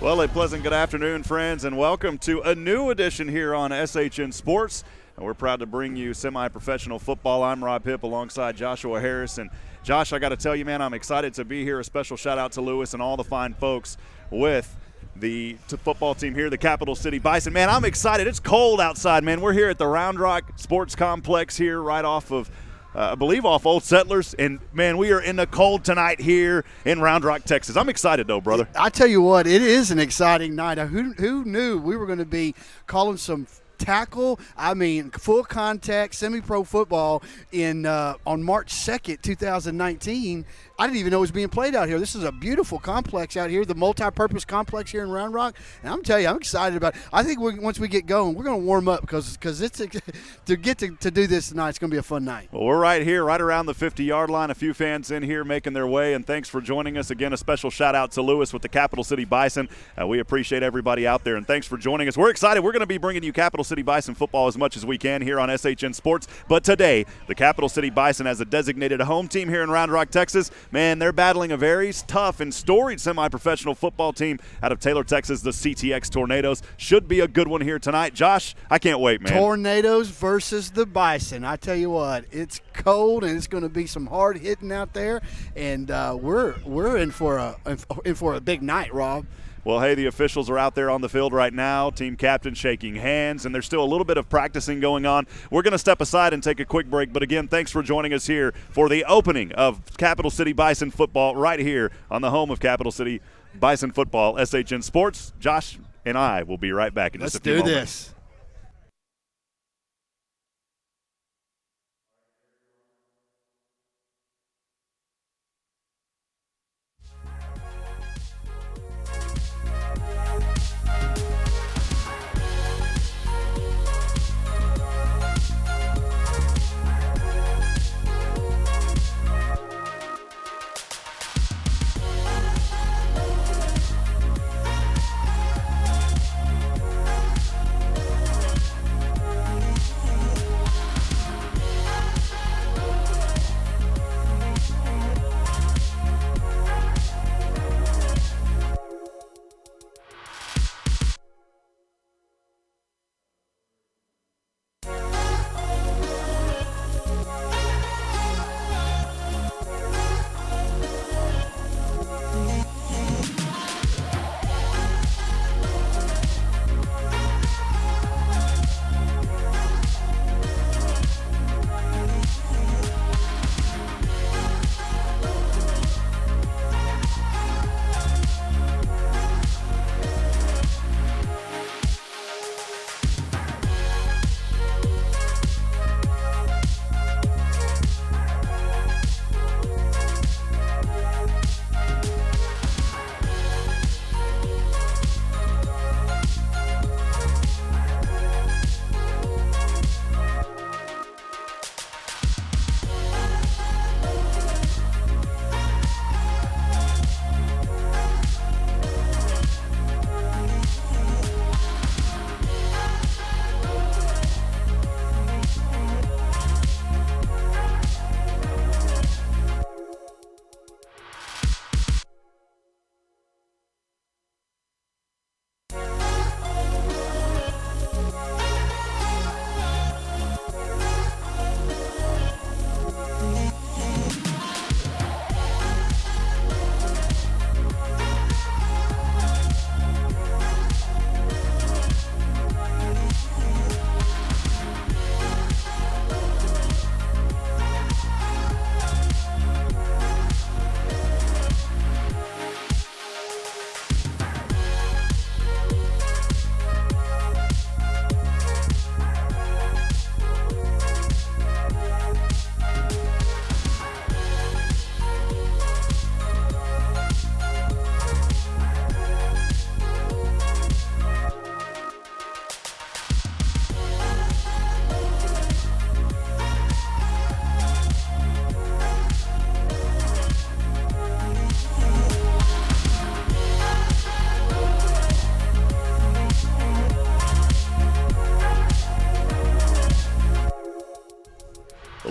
Well, a pleasant good afternoon, friends, and welcome to a new edition here on SHN Sports. And we're proud to bring you semi-professional football. I'm Rob Hipp alongside Joshua Harris. And Josh, I got to tell you, man, I'm excited to be here. A special shout out to Lewis and all the fine folks with the football team here, the Capital City Bison. Man, I'm excited. It's cold outside, man. We're here at the Round Rock Sports Complex here right off of I believe off Old Settlers, and, man, we are in the cold tonight here in Round Rock, Texas. I'm excited, though, brother. I tell you what, it is an exciting night. Who knew we were going to be calling some tackle, full contact, semi-pro football on March 2nd, 2019. I didn't even know it was being played out here. This is a beautiful complex out here, the multi-purpose complex here in Round Rock. And I'm telling you, I'm excited about it. I think once we get going, we're going to warm up because it's to get to do this tonight, it's going to be a fun night. Well, we're right here, right around the 50-yard line. A few fans in here making their way, and thanks for joining us. Again, a special shout-out to Lewis with the Capital City Bison. We appreciate everybody out there, and thanks for joining us. We're excited. We're going to be bringing you Capital City Bison football as much as we can here on SHN Sports. But today, the Capital City Bison as a designated home team here in Round Rock, Texas. Man, they're battling a very tough and storied semi-professional football team out of Taylor, Texas, the CTX Tornadoes. Should be a good one here tonight. Josh, I can't wait, man. Tornadoes versus the Bison. I tell you what, it's cold and it's going to be some hard hitting out there, and we're in for a big night, Rob. Well, hey, the officials are out there on the field right now, team captain shaking hands, and there's still a little bit of practicing going on. We're going to step aside and take a quick break, but again, thanks for joining us here for the opening of Capital City Bison football right here on the home of Capital City Bison football, SHN Sports. Josh and I will be right back in just a few moments. Let's do this.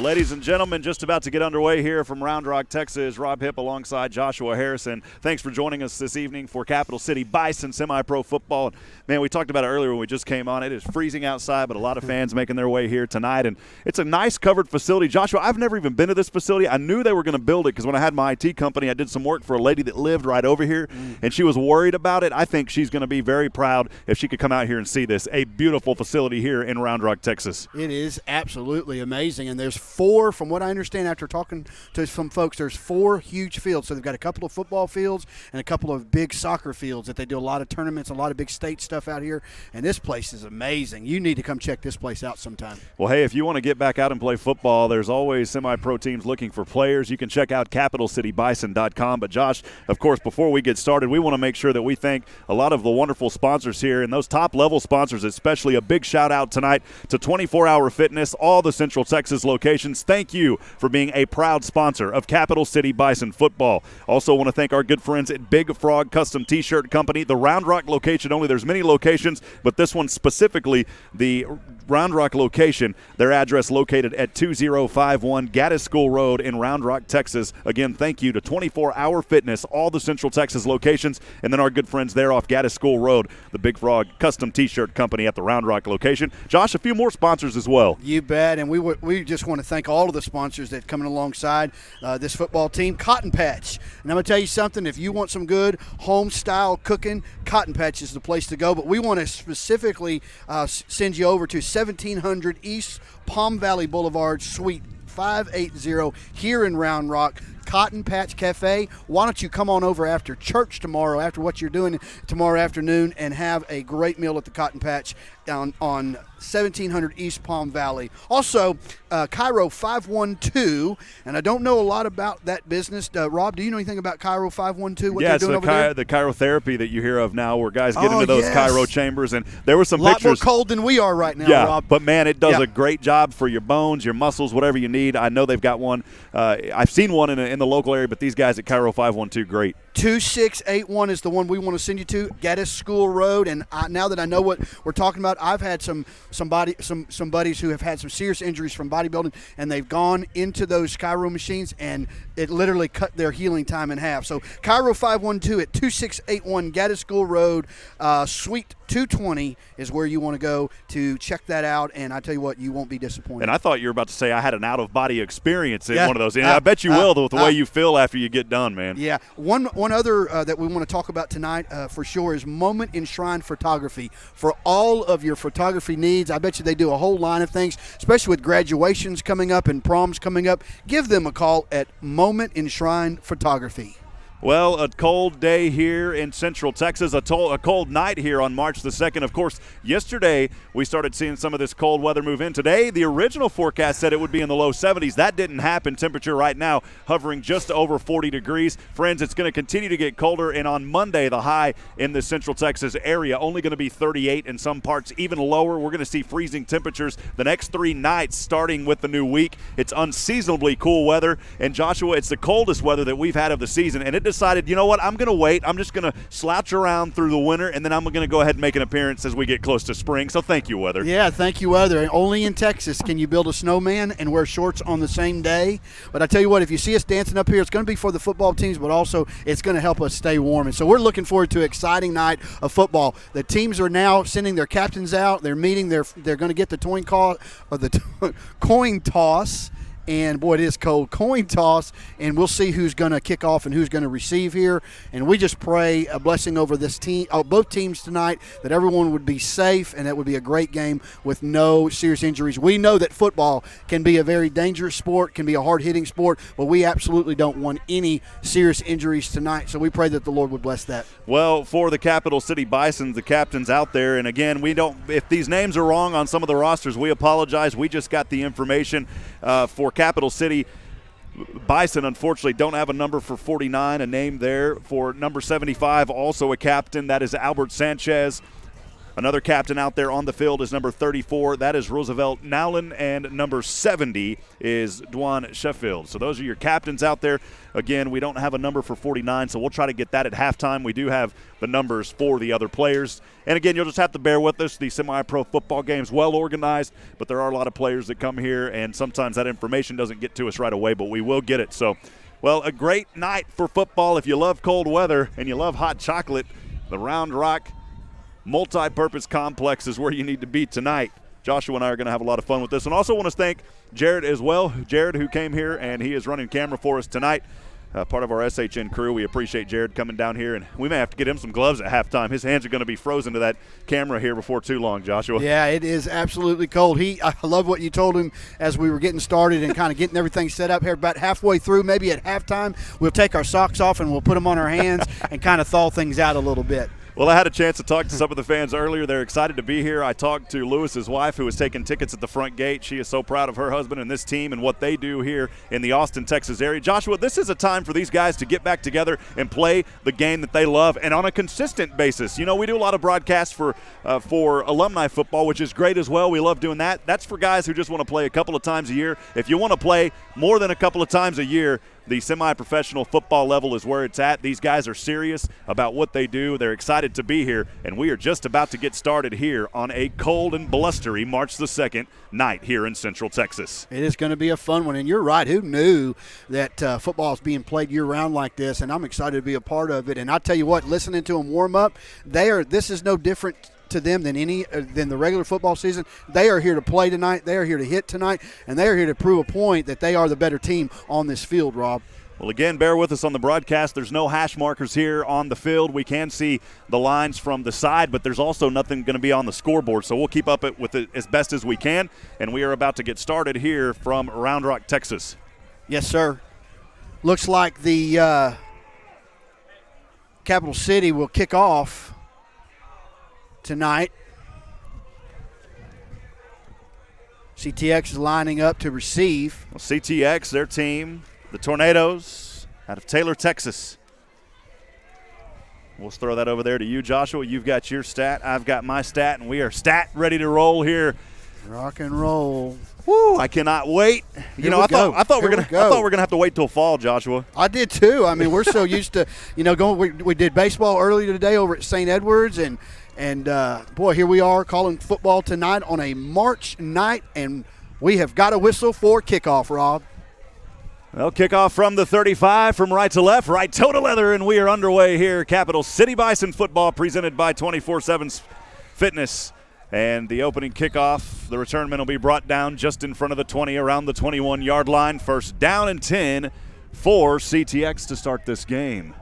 Ladies and gentlemen, just about to get underway here from Round Rock, Texas. Rob Hipp alongside Joshua Harrison. Thanks for joining us this evening for Capital City Bison semi-pro football. Man, we talked about it earlier when we just came on. It is freezing outside, but a lot of fans making their way here tonight. And it's a nice covered facility. Joshua, I've never even been to this facility. I knew they were going to build it because when I had my IT company, I did some work for a lady that lived right over here, and she was worried about it. I think she's going to be very proud if she could come out here and see this. A beautiful facility here in Round Rock, Texas. It is absolutely amazing. And there's 4, from what I understand after talking to some folks, there's 4 huge fields. So they've got a couple of football fields and a couple of big soccer fields that they do a lot of tournaments, a lot of big state stuff out here. And this place is amazing. You need to come check this place out sometime. Well, hey, if you want to get back out and play football, there's always semi-pro teams looking for players. You can check out CapitalCityBison.com. But, Josh, of course, before we get started, we want to make sure that we thank a lot of the wonderful sponsors here, and those top-level sponsors, especially a big shout-out tonight to 24-Hour Fitness, all the Central Texas locations. Thank you for being a proud sponsor of Capital City Bison football. Also want to thank our good friends at Big Frog Custom T-Shirt Company, the Round Rock location only. There's many locations, but this one specifically, the Round Rock location, their address located at 2051 Gaddis School Road in Round Rock, Texas. Again, thank you to 24-Hour Fitness, all the Central Texas locations, and then our good friends there off Gaddis School Road, the Big Frog Custom T-Shirt Company at the Round Rock location. Josh, a few more sponsors as well. You bet, and we just want to thank all of the sponsors that are coming alongside this football team. Cotton Patch, and I'm going to tell you something, if you want some good home-style cooking, Cotton Patch is the place to go, but we want to specifically send you over to 1700 East Palm Valley Boulevard, Suite 580 here in Round Rock. Cotton Patch Cafe. Why don't you come on over after church tomorrow, after what you're doing tomorrow afternoon, and have a great meal at the Cotton Patch on 1700 East Palm Valley. Also, Cairo 512, and I don't know a lot about that business. Rob, do you know anything about Cairo 512? What they're doing over there? The chirotherapy that you hear of now, where guys get into those chiro chambers, and there were some pictures. A lot more cold than we are right now, Rob. But man, it does a great job for your bones, your muscles, whatever you need. I know they've got one. I've seen one in the local area, but these guys at Cairo 512, great. 2681 is the one we want to send you to, Gaddis School Road. And now that I know what we're talking about, I've had some buddies who have had some serious injuries from bodybuilding, and they've gone into those chiro machines, and it literally cut their healing time in half. So Cairo 512 at 2681 Gaddis School Road, Suite 220 is where you want to go to check that out. And I tell you what, you won't be disappointed. And I thought you were about to say I had an out-of-body experience in one of those. And I bet you will, with the way you feel after you get done, man. Yeah. One other that we want to talk about tonight for sure is Moment Enshrined Photography. For all of your photography needs, I bet you they do a whole line of things, especially with graduations coming up and proms coming up. Give them a call at Moment Enshrined Photography. Well, a cold day here in Central Texas, a cold night here on March the 2nd. Of course, yesterday we started seeing some of this cold weather move in. Today, the original forecast said it would be in the low 70s. That didn't happen. Temperature right now hovering just over 40 degrees. Friends, it's going to continue to get colder, and on Monday, the high in the Central Texas area only going to be 38, in some parts even lower. We're going to see freezing temperatures the next 3 nights starting with the new week. It's unseasonably cool weather, and Joshua, it's the coldest weather that we've had of the season, and it decided, you know what, I'm going to wait. I'm just going to slouch around through the winter, and then I'm going to go ahead and make an appearance as we get close to spring. So thank you, weather. Yeah, thank you, weather. And only in Texas can you build a snowman and wear shorts on the same day. But I tell you what, if you see us dancing up here, it's going to be for the football teams, but also it's going to help us stay warm. And so we're looking forward to an exciting night of football. The teams are now sending their captains out. They're meeting. They're going to get the coin toss. And, boy, it is cold. Coin toss, and we'll see who's going to kick off and who's going to receive here. And we just pray a blessing over this team, both teams tonight, that everyone would be safe and that would be a great game with no serious injuries. We know that football can be a very dangerous sport, can be a hard-hitting sport, but we absolutely don't want any serious injuries tonight. So we pray that the Lord would bless that. Well, for the Capital City Bison, the captains out there, and again, if these names are wrong on some of the rosters, we apologize. We just got the information for Capital City. Bison, unfortunately, don't have a number for 49, a name there. For number 75, also a captain. That is Albert Sanchez. Another captain out there on the field is number 34. That is Roosevelt Nowlin, and number 70 is Dwan Sheffield. So those are your captains out there. Again, we don't have a number for 49, so we'll try to get that at halftime. We do have the numbers for the other players. And again, you'll just have to bear with us. The semi-pro football game's well organized, but there are a lot of players that come here, and sometimes that information doesn't get to us right away, but we will get it. So, well, a great night for football. If you love cold weather and you love hot chocolate, the Round Rock Multi-Purpose Complex is where you need to be tonight. Joshua and I are going to have a lot of fun with this. And also want to thank Jared as well. Jared, who came here, and he is running camera for us tonight. Part of our SHN crew. We appreciate Jared coming down here, and we may have to get him some gloves at halftime. His hands are going to be frozen to that camera here before too long, Joshua. Yeah, it is absolutely cold. I love what you told him as we were getting started and kind of getting everything set up here. About halfway through, maybe at halftime, we'll take our socks off and we'll put them on our hands and kind of thaw things out a little bit. Well, I had a chance to talk to some of the fans earlier. They're excited to be here. I talked to Lewis's wife, who was taking tickets at the front gate. She is so proud of her husband and this team and what they do here in the Austin, Texas area. Joshua, this is a time for these guys to get back together and play the game that they love, and on a consistent basis. You know, we do a lot of broadcasts for alumni football, which is great as well. We love doing that. That's for guys who just want to play a couple of times a year. If you want to play more than a couple of times a year, the semi-professional football level is where it's at. These guys are serious about what they do. They're excited to be here, and we are just about to get started here on a cold and blustery March the 2nd night here in Central Texas. It is going to be a fun one, and you're right. Who knew that football is being played year-round like this, and I'm excited to be a part of it. And I'll tell you what, listening to them warm up, this is no different to them than the regular football season. They are here to play tonight. They are here to hit tonight, and they are here to prove a point that they are the better team on this field, Rob. Well, again, bear with us on the broadcast. There's no hash markers here on the field. We can see the lines from the side, but there's also nothing going to be on the scoreboard, so we'll keep up with it as best as we can, and we are about to get started here from Round Rock, Texas. Yes, sir. Looks like the Capital City will kick off tonight. CTX is lining up to receive. Well, CTX, their team, the Tornadoes, out of Taylor, Texas. We'll throw that over there to you, Joshua. You've got your stat. I've got my stat, and we are stat ready to roll here. Rock and roll. Woo! I cannot wait. I thought we're gonna have to wait till fall, Joshua. I did too. I mean, we're so used to going. We did baseball earlier today over at St. Edwards, and boy, here we are calling football tonight on a March night, and we have got a whistle for kickoff, Rob. Well, kickoff from the 35, from right to left, right toe to leather, and we are underway here. Capital City Bison football presented by 24/7 Fitness. And the opening kickoff, the return man will be brought down just in front of the 20, around the 21-yard line. First down and 10 for CTX to start this game.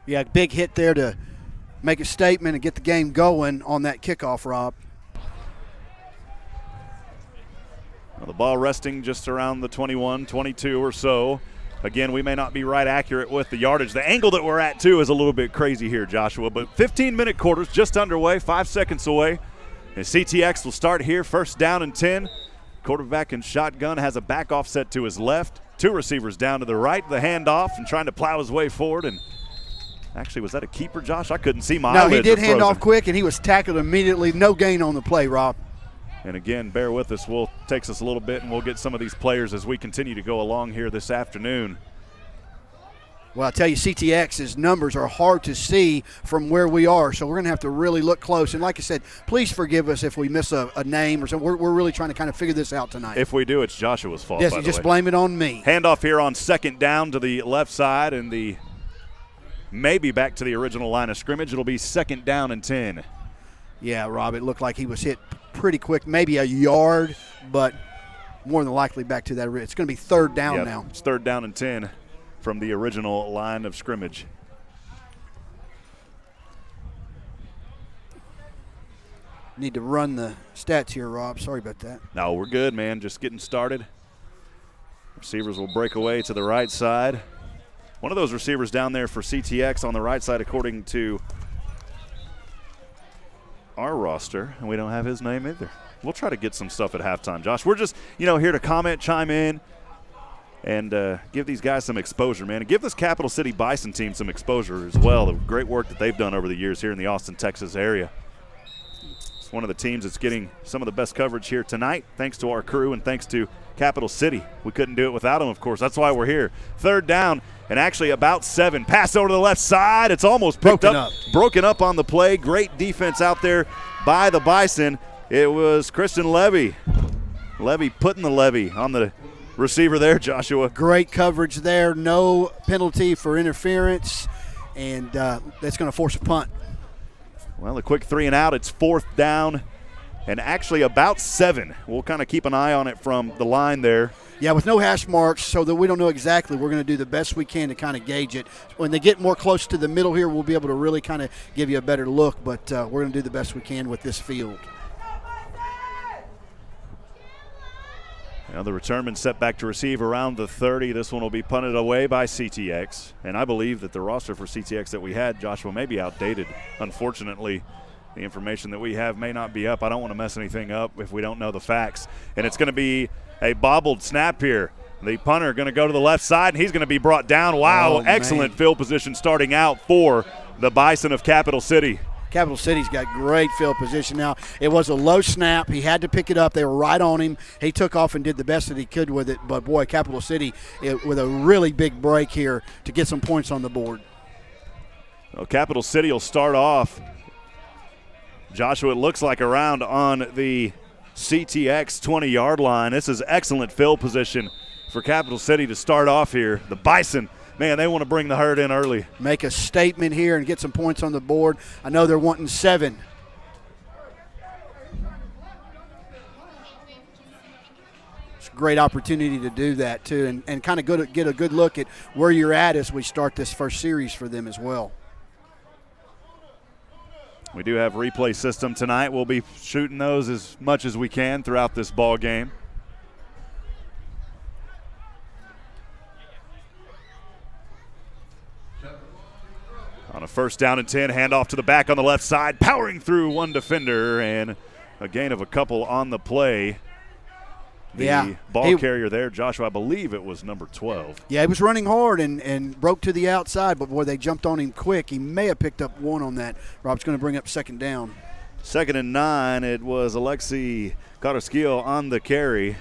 Yeah, big hit there to make a statement and get the game going on that kickoff, Rob. Well, the ball resting just around the 21, 22 or so. Again, we may not be right accurate with the yardage. The angle that we're at, too, is a little bit crazy here, Joshua. But 15-minute quarters just underway, 5 seconds away. And CTX will start here, first down and 10. Quarterback in shotgun has a back offset to his left. Two receivers down to the right. The handoff and trying to plow his way forward. And actually, was that a keeper, Josh? I couldn't see my eyelids. No, he did hand off quick, and he was tackled immediately. No gain on the play, Rob. And again, bear with us. Takes us a little bit, and we'll get some of these players as we continue to go along here this afternoon. Well, I tell you, CTX's numbers are hard to see from where we are, so we're going to have to really look close. And like I said, please forgive us if we miss a name or something. We're really trying to kind of figure this out tonight. If we do, it's Joshua's fault. Yes, you just blame it on me. Handoff here on second down to the left side, and maybe back to the original line of scrimmage. It'll be second down and 10. Yeah, Rob, it looked like he was hit pretty quick, maybe a yard, but more than likely back to that. It's going to be third down now. It's third down and 10 from the original line of scrimmage. Need to run the stats here, Rob. Sorry about that. No, we're good, man. Just getting started. Receivers will break away to the right side. One of those receivers down there for CTX on the right side, according to our roster, and we don't have his name either. We'll try to get some stuff at halftime, Josh. We're just, here to comment, chime in, and give these guys some exposure, man. And give this Capital City Bison team some exposure as well. The great work that they've done over the years here in the Austin, Texas area. It's one of the teams that's getting some of the best coverage here tonight, thanks to our crew and thanks to Capital City. We couldn't do it without them, of course. That's why we're here. Third down, and actually about 7. Pass over to the left side. It's almost broken up on the play. Great defense out there by the Bison. It was Christian Levy. Levy putting the levy on the receiver there, Joshua. Great coverage there. No penalty for interference, and that's going to force a punt. Well, a quick 3 and out. It's 4th down and actually about 7. We'll kind of keep an eye on it from the line there. Yeah, with no hash marks so that we don't know exactly. We're going to do the best we can to kind of gauge it. When they get more close to the middle here, we'll be able to really kind of give you a better look, but we're going to do the best we can with this field. Now the returnman set back to receive around the 30. This one will be punted away by CTX. And I believe that the roster for CTX that we had, Joshua, may be outdated. Unfortunately, the information that we have may not be up. I don't want to mess anything up if we don't know the facts. And it's going to be a bobbled snap here. The punter going to go to the left side, and he's going to be brought down. Wow, excellent field position starting out for the Bison of Capital City. Capital City's got great field position now. It was a low snap. He had to pick it up. They were right on him. He took off and did the best that he could with it. But, boy, Capital City with a really big break here to get some points on the board. Well, Capital City will start off. Joshua, it looks like around on the CTX 20-yard line. This is excellent field position for Capital City to start off here. The Bison, man, they want to bring the herd in early. Make a statement here and get some points on the board. I know they're wanting 7. It's a great opportunity to do that, too, and kind of get a good look at where you're at as we start this first series for them as well. We do have replay system tonight. We'll be shooting those as much as we can throughout this ball game. On a 1st down and 10, handoff to the back on the left side, powering through one defender, and a gain of a couple on the play. The ball carrier there, Joshua, I believe it was number 12. Yeah, he was running hard and broke to the outside, but, boy, they jumped on him quick. He may have picked up 1 on that. Rob's going to bring up 2nd down. 2nd and 9, it was Alexi Carrasquillo on the carry.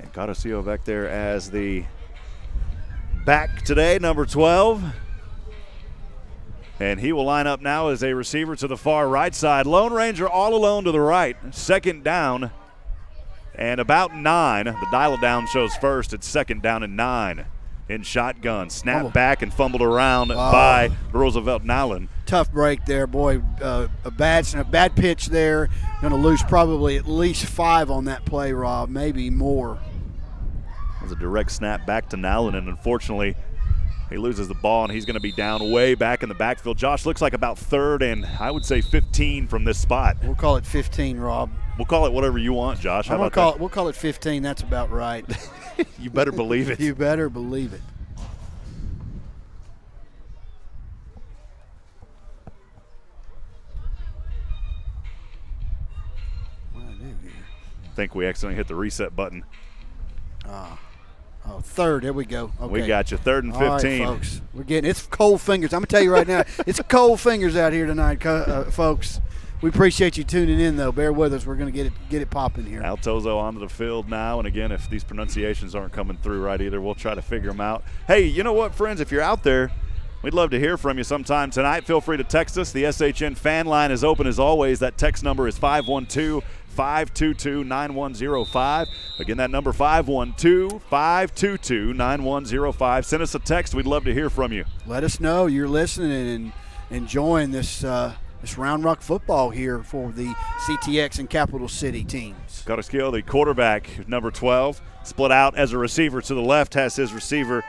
And Carrasquillo back there as the back today, number 12. And he will line up now as a receiver to the far right side. Lone Ranger all alone to the right. 2nd down and about 9. The dial-a-down shows first. It's 2nd down and 9 in shotgun. Snap back and fumbled around by Roosevelt Nowlin. Tough break there, boy. A bad pitch there. Going to lose probably at least 5 on that play, Rob, maybe more. It was a direct snap back to Nowlin, and unfortunately, he loses the ball, and he's going to be down way back in the backfield. Josh, looks like about 3rd and I would say 15 from this spot. We'll call it 15, Rob. We'll call it whatever you want, Josh. How about that? We'll call it 15. That's about right. You better believe it. You better believe it. What did I do here? I think we accidentally hit the reset button. Oh, 3rd. There we go. Okay. We got you. 3rd and 15. All right, folks. We're getting it's cold fingers. I'm going to tell you right now, it's cold fingers out here tonight, folks. We appreciate you tuning in, though. Bear with us. We're going to get it popping here. Altozo onto the field now. And, again, if these pronunciations aren't coming through right either, we'll try to figure them out. Hey, you know what, friends? If you're out there, we'd love to hear from you sometime tonight. Feel free to text us. The SHN fan line is open as always. That text number is 512-522-9105. Again, that number 512-522-9105. Send us a text. We'd love to hear from you. Let us know you're listening and enjoying this Round Rock football here for the CTX and Capital City teams. Carrasquillo, the quarterback, number 12, split out as a receiver to the left, has his receiver.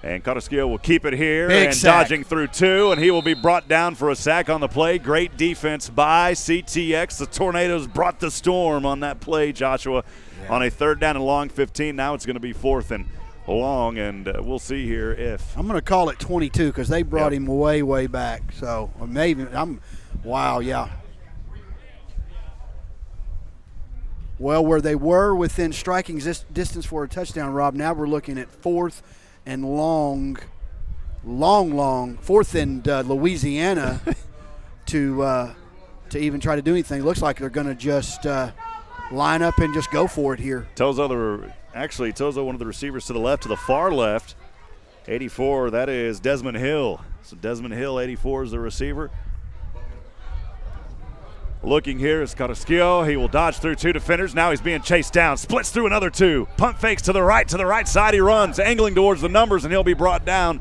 And Carrasquillo will keep it here Big and sack. Dodging through 2, and he will be brought down for a sack on the play. Great defense by CTX. The Tornadoes brought the storm on that play, Joshua, on a 3rd down and long 15. Now it's going to be 4th and long, and we'll see here if. I'm going to call it 22 because they brought him way, way back. So maybe wow, yeah. Well, where they were within striking distance for a touchdown, Rob, now we're looking at 4th and long, 4th and Louisiana to even try to do anything. Looks like they're going to just line up and just go for it here. Tozo, one of the receivers to the far left. 84, that is Desmond Hill. So Desmond Hill, 84, is the receiver. Looking here is Carrasquillo. He will dodge through 2 defenders. Now he's being chased down. Splits through another 2. Punt fakes to the right side he runs, angling towards the numbers, and he'll be brought down.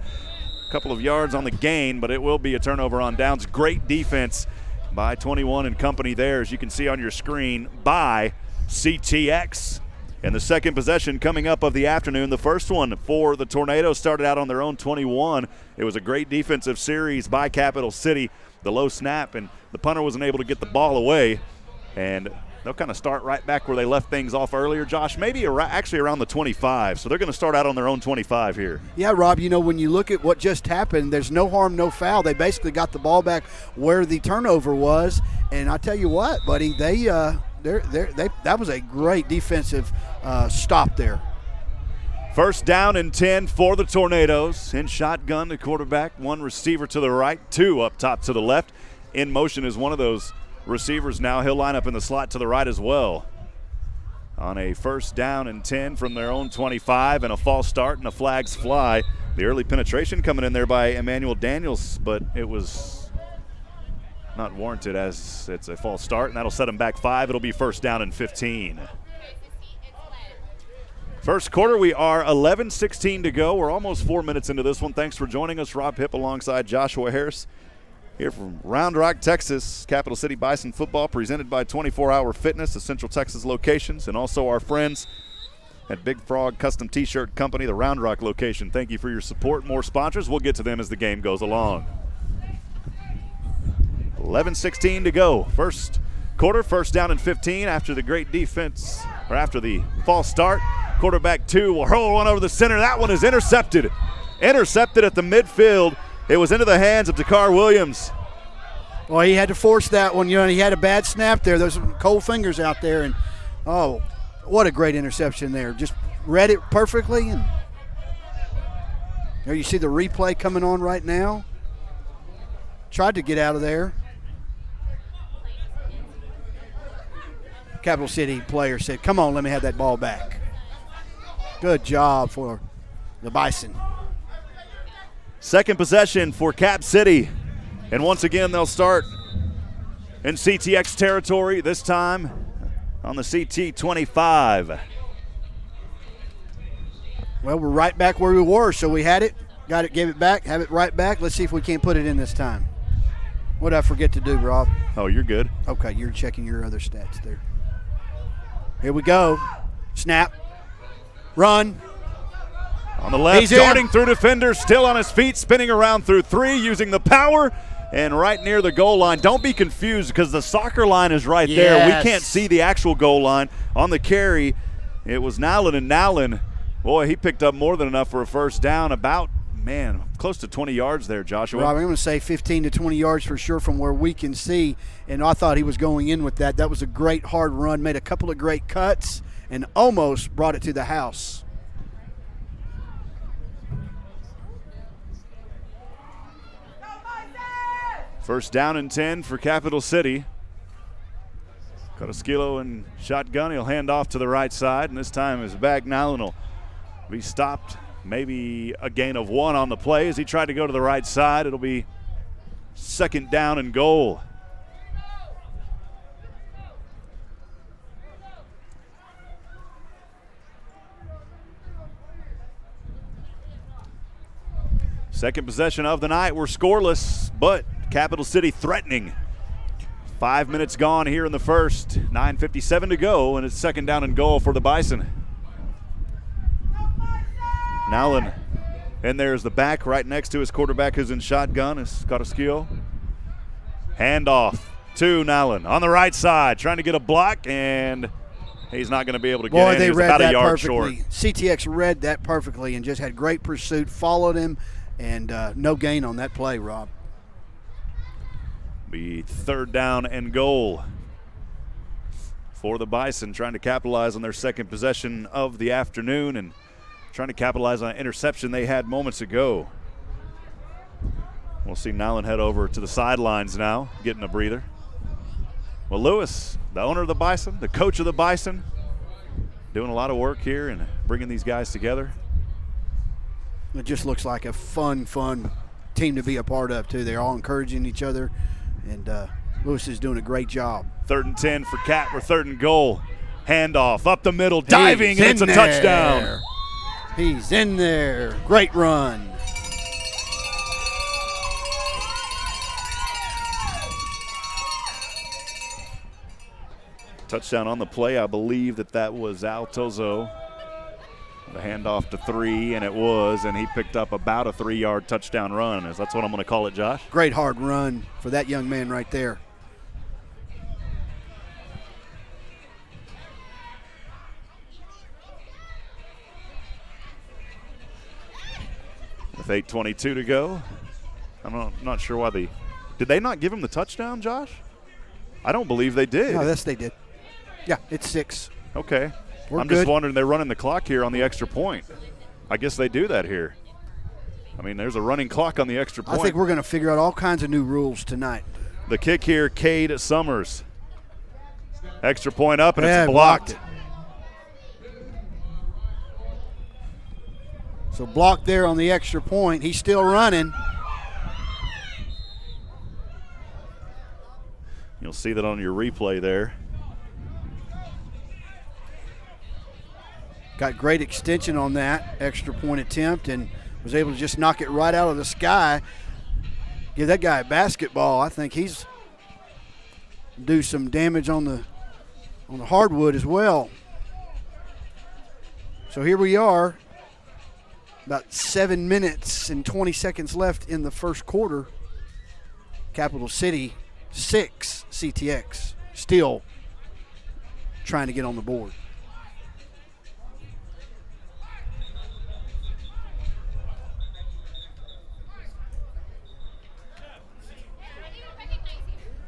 A couple of yards on the gain, but it will be a turnover on downs. Great defense by 21 and company there, as you can see on your screen, by CTX. And the second possession coming up of the afternoon, the first one for the Tornadoes started out on their own 21. It was a great defensive series by Capital City. The low snap, and the punter wasn't able to get the ball away. And they'll kind of start right back where they left things off earlier, Josh, maybe actually around the 25. So they're going to start out on their own 25 here. Yeah, Rob, when you look at what just happened, there's no harm, no foul. They basically got the ball back where the turnover was. And I tell you what, buddy, that was a great defensive stop there. First down and 10 for the Tornadoes. In shotgun, the quarterback, 1 receiver to the right, 2 up top to the left. In motion is one of those receivers now. He'll line up in the slot to the right as well. On a first down and 10 from their own 25, and a false start and a flags fly. The early penetration coming in there by Emmanuel Daniels, but it was not warranted as it's a false start, and that'll set them back 5. It'll be first down and 15. First quarter, we are 11:16 to go. We're almost 4 minutes into this one. Thanks for joining us. Rob Hipp alongside Joshua Harris here from Round Rock, Texas. Capital City Bison football presented by 24 Hour Fitness, the Central Texas locations, and also our friends at Big Frog Custom T-Shirt Company, the Round Rock location. Thank you for your support. More sponsors. We'll get to them as the game goes along. 11:16 to go. First quarter, first down and 15 after the great defense, or after the false start. Quarterback 2 will hurl one over the center. That one is intercepted. Intercepted at the midfield. It was into the hands of Dakar Williams. Well, he had to force that one. He had a bad snap there. There's some cold fingers out there. And, oh, what a great interception there. Just read it perfectly. And there you see the replay coming on right now. Tried to get out of there. Capital City player said, come on, let me have that ball back. Good job for the Bison. Second possession for Cap City. And once again, they'll start in CTX territory, this time on the CT 25. Well, we're right back where we were, so we had it, got it, gave it back, have it right back. Let's see if we can't put it in this time. What did I forget to do, Rob? Oh, you're good. Okay, you're checking your other stats there. Here we go. Snap. Run. On the left, He's darting through defenders, still on his feet, spinning around through 3, using the power, and right near the goal line. Don't be confused because the soccer line is right there. We can't see the actual goal line. On the carry, it was Nowlin, and Nowlin, boy, he picked up more than enough for a first down, about, close to 20 yards there, Joshua. Rob, I'm going to say 15 to 20 yards for sure from where we can see, and I thought he was going in with that. That was a great hard run, made a couple of great cuts, and almost brought it to the house. First down and 10 for Capital City. Carrasquillo in shotgun. He'll hand off to the right side, and this time his back Nowlin will be stopped. Maybe a gain of 1 on the play as he tried to go to the right side. It'll be second down and goal. Second possession of the night. We're scoreless, but Capital City threatening. 5 minutes gone here in the first. 9:57 to go, and it's second down and goal for the Bison. Nowlin, and there's the back right next to his quarterback who's in shotgun, is Carrasquillo. Handoff to Nowlin on the right side, trying to get a block, and he's not going to be able to get in. They read about that a yard perfectly. short. CTX read that perfectly and just had great pursuit, followed him, and no gain on that play, Rob. Be third down and goal for the Bison, trying to capitalize on their second possession of the afternoon. And trying to capitalize on an interception they had moments ago. We'll see Nyland head over to the sidelines now, getting a breather. Well, Lewis, the owner of the Bison, the coach of the Bison, doing a lot of work here and bringing these guys together. It just looks like a fun team to be a part of, too. They're all encouraging each other, and Lewis is doing a great job. 3rd and 10 for Cat. We're 3rd and goal. Handoff up the middle, diving, and it's a touchdown. He's in there. Great run. Touchdown on the play. I believe that was Altozo. The handoff to 3, and it was, and he picked up about a 3-yard touchdown run. That's what I'm going to call it, Josh. Great hard run for that young man right there. With 8:22 to go. I'm not sure why did they not give him the touchdown, Josh? I don't believe they did. No, yes, they did. Yeah, it's 6. Okay. I'm good. just wondering, they're running the clock here on the extra point. I guess they do that here. I mean, there's a running clock on the extra point. I think we're going to figure out all kinds of new rules tonight. The kick here, Cade Summers. Extra point up, and it's blocked. So blocked there on the extra point. He's still running. You'll see that on your replay there. Got great extension on that extra point attempt and was able to just knock it right out of the sky. Give that guy a basketball. I think he's do some damage on the hardwood as well. So here we are, about 7 minutes and 20 seconds left in the first quarter. Capital City 6, CTX still trying to get on the board.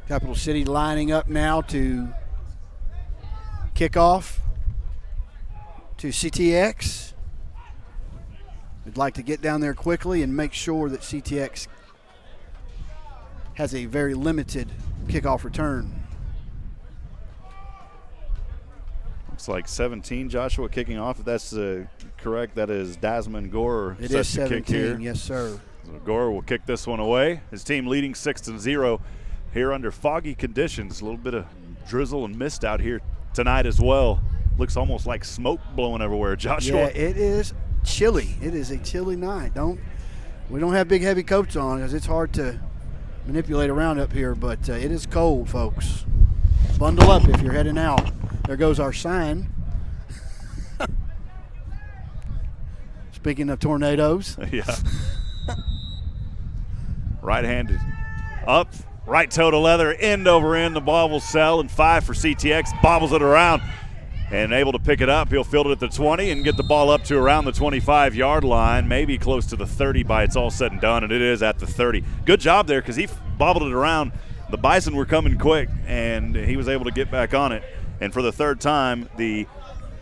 Capital City lining up now to kick off to CTX. We'd like to get down there quickly and make sure that CTX has a very limited kickoff return. Looks like 17, Joshua, kicking off. If that's correct, that is Desmond Gore. It is set to 17, kick here. Yes, sir. So Gore will kick this one away. His team leading 6-0 here under foggy conditions. A little bit of drizzle and mist out here tonight as well. Looks almost like smoke blowing everywhere, Joshua. Yeah, it is chilly. It is a chilly night. We don't have big heavy coats on because it's hard to manipulate around up here, but it is cold, folks. Bundle up if you're heading out. There goes our sign. Speaking of tornadoes. Yeah. Right-handed up. Right toe to leather, end over end. The ball will sell, and 5 for CTX. Bobbles it around and able to pick it up. He'll field it at the 20 and get the ball up to around the 25-yard line, maybe close to the 30 by it's all said and done, and it is at the 30. Good job there because he bobbled it around. The Bison were coming quick, and he was able to get back on it. And for the third time, the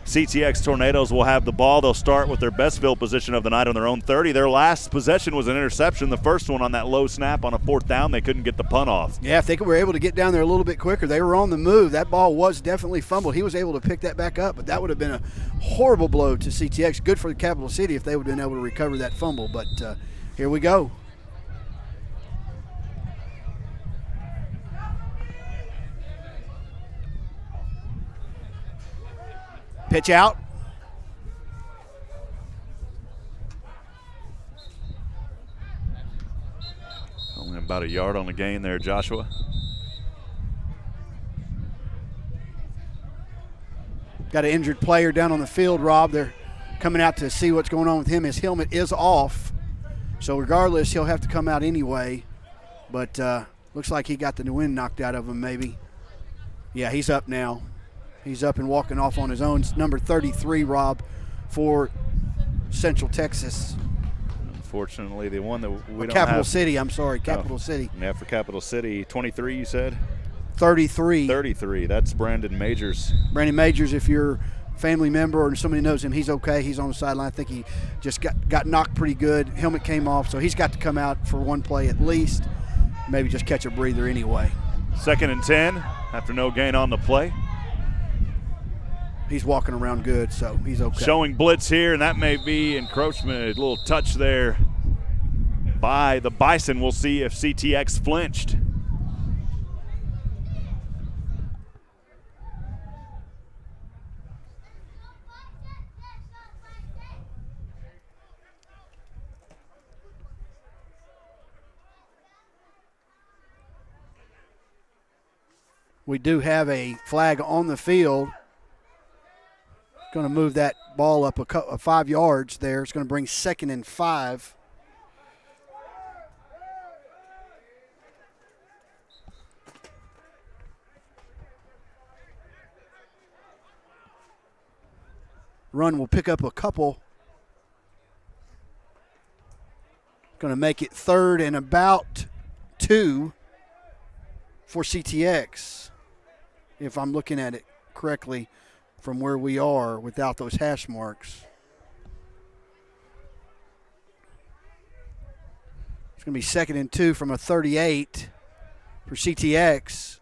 CTX Tornadoes will have the ball. They'll start with their best field position of the night on their own 30. Their last possession was an interception. The first one on that low snap on a 4th down. They couldn't get the punt off. Yeah, if they were able to get down there a little bit quicker, they were on the move. That ball was definitely fumbled. He was able to pick that back up, but that would have been a horrible blow to CTX. Good for the Capital City if they would have been able to recover that fumble, but here we go. Pitch out. Only about a yard on the gain there, Joshua. Got an injured player down on the field, Rob. They're coming out to see what's going on with him. His helmet is off, so regardless, he'll have to come out anyway. But looks like he got the wind knocked out of him maybe. Yeah, he's up now. He's up and walking off on his own. It's number 33, Rob, for Central Texas. Unfortunately, the one that we don't Capital have. City, I'm sorry, Capital City. Yeah, for Capital City, 23 you said? 33. 33, that's Brandon Majors. Brandon Majors, if you're family member or somebody knows him, he's okay. He's on the sideline. I think he just got knocked pretty good. Helmet came off, so he's got to come out for one play at least. Maybe just catch a breather anyway. 2nd and 10 after no gain on the play. He's walking around good, so he's okay. Showing blitz here, and that may be encroachment. A little touch there by the Bison. We'll see if CTX flinched. We do have a flag on the field. Going to move that ball up 5 yards there. It's going to bring 2nd and 5. Run will pick up a couple. Going to make it 3rd and about 2 for CTX, if I'm looking at it correctly from where we are without those hash marks. It's going to be 2nd and 2 from a 38 for CTX.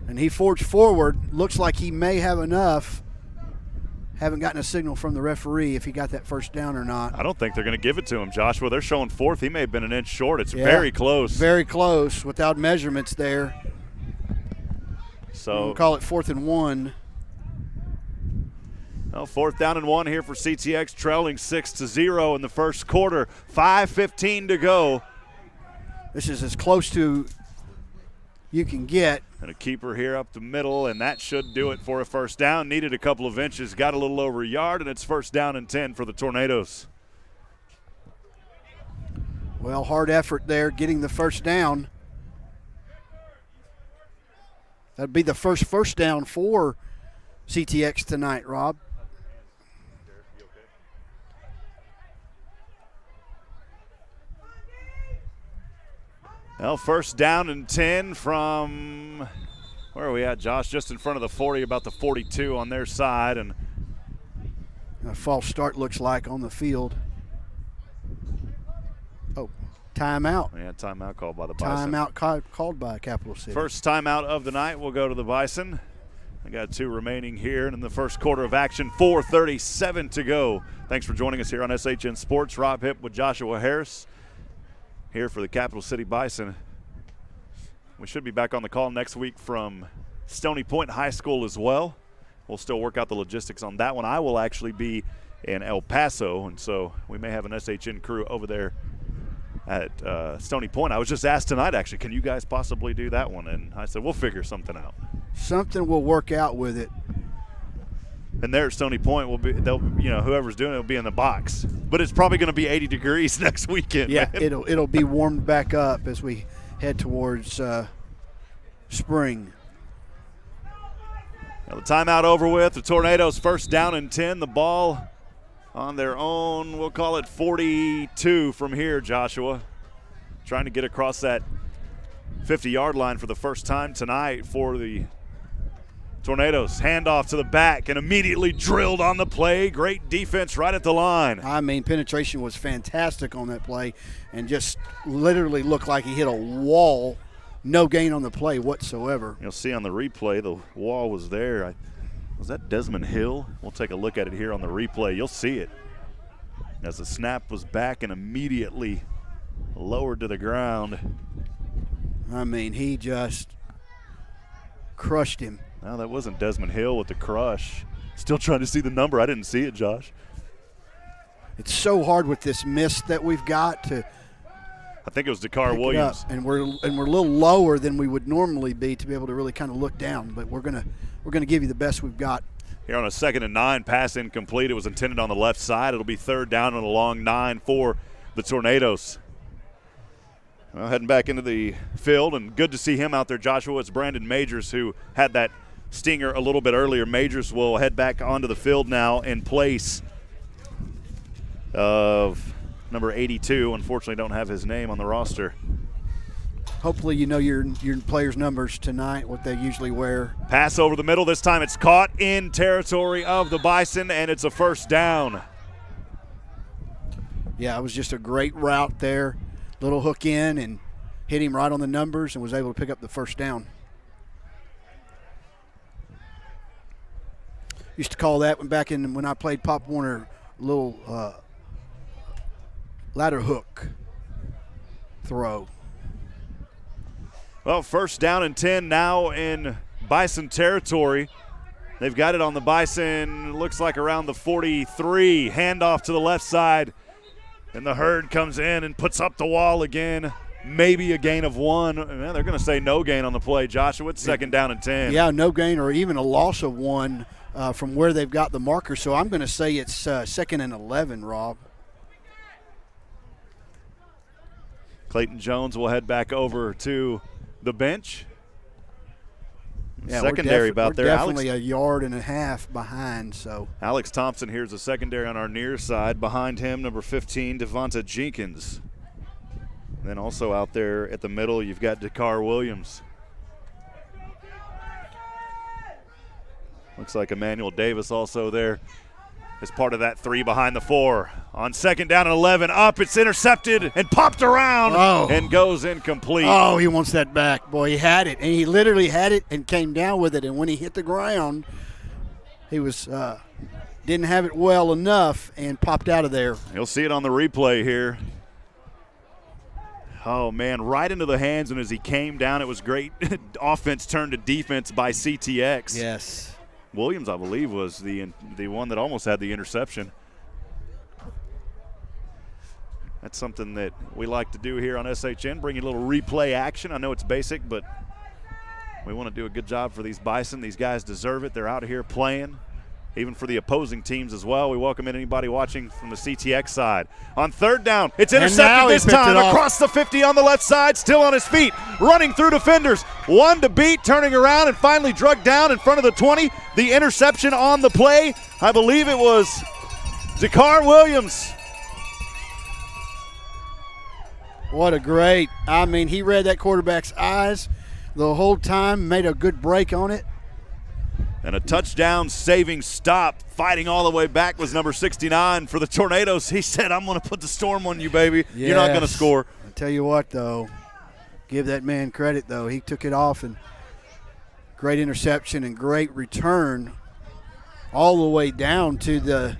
And he forged forward. Looks like he may have enough. Haven't gotten a signal from the referee if he got that first down or not. I don't think they're going to give it to him, Joshua. They're showing 4th. He may have been an inch short. It's very close. Very close without measurements there. So we'll call it 4th and 1. Well, 4th down and 1 here for CTX, trailing 6-0 in the first quarter. 5:15 to go. This is as close to you can get. And a keeper here up the middle, and that should do it for a first down. Needed a couple of inches, got a little over a yard, and it's 1st down and 10 for the Tornadoes. Well, hard effort there getting the first down. That'd be the first down for CTX tonight, Rob. Well, 1st down and 10 from, where are we at, Josh? Just in front of the 40, about the 42 on their side. And a false start looks like on the field. Oh, timeout. Yeah, timeout called by the Bison. Timeout called by Capital City. First timeout of the night will go to the Bison. I got 2 remaining here in the first quarter of action. 4:37 to go. Thanks for joining us here on SHN Sports. Rob Hipp with Joshua Harris here for the Capital City Bison. We should be back on the call next week from Stony Point High School as well. We'll still work out the logistics on that one. I will actually be in El Paso, and so we may have an SHN crew over there at Stony Point. I was just asked tonight, actually, can you guys possibly do that one? And I said, we'll figure something out. Something will work out with it. And there at Stony Point, whoever's doing it will be in the box. But it's probably going to be 80 degrees next weekend. Yeah, man. it'll be warmed back up as we head towards spring. Now the timeout over with. The Tornadoes 1st down and 10. The ball on their own, we'll call it 42 from here, Joshua. Trying to get across that 50-yard line for the first time tonight for the Tornadoes. Handoff to the back and immediately drilled on the play. Great defense right at the line. I mean, penetration was fantastic on that play and just literally looked like he hit a wall. No gain on the play whatsoever. You'll see on the replay the wall was there. Was that Desmond Hill? We'll take a look at it here on the replay. You'll see it as the snap was back and immediately lowered to the ground. I mean, he just crushed him. No, that wasn't Desmond Hill with the crush. Still trying to see the number. I didn't see it, Josh. It's so hard with this mist that we've got to. I think it was Dakar Williams. And we're a little lower than we would normally be to be able to really kind of look down. But we're gonna give you the best we've got. Here on a 2nd and 9, pass incomplete. It was intended on the left side. It'll be 3rd down and a long 9 for the Tornadoes. Well, heading back into the field, and good to see him out there, Joshua. It's Brandon Majors who had that stinger a little bit earlier. Majors will head back onto the field now in place of number 82. Unfortunately, don't have his name on the roster. hopefully you know your players' numbers tonight, what they usually wear. Pass over the middle. This time it's caught in territory of the Bison, and it's a first down. Yeah, it was just a great route there. Little hook in and hit him right on the numbers and was able to pick up the first down. Used to call that when I played Pop Warner, a little ladder hook throw. Well, first down and 10 now in Bison territory. They've got it on the Bison, looks like around the 43. Handoff to the left side. And the herd comes in and puts up the wall again. Maybe a gain of 1. Man, they're going to say no gain on the play. Joshua, it's second down and 10. Yeah, no gain or even a loss of 1 from where they've got the marker. So I'm going to say it's second and 11, Rob. Clayton Jones will head back over to the bench. Yeah, secondary we're there. Definitely a yard and a half behind. So Alex Thompson here's the secondary on our near side. Behind him, number 15, Devonta Jenkins. Then also out there at the middle, you've got Dakar Williams. Looks like Emmanuel Davis also there as part of that 3 behind the 4. On second down and 11, up, it's intercepted and popped around and goes incomplete. Oh, he wants that back. Boy, he had it, and he literally had it and came down with it. And when he hit the ground, he was didn't have it well enough and popped out of there. You'll see it on the replay here. Oh, man, right into the hands, and as he came down, it was great offense turned to defense by CTX. Yes. Williams, I believe, was the one that almost had the interception. That's something that we like to do here on SHN, bring you a little replay action. I know it's basic, but we want to do a good job for these Bison. These guys deserve it. They're out here playing, even for the opposing teams as well. We welcome in anybody watching from the CTX side. On third down, it's intercepted this time across the 50 on the left side, still on his feet, running through defenders. 1 to beat, turning around and finally drugged down in front of the 20. The interception on the play, I believe it was Dakar Williams. What a great, he read that quarterback's eyes the whole time, made a good break on it. And a touchdown saving stop, fighting all the way back, was number 69 for the Tornadoes. He said, I'm going to put the storm on you, baby. Yes. You're not going to score. I tell you what, though, give that man credit, though. He took it off, and great interception and great return all the way down to the,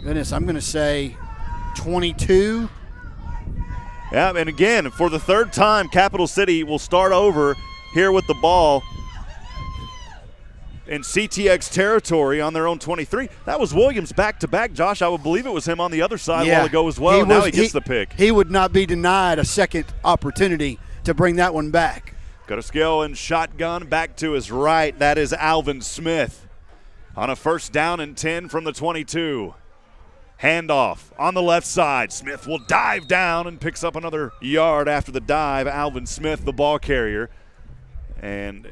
goodness, I'm going to say 22. Yeah, and again, for the third time, Capital City will start over here with the ball in CTX territory on their own 23. That was Williams back-to-back, Josh. I would believe it was him on the other side a while ago as well. Now he gets the pick. He would not be denied a second opportunity to bring that one back. Got a skill and shotgun back to his right. That is Alvin Smith on a first down and 10 from the 22. Handoff on the left side. Smith will dive down and picks up another yard after the dive. Alvin Smith, the ball carrier. And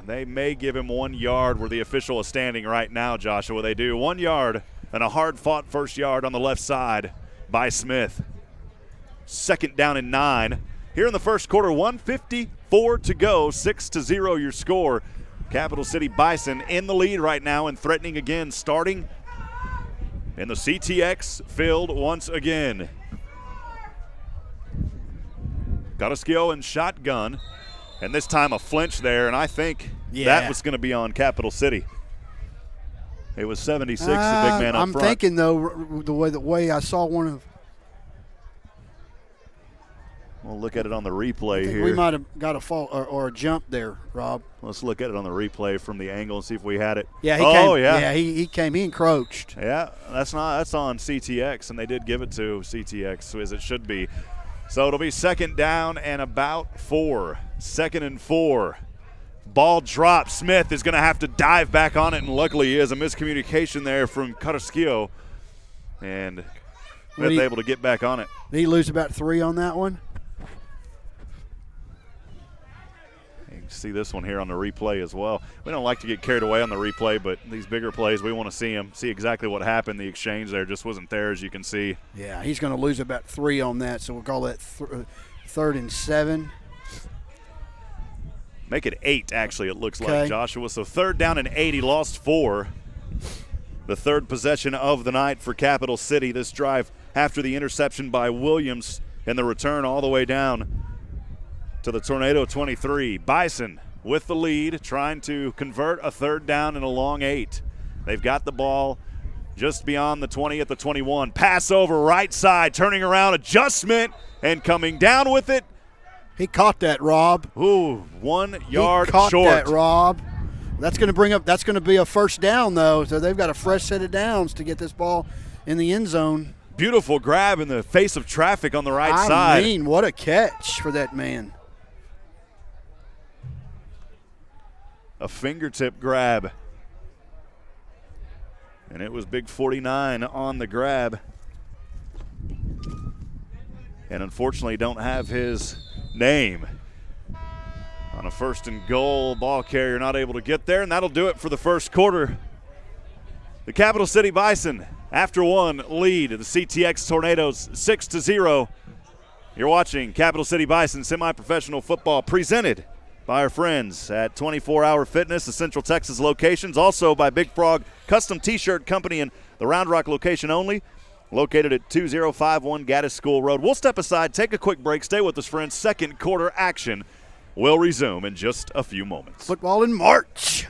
they may give him 1 yard where the official is standing right now, Joshua. They do. 1 yard and a hard-fought first yard on the left side by Smith. Second down and 9. Here in the first quarter, 1:54 to go, 6-0 your score. Capital City Bison in the lead right now and threatening again, starting in the CTX field once again. Got a skill and shotgun, and this time a flinch there, and I think that was going to be on Capital City. It was 76, the big man up front. I'm thinking, though, the way I saw one of. We'll look at it on the replay here. We might have got a fall or a jump there, Rob. Let's look at it on the replay from the angle and see if we had it. Yeah, he came. He encroached. Yeah, that's on CTX, and they did give it to CTX as it should be. So it'll be second down and about 4. 2nd and 4. Ball drop. Smith is going to have to dive back on it, and luckily he is. A miscommunication there from Carrasquillo, and Smith able to get back on it. Did he lose about 3 on that one? See this one here on the replay as well. We don't like to get carried away on the replay, but these bigger plays, we want to see them, see exactly what happened. The exchange there just wasn't there, as you can see. Yeah, he's going to lose about 3 on that, so we'll call that 3rd and 7. Make it 8, actually, it looks Okay. like, Joshua. So 3rd down and 8. He lost 4. The 3rd possession of the night for Capital City. This drive after the interception by Williams and the return all the way down to the Tornado 23. Bison with the lead, trying to convert a 3rd down and a long 8. They've got the ball just beyond the 20 at the 21. Pass over right side, turning around, adjustment, and coming down with it. He caught that, Rob. Ooh, 1 yard he caught short. that, Rob. That's going to be a first down, though, so they've got a fresh set of downs to get this ball in the end zone. Beautiful grab in the face of traffic on the right I side. mean, what a catch for that man. A fingertip grab. And it was Big 49 on the grab. And unfortunately don't have his name. On a 1st and goal, ball carrier not able to get there, and that'll do it for the first quarter. The Capital City Bison, after 1, lead the CTX Tornadoes 6-0. You're watching Capital City Bison semi-professional football presented by our friends at 24 Hour Fitness, the Central Texas locations, also by Big Frog Custom T-Shirt Company in the Round Rock location only, located at 2051 Gaddis School Road. We'll step aside, take a quick break, stay with us, friends. Second quarter action will resume in just a few moments. Football in March.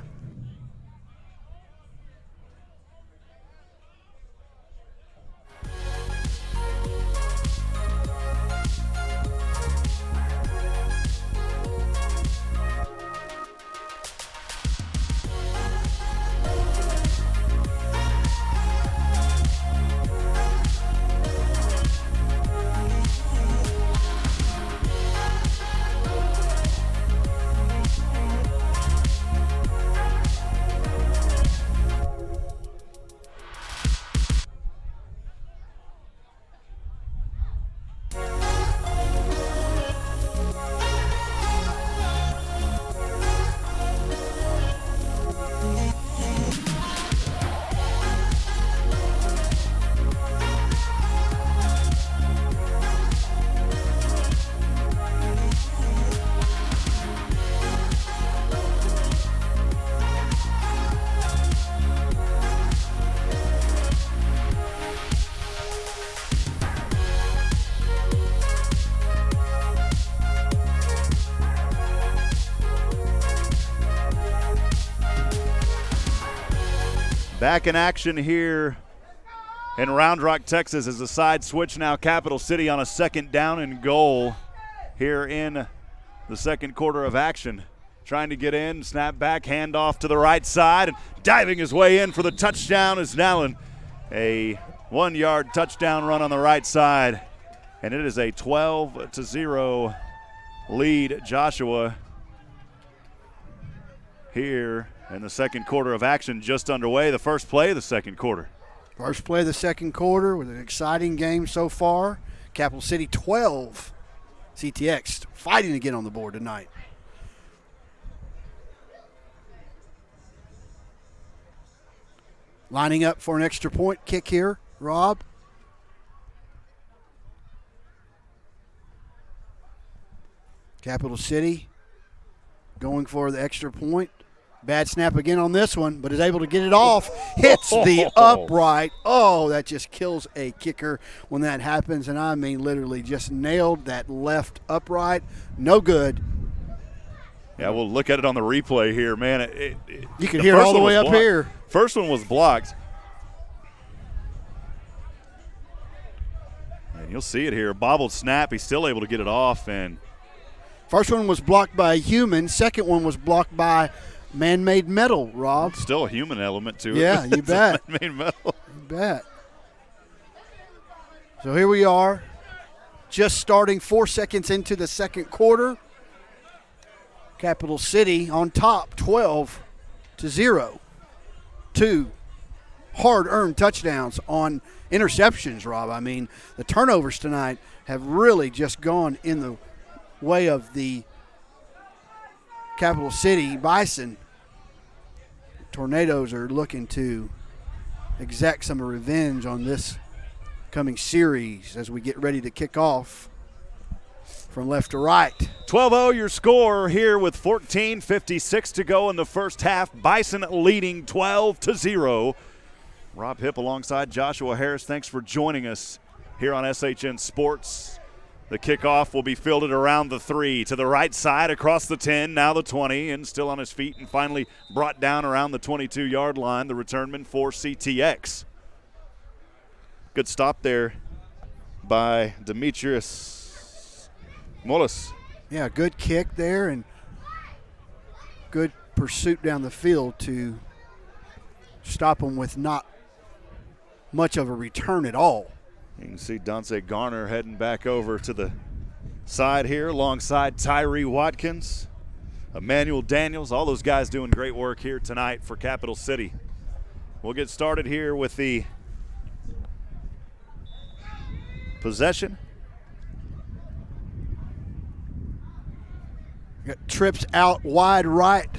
Back in action here in Round Rock, Texas, as the side switch now. Capital City on a 2nd down and goal here in the second quarter of action. Trying to get in, snap back, handoff to the right side, and diving his way in for the touchdown is Nallen. A 1-yard touchdown run on the right side, and it is a 12-0 lead, Joshua, here in the second quarter of action, just underway. The first play of the second quarter. First play of the second quarter with an exciting game so far. Capital City 12. CTX fighting to get on the board tonight. Lining up for an extra point kick here, Rob. Capital City going for the extra point. Bad snap again on this one, but is able to get it off. Hits the upright. Oh, that just kills a kicker when that happens. And I mean literally just nailed that left upright. No good. Yeah, we'll look at it on the replay here, man. You can hear it all the way up here. First one was blocked. And you'll see it here. Bobbled snap. He's still able to get it off. And first one was blocked by a human. Second one was blocked by man-made metal, Rob. Still a human element to it. Yeah, you bet. Man-made metal. You bet. So here we are, just starting 4 seconds into the second quarter. Capital City on top, 12-0. 2 hard-earned touchdowns on interceptions, Rob. I mean, the turnovers tonight have really just gone in the way of the Capital City Bison. Tornadoes are looking to exact some revenge on this coming series as we get ready to kick off from left to right. 12-0 your score here with 14:56 to go in the first half. Bison leading 12-0. Rob Hipp alongside Joshua Harris. Thanks for joining us here on SHN Sports. The kickoff will be fielded around the 3 to the right side across the 10, now the 20, and still on his feet and finally brought down around the 22-yard line, the returnman for CTX. Good stop there by Demetrius Mullis. Yeah, good kick there and good pursuit down the field to stop him with not much of a return at all. You can see Dante Garner heading back over to the side here alongside Tyree Watkins, Emmanuel Daniels, all those guys doing great work here tonight for Capital City. We'll get started here with the possession. Got trips out wide right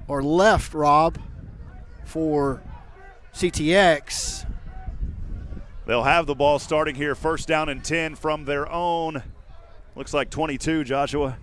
or left, Rob, for CTX. They'll have the ball starting here, first down and 10 from their own, looks like 22, Joshua.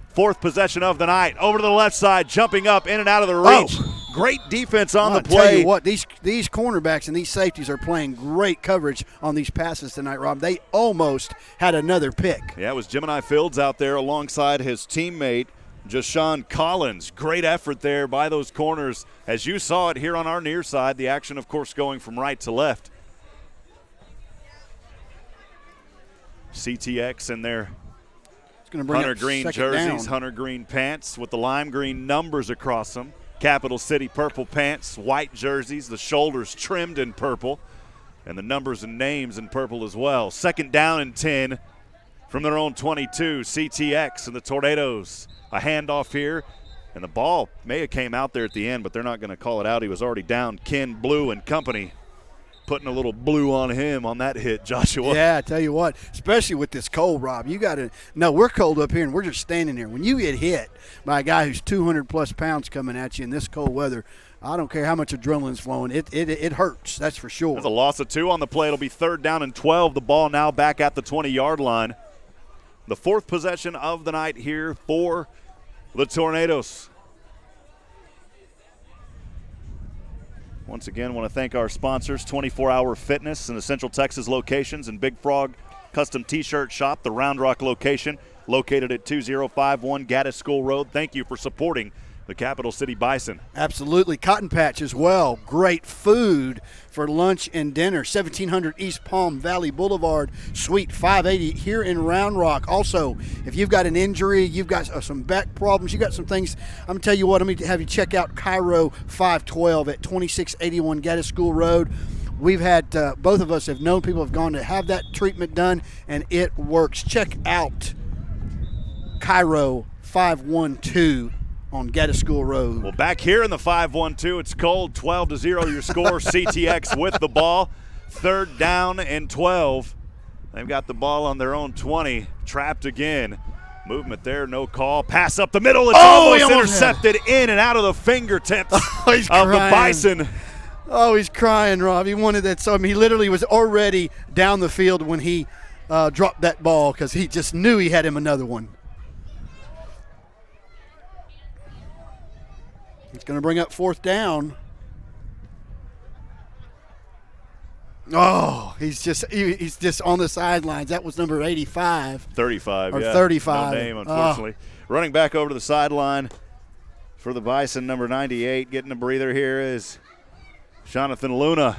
Fourth possession of the night. Over to the left side, jumping up, in and out of the reach. Oh. Great defense on the play. I'll tell you what, these cornerbacks and these safeties are playing great coverage on these passes tonight, Rob. They almost had another pick. Yeah, it was Gemini Fields out there alongside his teammate, Jashawn Collins. Great effort there by those corners. As you saw it here on our near side, the action, of course, going from right to left. CTX in their hunter green jerseys, hunter green pants with the lime green numbers across them. Capital City purple pants, white jerseys, the shoulders trimmed in purple, and the numbers and names in purple as well. Second down and 10 from their own 22. CTX and the Tornadoes. A handoff here, and the ball may have came out there at the end, but they're not going to call it out. He was already down. Ken Blue and company putting a little blue on him on that hit, Joshua. Yeah, I tell you what, especially with this cold, Rob, you got to know we're cold up here and we're just standing there. When you get hit by a guy who's 200-plus pounds coming at you in this cold weather, I don't care how much adrenaline's flowing. It hurts, that's for sure. There's a loss of 2 on the play. It'll be third down and 12. The ball now back at the 20-yard line. The fourth possession of the night here for the Tornadoes. Once again, want to thank our sponsors, 24-Hour Fitness in the Central Texas locations and Big Frog Custom T-Shirt Shop, the Round Rock location, located at 2051 Gaddis School Road. Thank you for supporting the Capital City Bison. Absolutely. Cotton Patch as well. Great food for lunch and dinner. 1700 East Palm Valley Boulevard, Suite 580 here in Round Rock. Also, if you've got an injury, you've got some back problems, you got some things, I'm going to tell you what, I'm going to have you check out Cairo 512 at 2681 Gaddis School Road. We've had, both of us have known people have gone to have that treatment done, and it works. Check out Cairo 512 on Gaddis School Road. Well, back here in the 5-1-2, it's cold, 12-0 your score. CTX with the ball. Third down and 12. They've got the ball on their own 20. Trapped again. Movement there, no call. Pass up the middle. It's almost intercepted in and out of the fingertips of the Bison. Oh, he's crying, Rob. He wanted that. So, he literally was already down the field when he dropped that ball because he just knew he had him another one. It's going to bring up fourth down. Oh, he's just on the sidelines. That was number 85. 35, or yeah. 35. No name, unfortunately. Running back over to the sideline for the Bison, number 98. Getting a breather here is Jonathan Luna.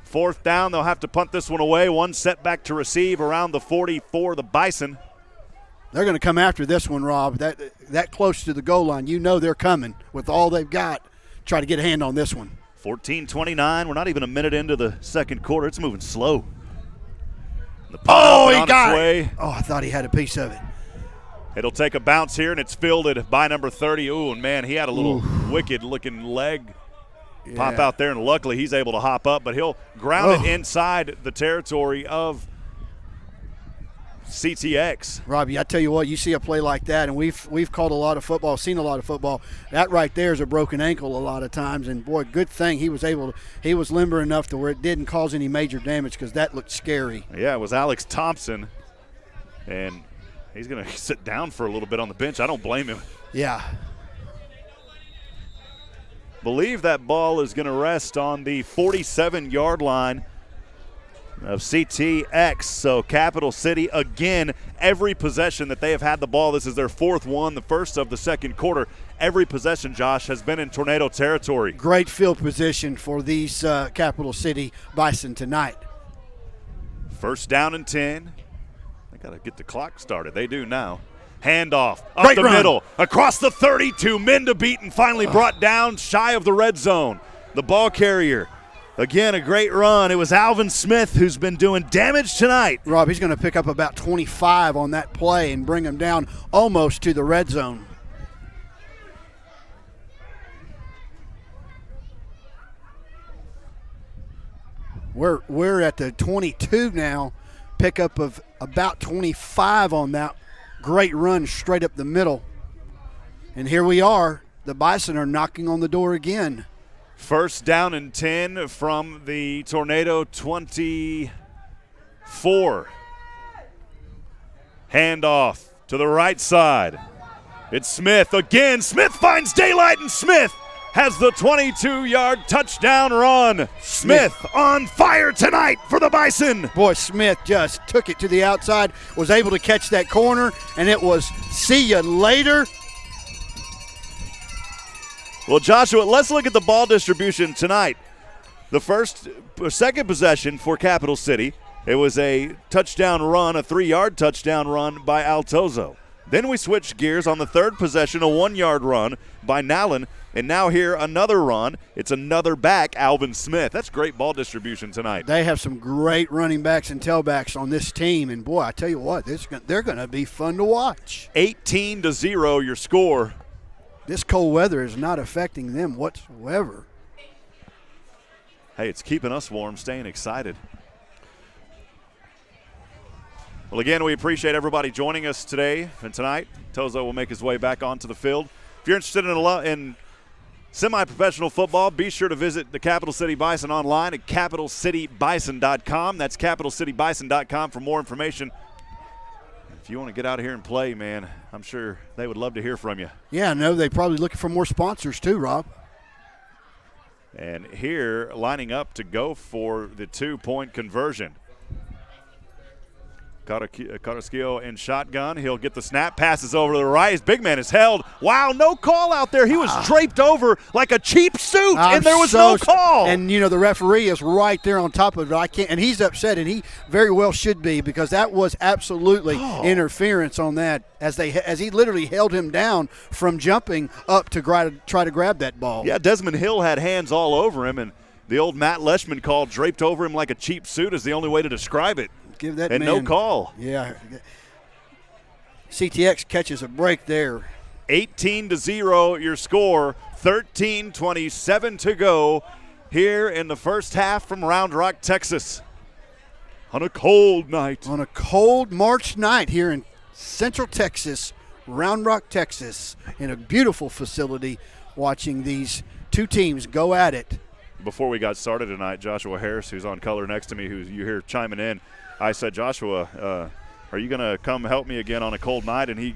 Fourth down, they'll have to punt this one away. One setback to receive around the 40 for the Bison. They're going to come after this one, Rob. That close to the goal line, you know they're coming with all they've got. Try to get a hand on this one. 14-29. We're not even a minute into the second quarter. It's moving slow. He got it. Oh, I thought he had a piece of it. It'll take a bounce here, and it's fielded by number 30. Ooh, and man, he had a little wicked-looking leg pop out there, and luckily he's able to hop up, but he'll ground it inside the territory of CTX. Robbie, I tell you what, you see a play like that, and we've called a lot of football, seen a lot of football. That right there is a broken ankle a lot of times, and boy, good thing he was limber enough to where it didn't cause any major damage because that looked scary. Yeah, it was Alex Thompson And he's going to sit down for a little bit on the bench. I don't blame him. Yeah. Believe that ball is going to rest on the 47-yard line of CTX. So Capital City, again, every possession that they have had the ball, this is their fourth one, the first of the second quarter. Every possession, Josh, has been in tornado territory. Great field position for these Capital City Bison tonight. First down and 10. They got to get the clock started. They do now. Handoff up Great the run. middle, across the 32, men to beat, and finally brought down shy of the red zone. The ball carrier, again, a great run. It was Alvin Smith who's been doing damage tonight. Rob, he's going to pick up about 25 on that play and bring him down almost to the red zone. We're at the 22 now. Pickup of about 25 on that great run straight up the middle. And here we are. The Bison are knocking on the door again. First down and 10 from the Tornado 24. Handoff to the right side. It's Smith again. Smith finds daylight, and Smith has the 22-yard touchdown run. Smith on fire tonight for the Bison. Boy, Smith just took it to the outside, was able to catch that corner, and it was see you later. Well, Joshua, let's look at the ball distribution tonight. The second possession for Capital City, it was a touchdown run, a 3-yard touchdown run by Altozo. Then we switched gears on the third possession, a 1-yard run by Nallen. And now here another run. It's another back, Alvin Smith. That's great ball distribution tonight. They have some great running backs and tailbacks on this team. And, boy, I tell you what, they're going to be fun to watch. 18-0 your score. This cold weather is not affecting them whatsoever. Hey, it's keeping us warm, staying excited. Well, again, we appreciate everybody joining us today and tonight. Tozo will make his way back onto the field. If you're interested in semi-professional football, be sure to visit the Capital City Bison online at capitalcitybison.com. That's capitalcitybison.com for more information. If you want to get out of here and play, man, I'm sure they would love to hear from you. Yeah, no, they're probably looking for more sponsors too, Rob. And here, lining up to go for the 2-point conversion. Carrasquillo in shotgun. He'll get the snap, passes over to the right. His big man is held. Wow, no call out there. He was draped over like a cheap suit, and there was no call. And, the referee is right there on top of it. And he's upset, and he very well should be, because that was absolutely interference on that as he literally held him down from jumping up to try to grab that ball. Yeah, Desmond Hill had hands all over him, and the old Matt Leishman call draped over him like a cheap suit is the only way to describe it. Give that and man, no call. Yeah. CTX catches a break there. 18-0 your score. 13:27 to go here in the first half from Round Rock, Texas. On a cold night. On a cold March night here in Central Texas, Round Rock, Texas, in a beautiful facility, watching these two teams go at it. Before we got started tonight, Joshua Harris, who's on color next to me, who you hear chiming in, I said, Joshua, are you going to come help me again on a cold night? And he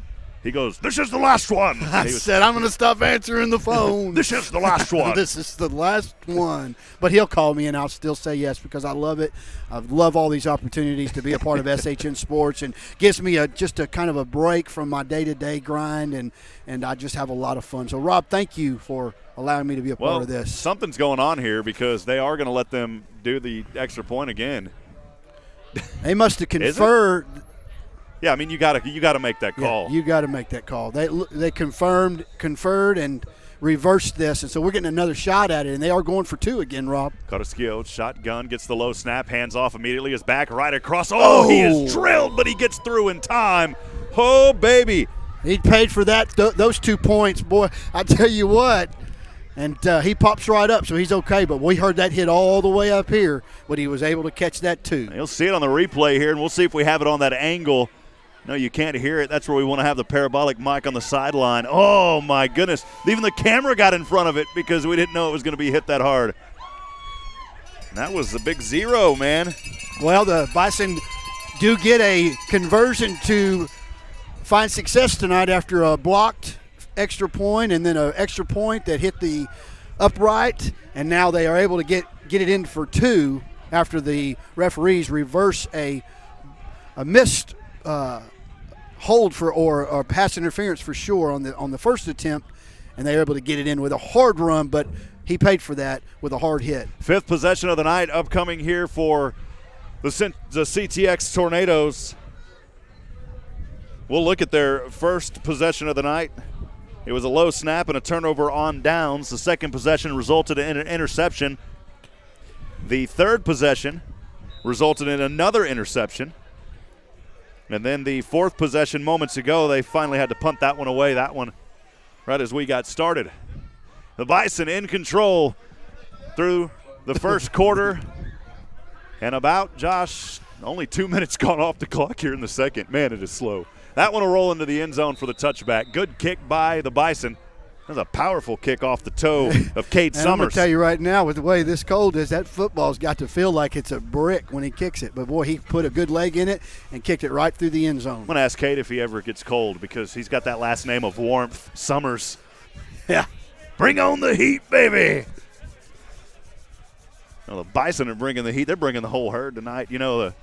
goes, this is the last one. I said, I'm going to stop answering the phone. This is the last one. This is the last one. But he'll call me, and I'll still say yes, because I love it. I love all these opportunities to be a part of SHN Sports, and gives me just a kind of a break from my day-to-day grind, and I just have a lot of fun. So, Rob, thank you for allowing me to be a part of this. Something's going on here, because they are going to let them do the extra point again. They must have conferred. Yeah, I mean, you got to make that call. Yeah, you got to make that call. They conferred, and reversed this, and so we're getting another shot at it, and they are going for two again, Rob. Carrasquillo, shotgun, gets the low snap, hands off immediately, his back right across. Oh, he is drilled, but he gets through in time. Oh, baby. He paid for that. Those 2 points, boy. I tell you what. And he pops right up, so he's okay. But we heard that hit all the way up here, but he was able to catch that too. You'll see it on the replay here, and we'll see if we have it on that angle. No, you can't hear it. That's where we want to have the parabolic mic on the sideline. Oh, my goodness. Even the camera got in front of it because we didn't know it was going to be hit that hard. And that was the big 0, man. Well, the Bison do get a conversion to find success tonight after a blocked extra point and then an extra point that hit the upright, and now they are able to get it in for 2 after the referees reverse a missed hold for or pass interference for sure on the first attempt, and they were able to get it in with a hard run, but he paid for that with a hard hit. 5th possession of the night upcoming here for the CTX Tornadoes. We'll look at their first possession of the night. It was a low snap and a turnover on downs. The second possession resulted in an interception. The third possession resulted in another interception. And then the fourth possession moments ago, they finally had to punt that one away. That one right as we got started. The Bison in control through the first quarter. And about, Josh, only 2 minutes gone off the clock here in the second. Man, it is slow. That one will roll into the end zone for the touchback. Good kick by the Bison. That was a powerful kick off the toe of Cade Summers. I'm going to tell you right now, with the way this cold is, that football's got to feel like it's a brick when he kicks it. But, boy, he put a good leg in it and kicked it right through the end zone. I'm going to ask Cade if he ever gets cold because he's got that last name of warmth, Summers. Yeah. Bring on the heat, baby. Well, the Bison are bringing the heat. They're bringing the whole herd tonight. You know,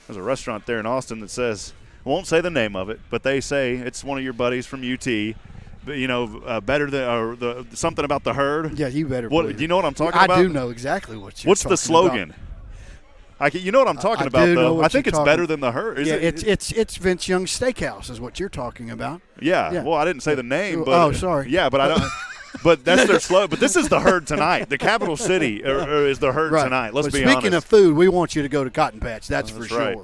there's a restaurant there in Austin that says, I won't say the name of it, but they say it's one of your buddies from UT. You know, better than something about the herd. Yeah, you better. Do you know what I'm talking about? I do know exactly what you're What's the slogan? You know what I'm talking about, though. I think it's better than the herd. It's Vince Young's Steakhouse is what you're talking about. Yeah. Well, I didn't say the name. But, oh, sorry. Yeah, but I don't. But that's their slogan. But this is the herd tonight. The capital city is the herd tonight. Let's be honest. Speaking of food, we want you to go to Cotton Patch. That's for sure. Right.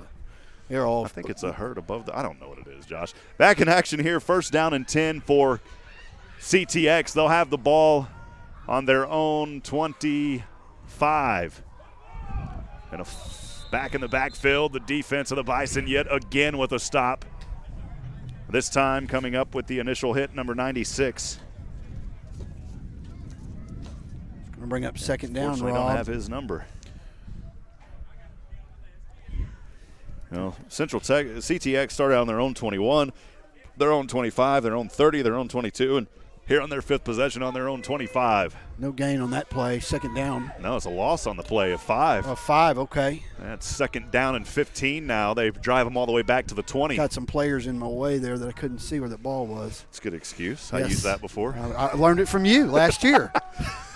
I think it's a herd above the – I don't know what it is, Josh. Back in action here, 1st down and 10 for CTX. They'll have the ball on their own 25. And back in the backfield, the defense of the Bison yet again with a stop. This time coming up with the initial hit, number 96. Going to bring up 2nd down, Rob. Don't have his number. You know, CTX started on their own 21, their own 25, their own 30, their own 22, and here on their 5th possession on their own 25. No gain on that play, 2nd down. No, it's a loss on the play of 5. 5, okay. That's 2nd down and 15 now. They drive them all the way back to the 20. Got some players in my way there that I couldn't see where the ball was. It's a good excuse. Yes. I used that before. I learned it from you last year.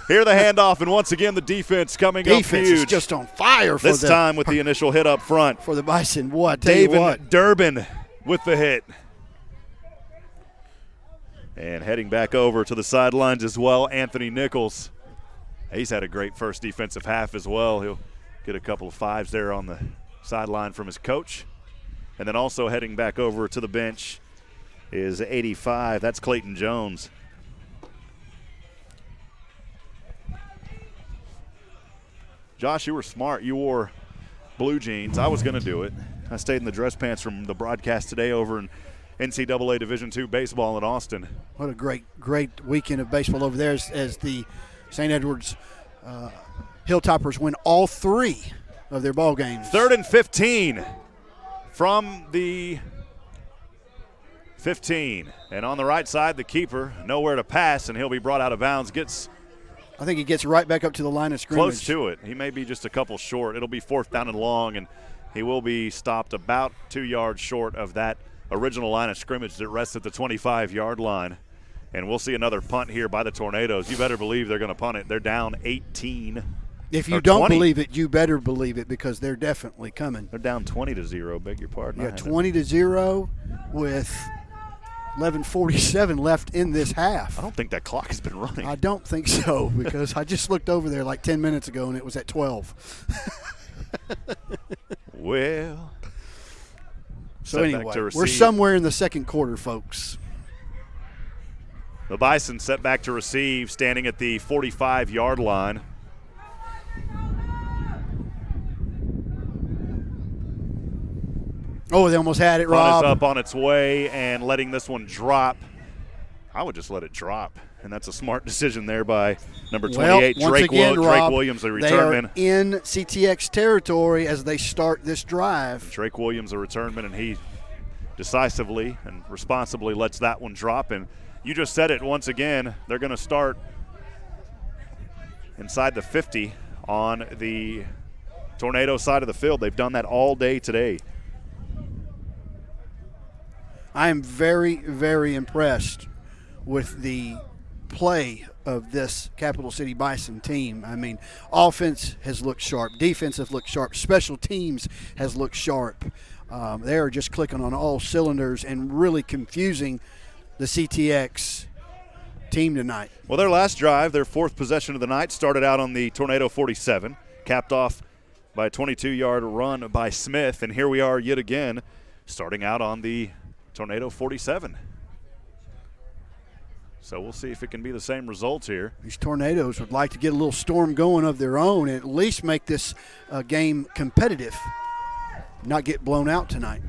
Here the handoff, and once again the defense coming up huge. Defense is just on fire for this time with the initial hit up front. For the Bison, David Durbin with the hit. And heading back over to the sidelines as well, Anthony Nichols. He's had a great first defensive half as well. He'll get a couple of 5s there on the sideline from his coach. And then also heading back over to the bench is 85. That's Clayton Jones. Josh, you were smart. You wore blue jeans. I was going to do it. I stayed in the dress pants from the broadcast today over in NCAA Division II baseball in Austin. What a great weekend of baseball over there as the St. Edwards Hilltoppers win all 3 of their ball games. 3rd and 15 from the 15. And on the right side, the keeper, nowhere to pass, and he'll be brought out of bounds. I think he gets right back up to the line of scrimmage. Close to it. He may be just a couple short. It'll be 4th down and long, and he will be stopped about 2 yards short of that original line of scrimmage that rests at the 25-yard line. And we'll see another punt here by the Tornadoes. You better believe they're going to punt it. They're down 18. If you don't believe it, you better believe it because they're definitely coming. They're down 20-0. Beg your pardon. Yeah, 20-0 with 11:47 left in this half. I don't think that clock has been running. I don't think so because I just looked over there like 10 minutes ago and it was at 12. Well. So anyway, we're somewhere in the second quarter, folks. The Bison set back to receive, standing at the 45-yard line. Oh, they almost had it, Rob. Run is up on its way and letting this one drop. I would just let it drop. and that's a smart decision there by number 28, Drake Williams, a returnman. They are in CTX territory as they start this drive. Drake Williams, a returnman, and he decisively and responsibly lets that one drop. And you just said it once again, they're going to start inside the 50 on the Tornado side of the field. They've done that all day today. I am very, very impressed with the play of this Capital City Bison team. I mean, offense has looked sharp, defense has looked sharp, special teams has looked sharp. They are just clicking on all cylinders and really confusing the CTX team tonight. Well, their last drive, their fourth possession of the night, started out on the Tornado 47, capped off by a 22-yard run by Smith, and here we are yet again starting out on the Tornado 47. So we'll see if it can be the same results here. These Tornadoes would like to get a little storm going of their own and at least make this game competitive, not get blown out tonight.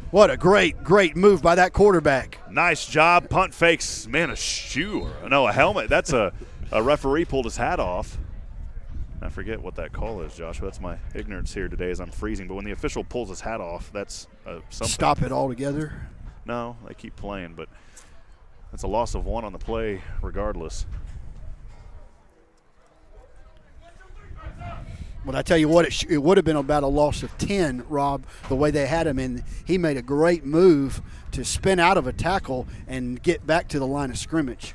What a great move by that quarterback. Nice job. Punt fakes, man, a shoe. No, a helmet. That's a referee pulled his hat off. I forget what that call is, Joshua. That's my ignorance here today as I'm freezing. But when the official pulls his hat off, that's something. Stop it altogether? No, they keep playing, but that's a loss of 1 on the play regardless. But I tell you what, it would have been about a loss of 10, Rob, the way they had him. And he made a great move to spin out of a tackle and get back to the line of scrimmage.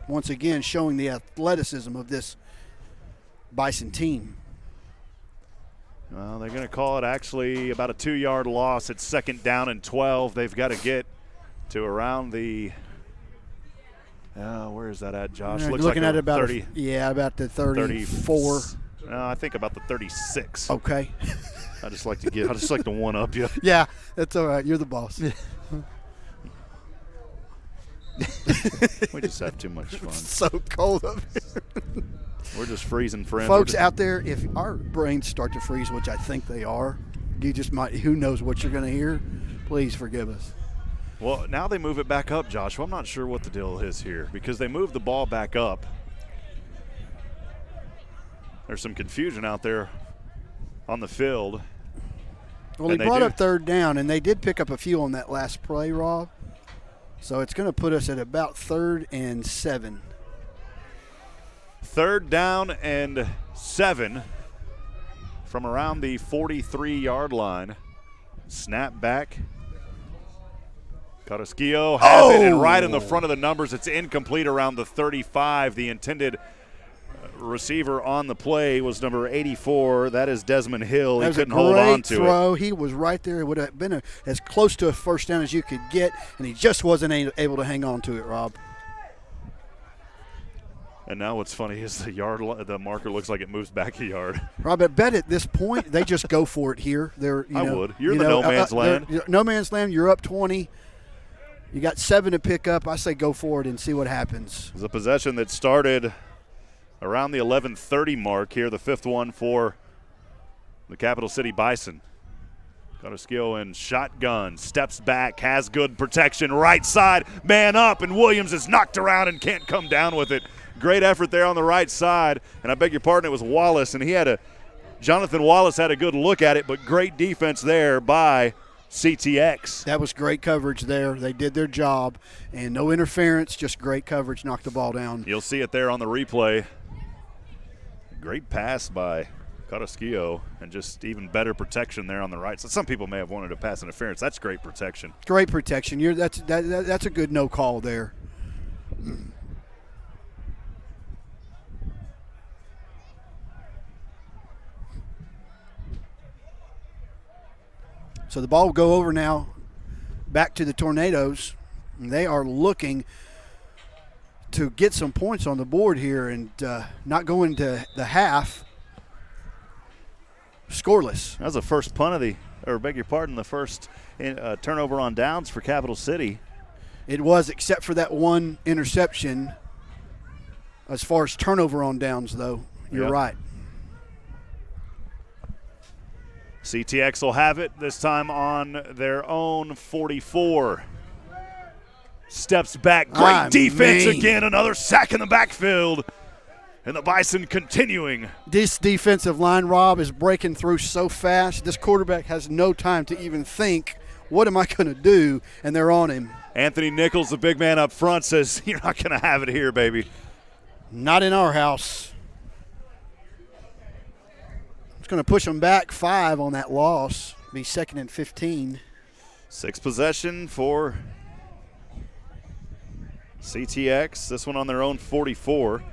Once again, showing the athleticism of this Bison team. Well, they're going to call it actually about a 2-yard loss. It's 2nd down and 12. They've got to get to around the where is that at, Josh? Looks looking like at about 30. About the 34. I think about the 36. Okay. I just like to one up you. Yeah, that's all right. You're the boss. We just have too much fun. It's so cold up here. We're just freezing, friends. Folks out there, if our brains start to freeze, which I think they are, you just might, who knows what you're going to hear, please forgive us. Well, now they move it back up, Joshua. I'm not sure what the deal is here because they moved the ball back up. There's some confusion out there on the field. Well, he brought up 3rd down, and they did pick up a few on that last play, Rob. So it's going to put us at about 3rd and 7. 3rd down and 7 from around the 43-yard line. Snap back. Carrasquillo has it, and right in the front of the numbers, it's incomplete around the 35. The intended receiver on the play was number 84. That is Desmond Hill. He couldn't hold on to it. Throw. He was right there. It would have been as close to a first down as you could get, and he just wasn't able to hang on to it, Rob. And now what's funny is the marker looks like it moves back a yard. Rob, I bet at this point they just go for it here. I would. You're in the no man's land. No man's land. You're up 20. You got 7 to pick up. I say go for it and see what happens. It's a possession that started around the 11:30 mark here, the 5th one for the Capital City Bison. Carrasquillo in shotgun, steps back, has good protection, right side, man up, and Williams is knocked around and can't come down with it. Great effort there on the right side, and I beg your pardon, it was Wallace, and Jonathan Wallace had a good look at it, but great defense there by CTX. That was great coverage there. They did their job, and no interference, just great coverage, knocked the ball down. You'll see it there on the replay. Great pass by Carrasquillo, and just even better protection there on the right. So some people may have wanted a pass interference. That's great protection. Great protection. That's a good no call there. So the ball will go over now back to the Tornadoes. They are looking to get some points on the board here and not go into the half scoreless. That was the first punt the first turnover on downs for Capital City. It was, except for that one interception. As far as turnover on downs, though, you're right. CTX will have it this time on their own 44. steps back. Great defense again. Another sack in the backfield. And the Bison continuing. This defensive line, Rob, is breaking through so fast. This quarterback has no time to even think, what am I going to do? And they're on him. Anthony Nichols, the big man up front, says, you're not going to have it here, baby. Not in our house. It's going to push them back 5 on that loss. Be 2nd and 15. 6th possession for CTX. This one on their own 44.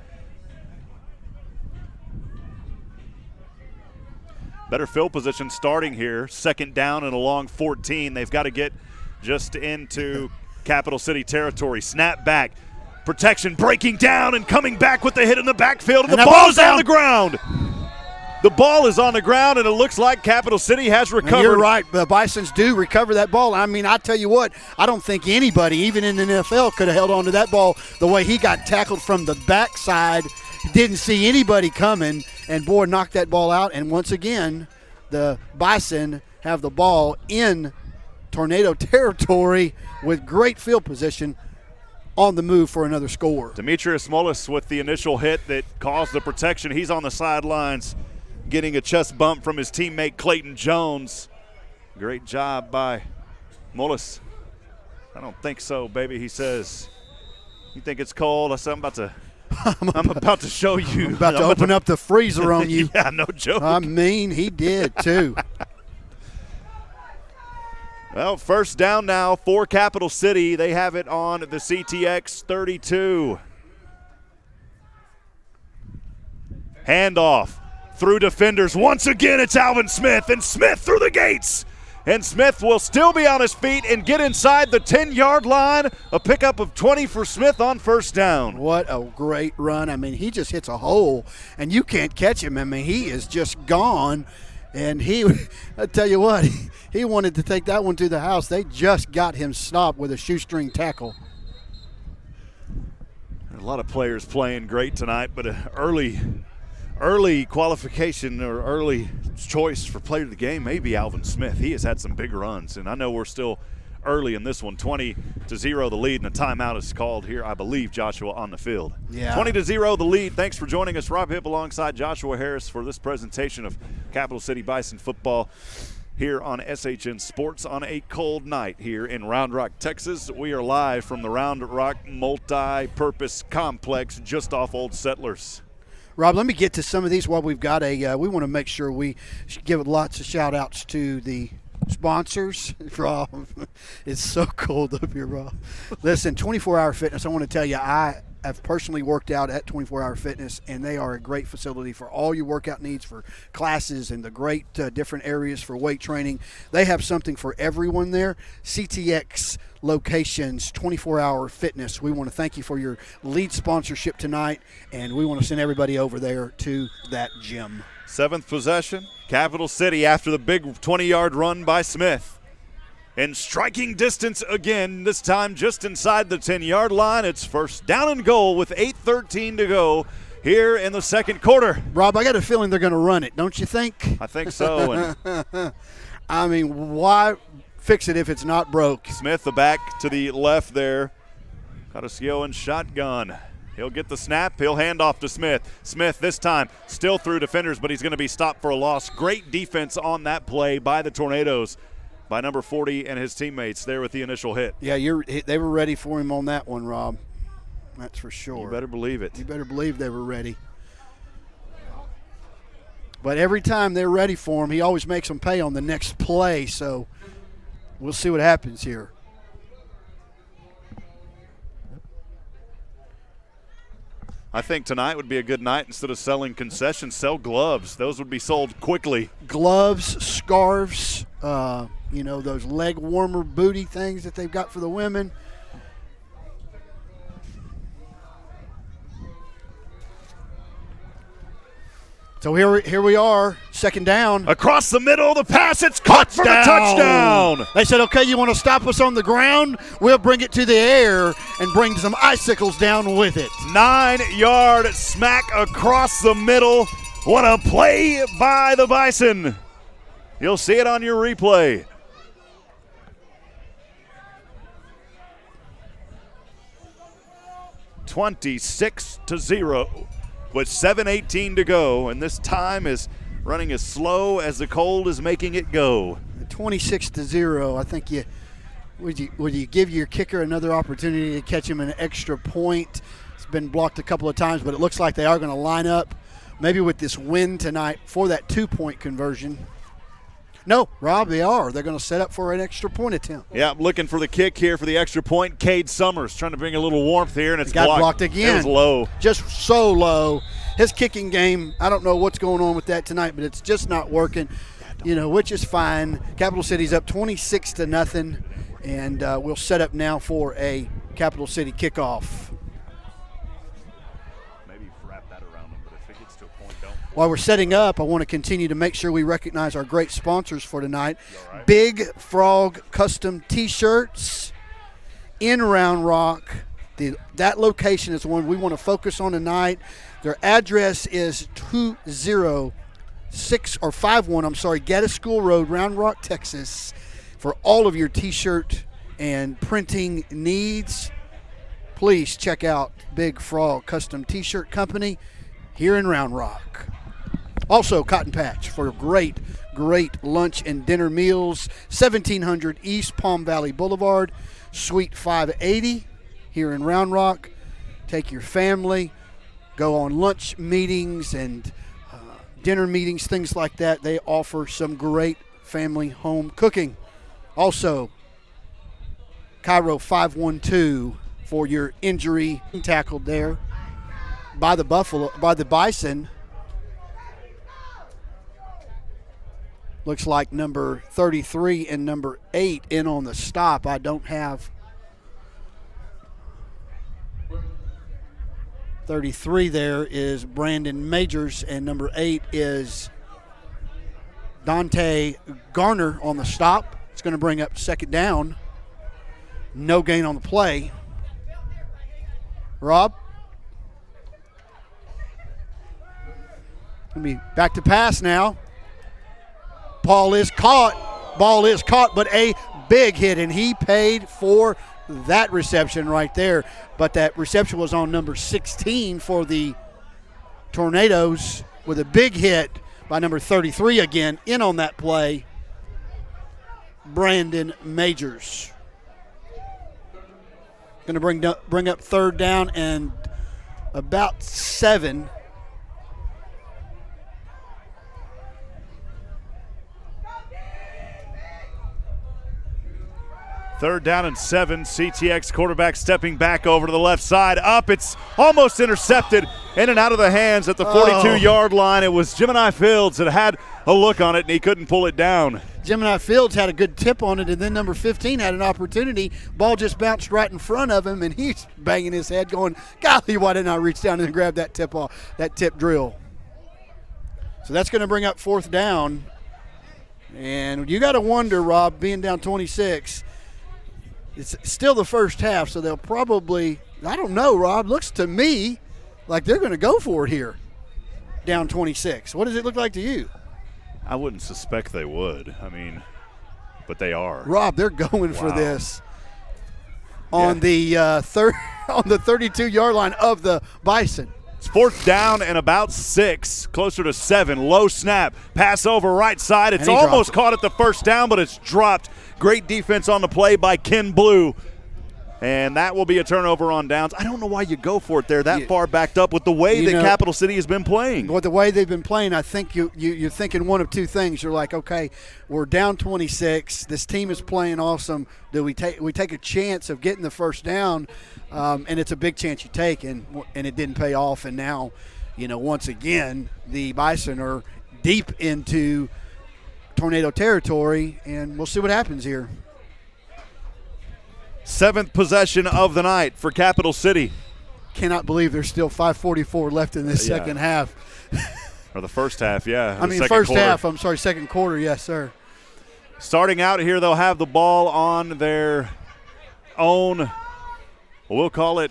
Better field position starting here. 2nd down and a long 14. They've got to get just into Capital City territory. Snap back. Protection breaking down and coming back with the hit in the backfield. And the ball is on the ground. The ball is on the ground, and it looks like Capital City has recovered. And you're right. The Bisons do recover that ball. I mean, I tell you what, I don't think anybody, even in the NFL, could have held on to that ball the way he got tackled from the backside. Didn't see anybody coming, and, boy, knocked that ball out. And once again, the Bison have the ball in tornado territory with great field position on the move for another score. Demetrius Mullis with the initial hit that caused the protection. He's on the sidelines getting a chest bump from his teammate Clayton Jones. Great job by Mullis. I don't think so, baby, he says. You think it's cold? I said, I'm about to show you. I'm about to open up the freezer on you. Yeah, no joke. I mean, he did too. Well, 1st down now for Capital City. They have it on the CTX 32. Handoff through defenders. Once again, it's Alvin Smith, and Smith through the gates. And Smith will still be on his feet and get inside the 10-yard line. A pickup of 20 for Smith on 1st down. What a great run. I mean, he just hits a hole, and you can't catch him. I mean, he is just gone. And I tell you what, he wanted to take that one to the house. They just got him stopped with a shoestring tackle. A lot of players playing great tonight, but an early qualification or early choice for player of the game may be Alvin Smith. He has had some big runs, and I know we're still early in this one. 20-0 the lead, and a timeout is called here, I believe, Joshua, on the field. Yeah. 20-0 the lead. Thanks for joining us. Rob Hipp alongside Joshua Harris for this presentation of Capital City Bison football here on SHN Sports on a cold night here in Round Rock, Texas. We are live from the Round Rock Multi-Purpose Complex just off Old Settlers. Rob, let me get to some of these while we've got we want to make sure we give lots of shout-outs to the sponsors. Rob, it's so cold up here, Rob. Listen, 24-Hour Fitness, I want to tell you, I have personally worked out at 24-Hour Fitness, and they are a great facility for all your workout needs, for classes and the great different areas for weight training. They have something for everyone there. CTX locations, 24-Hour Fitness. We want to thank you for your lead sponsorship tonight, and we want to send everybody over there to that gym. 7th possession, Capital City after the big 20-yard run by Smith. In striking distance again, this time just inside the 10-yard line. It's 1st down and goal with 8:13 to go here in the 2nd quarter. Rob, I got a feeling they're going to run it, don't you think? I think so. And I mean, why fix it if it's not broke? Smith, the back to the left there. Got a in shotgun. He'll get the snap. He'll hand off to Smith. Smith this time still through defenders, but he's going to be stopped for a loss. Great defense on that play by the Tornadoes, by number 40 and his teammates there with the initial hit. Yeah, they were ready for him on that one, Rob. That's for sure. You better believe it. You better believe they were ready. But every time they're ready for him, he always makes them pay on the next play. So we'll see what happens here. I think tonight would be a good night. Instead of selling concessions, sell gloves. Those would be sold quickly. Gloves, scarves, those leg warmer booty things that they've got for the women. So here we are, 2nd down. Across the middle, the pass, it's caught for a touchdown. They said, okay, you want to stop us on the ground? We'll bring it to the air and bring some icicles down with it. 9-yard smack across the middle. What a play by the Bison. You'll see it on your replay. 26-0 with 7:18 to go, and this time is running as slow as the cold is making it go. 26-0. I think would you give your kicker another opportunity to catch him an extra point? It's been blocked a couple of times, but it looks like they are going to line up maybe with this win tonight for that 2-point conversion. No, Rob, they are. They're going to set up for an extra point attempt. Yeah, looking for the kick here for the extra point. Cade Summers trying to bring a little warmth here, and it's blocked again. It was low. Just so low. His kicking game, I don't know what's going on with that tonight, but it's just not working, which is fine. Capital City's up 26-0, and we'll set up now for a Capital City kickoff. While we're setting up, I want to continue to make sure we recognize our great sponsors for tonight. Right. Big Frog Custom T-shirts in Round Rock. That location is the one we want to focus on tonight. Their address is 51 Geddes School Road, Round Rock, Texas. For all of your T-shirt and printing needs, please check out Big Frog Custom T-shirt Company here in Round Rock. Also, Cotton Patch for great lunch and dinner meals. 1700 East Palm Valley Boulevard, Suite 580 here in Round Rock. Take your family, go on lunch meetings and dinner meetings, things like that. They offer some great family home cooking. Also, Cairo 512 for your injury tackled there by the Bison. Looks like number 33 and number 8 in on the stop. I don't have 33 there is Brandon Majors, and number 8 is Dante Garner on the stop. It's going to bring up second down. No gain on the play. Rob? Going to be back to pass now. Ball is caught, but a big hit, and he paid for that reception right there. But that reception was on number 16 for the Tornadoes with a big hit by number 33 again in on that play, Brandon Majors. Going to bring up third down and about 7. Third down and 7. CTX quarterback stepping back over to the left side. Up. It's almost intercepted. In and out of the hands at the 42-yard line. It was Gemini Fields that had a look on it, and he couldn't pull it down. Gemini Fields had a good tip on it, and then number 15 had an opportunity. Ball just bounced right in front of him, and he's banging his head going, golly, why didn't I reach down and grab that tip drill? So that's going to bring up fourth down. And you got to wonder, Rob, being down 26, it's still the first half, so they'll probably, I don't know, Rob, looks to me like they're going to go for it here, down 26. What does it look like to you? I wouldn't suspect they would. But they are. Rob, they're going for this on the 32-yard line of the Bison. It's fourth down and about 6, closer to 7. Low snap, pass over right side. It's almost caught at the first down, but it's dropped. Great defense on the play by Ken Blue. And that will be a turnover on downs. I don't know why you go for it there that far backed up with the way that Capital City has been playing. With the way they've been playing, I think you're thinking one of two things. You're like, okay, we're down 26. This team is playing awesome. Do we take a chance of getting the first down? And it's a big chance you take, and it didn't pay off. And now, once again, the Bison are deep into Tornado territory, and we'll see what happens here. 7th possession of the night for Capital City. Cannot believe there's still 5:44 left in this second half. Or the first half, yeah. Second quarter, yes, sir. Starting out here, they'll have the ball on their own, we'll call it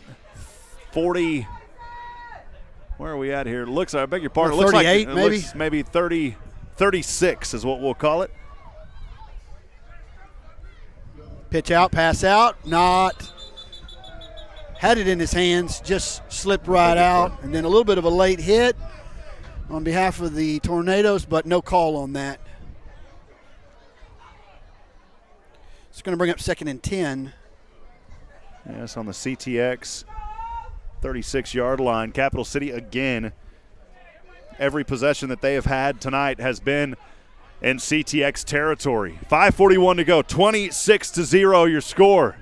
40. Where are we at here? It I beg your pardon. It looks 38, like maybe? Maybe 36 is what we'll call it. Pitch out, pass out, not. had it in his hands, just slipped right out, and then a little bit of a late hit on behalf of the Tornadoes, but no call on that. It's going to bring up 2nd and 10. Yes, on the CTX 36-yard line. Capital City again. Every possession that they have had tonight has been in CTX territory. 5:41 to go, 26-0 your score.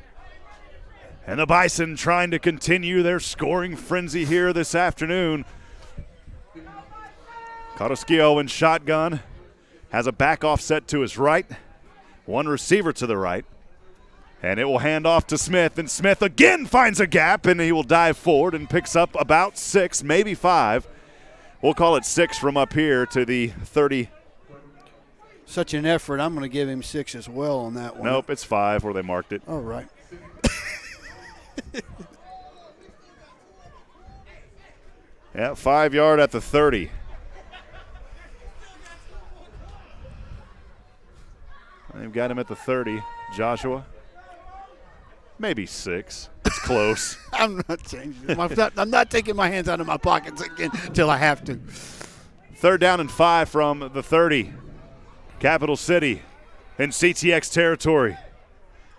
And the Bison trying to continue their scoring frenzy here this afternoon. Carrasquillo in shotgun. Has a back offset to his right. One receiver to the right. And it will hand off to Smith. And Smith again finds a gap, and he will dive forward and picks up about 6, maybe 5. We'll call it 6 from up here to the 30. Such an effort. I'm going to give him 6 as well on that one. Nope, it's 5 where they marked it. All right. Yeah, 5-yard at the 30. They've got him at the 30. Joshua, maybe 6. It's close. I'm not changing it. I'm not taking my hands out of my pockets again until I have to. 3rd down and 5 from the 30. Capital City in CTX territory.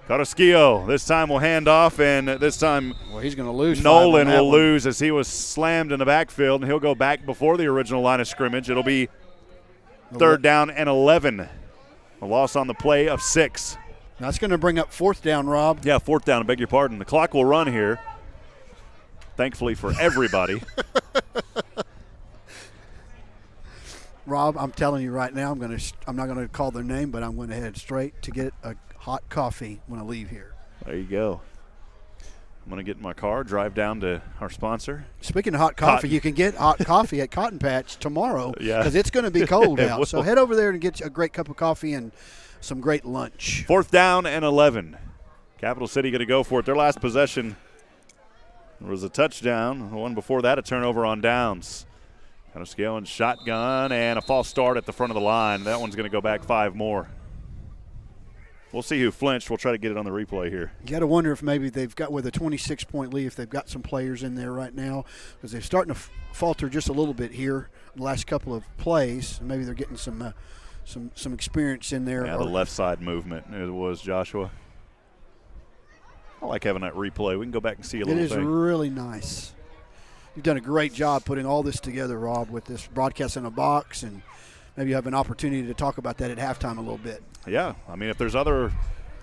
Carrasquillo this time will hand off, and this time he's going to lose. Nolan will lose as he was slammed in the backfield, and he'll go back before the original line of scrimmage. It'll be 3rd down and 11. A loss on the play of 6. That's going to bring up 4th down, Rob. Yeah, 4th down, I beg your pardon. The clock will run here, thankfully for everybody. Rob, I'm telling you right now, I'm not going to call their name, but I'm going to head straight to get a hot coffee when I leave here. There you go. I'm going to get in my car, drive down to our sponsor. Speaking of hot coffee, you can get hot coffee at Cotton Patch tomorrow because it's going to be cold out. Will. So head over there and get a great cup of coffee and some great lunch. 4th down and 11. Capital City going to go for it. Their last possession was a touchdown. The one before that, a turnover on downs. Kind of scaling shotgun and a false start at the front of the line. That one's going to go back 5 more. We'll see who flinched. We'll try to get it on the replay here. You got to wonder if maybe they've got, with a 26-point lead, if they've got some players in there right now, because they're starting to falter just a little bit here in the last couple of plays. Maybe they're getting some experience in there. Yeah, the left side movement it was, Joshua. I like having that replay. We can go back and see a little thing. It is really nice. You've done a great job putting all this together, Rob, with this broadcast in a box, and maybe you have an opportunity to talk about that at halftime a little bit. Yeah, I mean, if there's other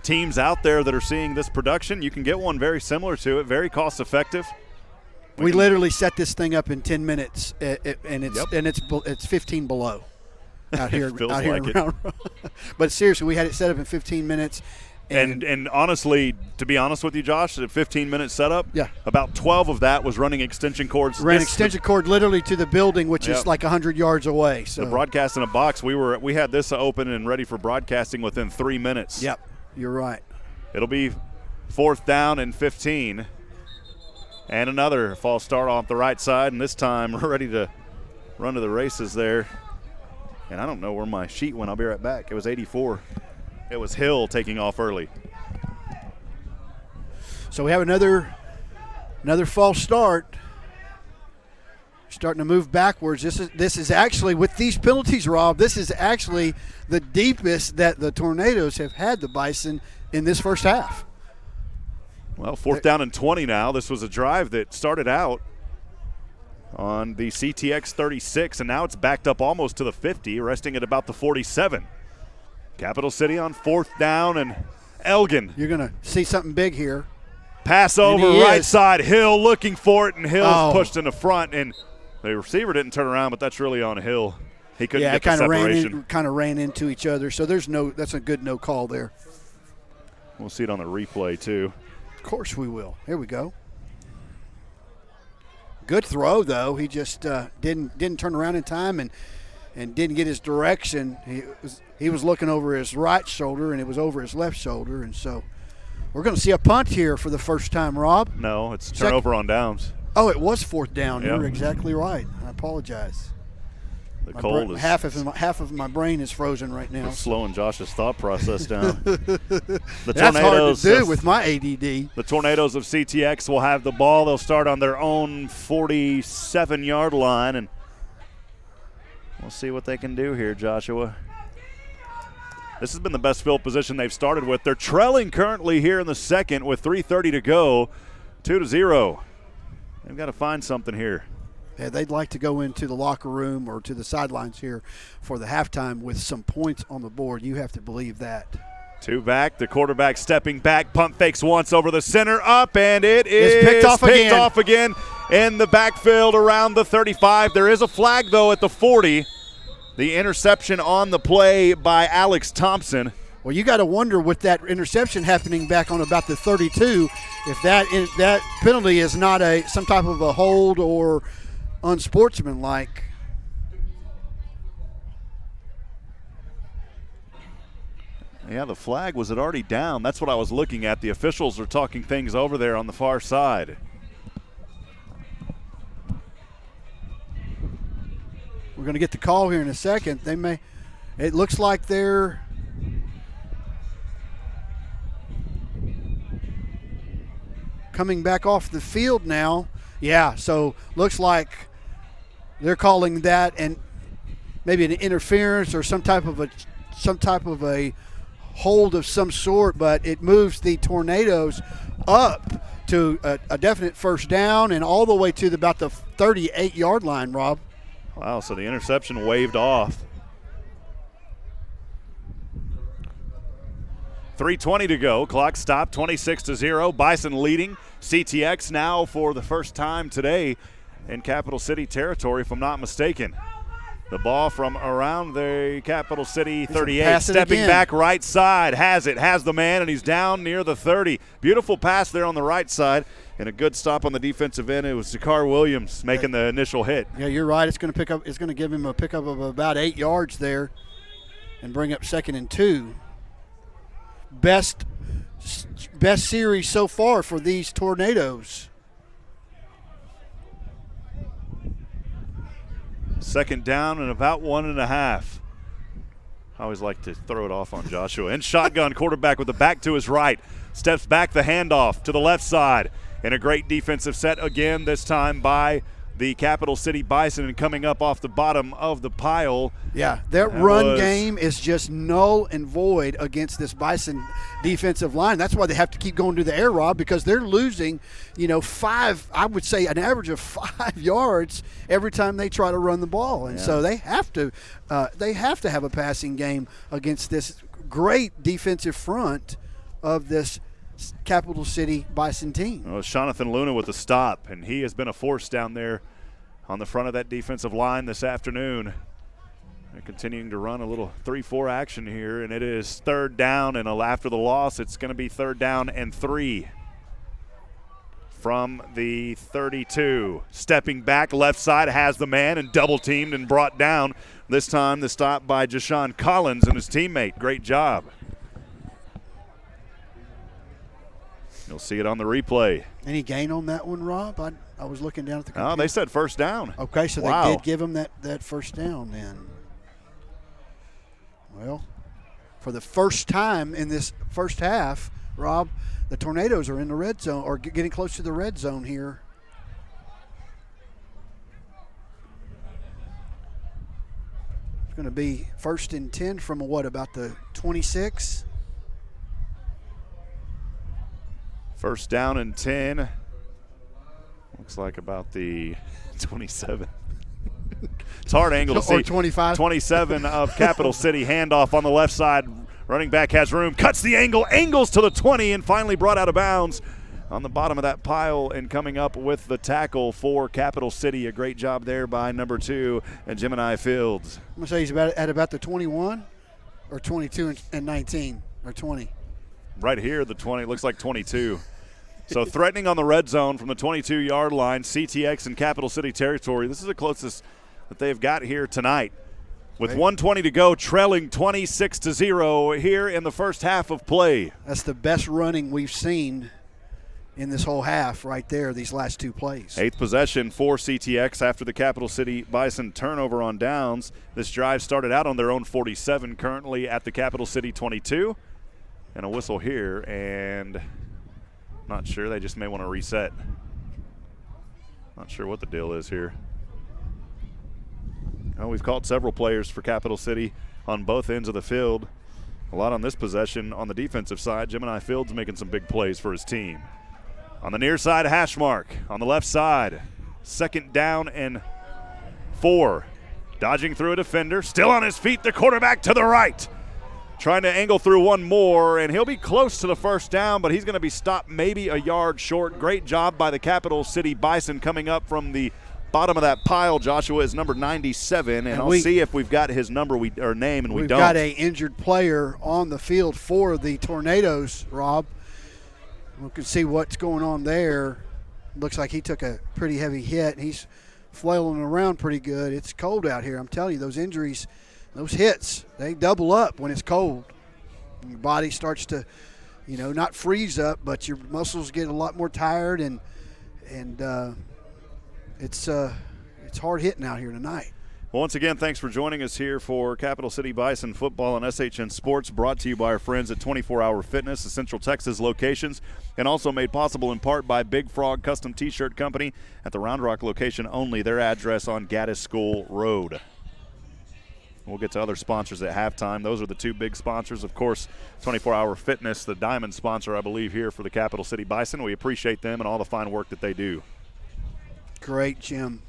teams out there that are seeing this production, you can get one very similar to it, very cost-effective. We literally set this thing up in 10 minutes, and it's 15 below out here. It feels out here like around. But seriously, we had it set up in 15 minutes. And honestly, to be honest with you, Josh, at a 15-minute setup, yeah, about 12 of that was running extension cords. Ran extension cord literally to the building, which is like 100 yards away. So the broadcast in a box, we had this open and ready for broadcasting within 3 minutes. Yep, you're right. It'll be 4th down and 15. And another false start off the right side, and this time we're ready to run to the races there. And I don't know where my sheet went. I'll be right back. It was 84. It was Hill taking off early. So we have another false start. Starting to move backwards. This is actually, with these penalties, Rob, this is actually the deepest that the Tornadoes have had the Bison in this first half. Well, 4th down and 20 now. This was a drive that started out on the CTX 36, and now it's backed up almost to the 50, resting at about the 47. Capital City on 4th down, and Elgin. You're going to see something big here. Pass over right side. Hill looking for it, and Hill's pushed in the front, and the receiver didn't turn around, but that's really on Hill. He couldn't get the separation. Kind of ran into each other, so that's a good no call there. We'll see it on the replay too. Of course we will. Here we go. Good throw, though. He just didn't turn around in time and didn't get his direction. He was looking over his right shoulder, and it was over his left shoulder, and so we're going to see a punt here for the first time, Rob. No, it's turnover on downs. Oh, it was 4th down. Yep. You're exactly right. I apologize. The cold is half of my brain is frozen right now. Slowing Josh's thought process down. That's hard to do with my ADD. The Tornadoes of CTX will have the ball. They'll start on their own 47-yard line, and we'll see what they can do here, Joshua. This has been the best field position they've started with. They're trailing currently here in the second with 3:30 to go, 2-0. They've got to find something here. Yeah, they'd like to go into the locker room or to the sidelines here for the halftime with some points on the board. You have to believe that. Two back, the quarterback stepping back, pump fakes once over the center, up, and it is picked off again in the backfield around the 35. There is a flag, though, at the 40. The interception on the play by Alex Thompson. Well, you got to wonder with that interception happening back on about the 32, if that penalty is not some type of a hold or unsportsmanlike. Yeah, the flag was it already down. That's what I was looking at. The officials are talking things over there on the far side. We're going to get the call here in a second. It looks like they're coming back off the field now. Yeah, so looks like they're calling that and maybe an interference or some type of a hold of some sort, but it moves the Tornadoes up to a definite first down and all the way to about the 38-yard line, Rob. Wow, so the interception waved off. 3:20 to go. Clock stopped, 26-0. Bison leading. CTX now for the first time today in Capital City territory, if I'm not mistaken. The ball from around the Capital City 38, stepping back right side, has the man, and he's down near the 30. Beautiful pass there on the right side, and a good stop on the defensive end. It was Zakar Williams making the initial hit. Yeah, you're right. It's going to give him a pickup of about 8 yards there, and bring up 2nd and 2. Best series so far for these Tornadoes. Second down and about 1.5. I always like to throw it off on Joshua. And shotgun quarterback with the back to his right. Steps back, the handoff to the left side. And a great defensive set again, this time by the Capital City Bison, and coming up off the bottom of the pile. Yeah, that run game is just null and void against this Bison defensive line. That's why they have to keep going to the air, Rob, because they're losing, I would say an average of 5 yards every time they try to run the ball. And so they have to have a passing game against this great defensive front of this Capital City Bison team. Well, Jonathan Luna with the stop, and he has been a force down there on the front of that defensive line this afternoon. They're continuing to run a little 3-4 action here, and it is 3rd down, and after the loss, it's going to be 3rd down and 3 from the 32. Stepping back, left side, has the man, and double-teamed and brought down. This time the stop by Jashawn Collins and his teammate. Great job. You'll see it on the replay. Any gain on that one, Rob? I was looking down at the computer. Oh, they said first down. Okay, so wow. They did give him that first down then. Well, for the first time in this first half, Rob, the Tornadoes are in the red zone, or getting close to the red zone here. It's going to be 1st and 10 from about the 26? First down and 10. Looks like about the 27. It's hard angle to see. Or 25. 27 of Capital City. Handoff on the left side. Running back has room. Cuts the angle. Angles to the 20 and finally brought out of bounds on the bottom of that pile, and coming up with the tackle for Capital City. A great job there by number 2 and Gemini Fields. I'm going to say he's at about the 21 or 22 and 19 or 20. Right here, the 20. Looks like 22. So threatening on the red zone from the 22-yard line, CTX and Capital City territory. This is the closest that they've got here tonight. With 1:20 to go, trailing 26-0 here in the first half of play. That's the best running we've seen in this whole half right there, these last two plays. 8th possession for CTX after the Capital City Bison turnover on downs. This drive started out on their own 47, currently at the Capital City 22. And a whistle here, and not sure. They just may want to reset. Not sure what the deal is here. Oh, we've called several players for Capital City on both ends of the field. A lot on this possession on the defensive side. Gemini Fields making some big plays for his team. On the near side, hash mark. On the left side, 2nd down and 4. Dodging through a defender. Still on his feet, the quarterback to the right. Trying to angle through one more, and he'll be close to the 1st down, but he's going to be stopped maybe a yard short. Great job by the Capital City Bison coming up from the bottom of that pile. Joshua is number 97, and I'll see if we've got his number or name, and we don't. We've got an injured player on the field for the Tornadoes, Rob. We can see what's going on there. Looks like he took a pretty heavy hit. He's flailing around pretty good. It's cold out here. I'm telling you, those injuries, those hits, they double up when it's cold. And your body starts to, not freeze up, but your muscles get a lot more tired, and it's hard hitting out here tonight. Well, once again, thanks for joining us here for Capital City Bison football and SHN Sports, brought to you by our friends at 24 Hour Fitness, the Central Texas locations, and also made possible in part by Big Frog Custom T-Shirt Company at the Round Rock location only, their address on Gaddis School Road. We'll get to other sponsors at halftime. Those are the two big sponsors. Of course, 24 Hour Fitness, the diamond sponsor, I believe, here for the Capital City Bison. We appreciate them and all the fine work that they do. Great, Jim.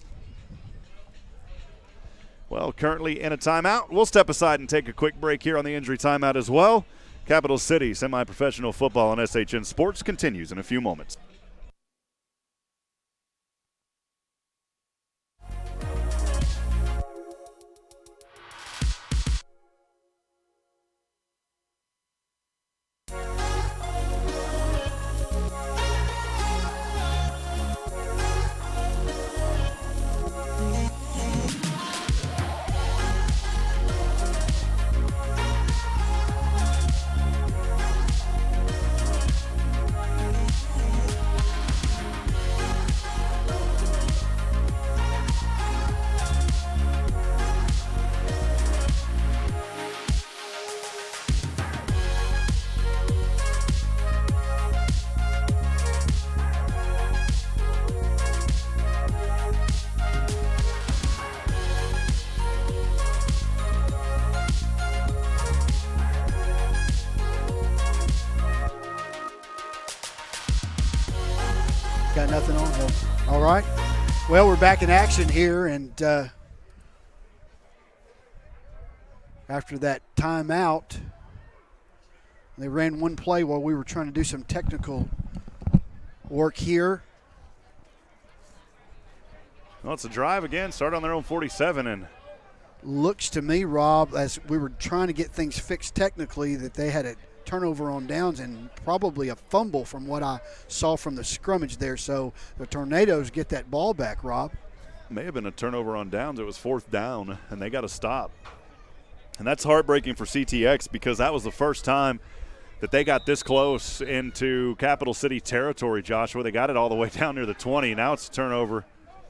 Well, currently in a timeout. We'll step aside and take a quick break here on the injury timeout as well. Capital City semi-professional football on SHN Sports continues in a few moments. Got nothing on them. All right. Well, we're back in action here, and after that timeout, they ran one play while we were trying to do some technical work here. Well, it's a drive again. Start on their own 47, and looks to me, Rob, as we were trying to get things fixed technically, that they had a turnover on downs and probably a fumble from what I saw from the scrimmage there. So the Tornadoes get that ball back, Rob. May have been a turnover on downs. It was 4th down, and they got to stop. And that's heartbreaking for CTX because that was the first time that they got this close into Capital City territory, Joshua. They got it all the way down near the 20. Now it's a turnover.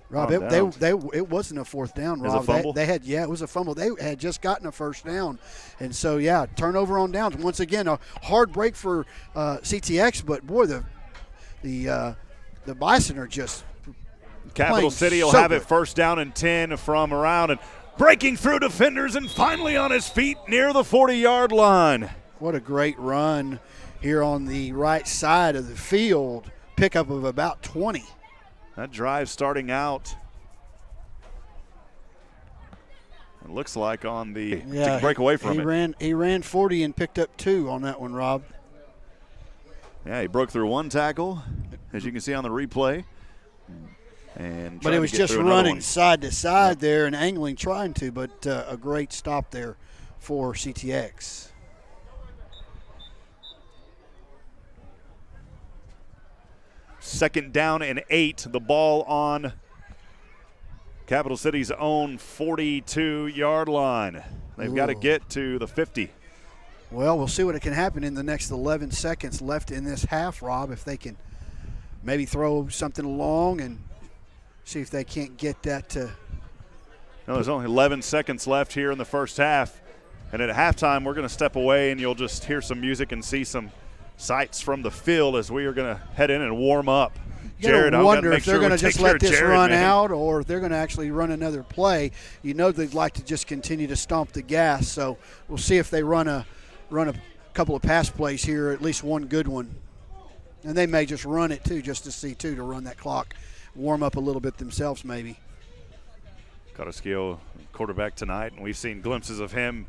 Rob, it wasn't a 4th down, Rob. It was a fumble? It was a fumble. They had just gotten a 1st down. And so, yeah, turnover on downs. Once again, a hard break for CTX, but, boy, the Bison are just Capital City will have it 1st down and 10 from around, and breaking through defenders and finally on his feet near the 40-yard line. What a great run here on the right side of the field. Pickup of about 20. That drive starting out, it looks like on the to break away from it. He ran 40 and picked up 2 on that one, Rob. Yeah, he broke through one tackle, as you can see on the replay. But it was just running side to side there and angling, trying to, but a great stop there for CTX. Second down and 8. The ball on Capital City's own 42-yard line. They've got to get to the 50. Well, we'll see what can happen in the next 11 seconds left in this half, Rob, if they can maybe throw something along and see if they can't get that to. No, there's only 11 seconds left here in the first half. And at halftime, we're going to step away, and you'll just hear some music and see some sights from the field as we are going to head in and warm up. Jared, I wonder if they're going to just let this run man. out, or if they're going to actually run another play. You know they'd like to just continue to stomp the gas. So we'll see if they run a couple of pass plays here, at least one good one. And they may just run it too, just to see to run that clock, warm up a little bit themselves maybe. Carrasquillo, quarterback tonight, and we've seen glimpses of him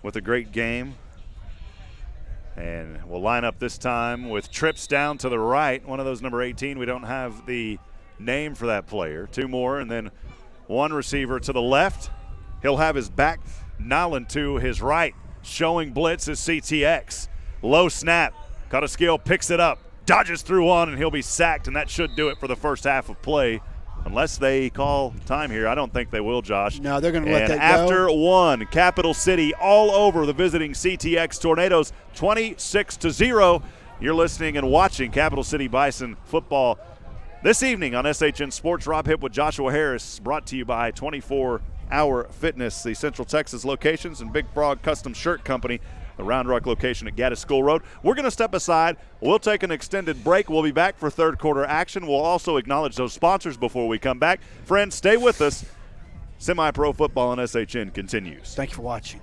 with a great game. And we'll line up this time with trips down to the right. One of those number 18. We don't have the name for that player. Two more, and then one receiver to the left. He'll have his back Nolan to his right. Showing blitz is CTX. Low snap. Carrasquillo picks it up, dodges through one, and he'll be sacked, and that should do it for the first half of play. Unless they call time here. I don't think they will, Josh. No, they're going to let that go. After one, Capital City all over the visiting CTX Tornadoes, 26-0. You're listening and watching Capital City Bison football this evening on SHN Sports. Rob Hipp with Joshua Harris, brought to you by 24-Hour Fitness, the Central Texas locations, and Big Frog Custom Shirt Company, the Round Rock location at Gaddis School Road. We're going to step aside. We'll take an extended break. We'll be back for third quarter action. We'll also acknowledge those sponsors before we come back. Friends, stay with us. Semi-Pro football on SHN continues. Thank you for watching.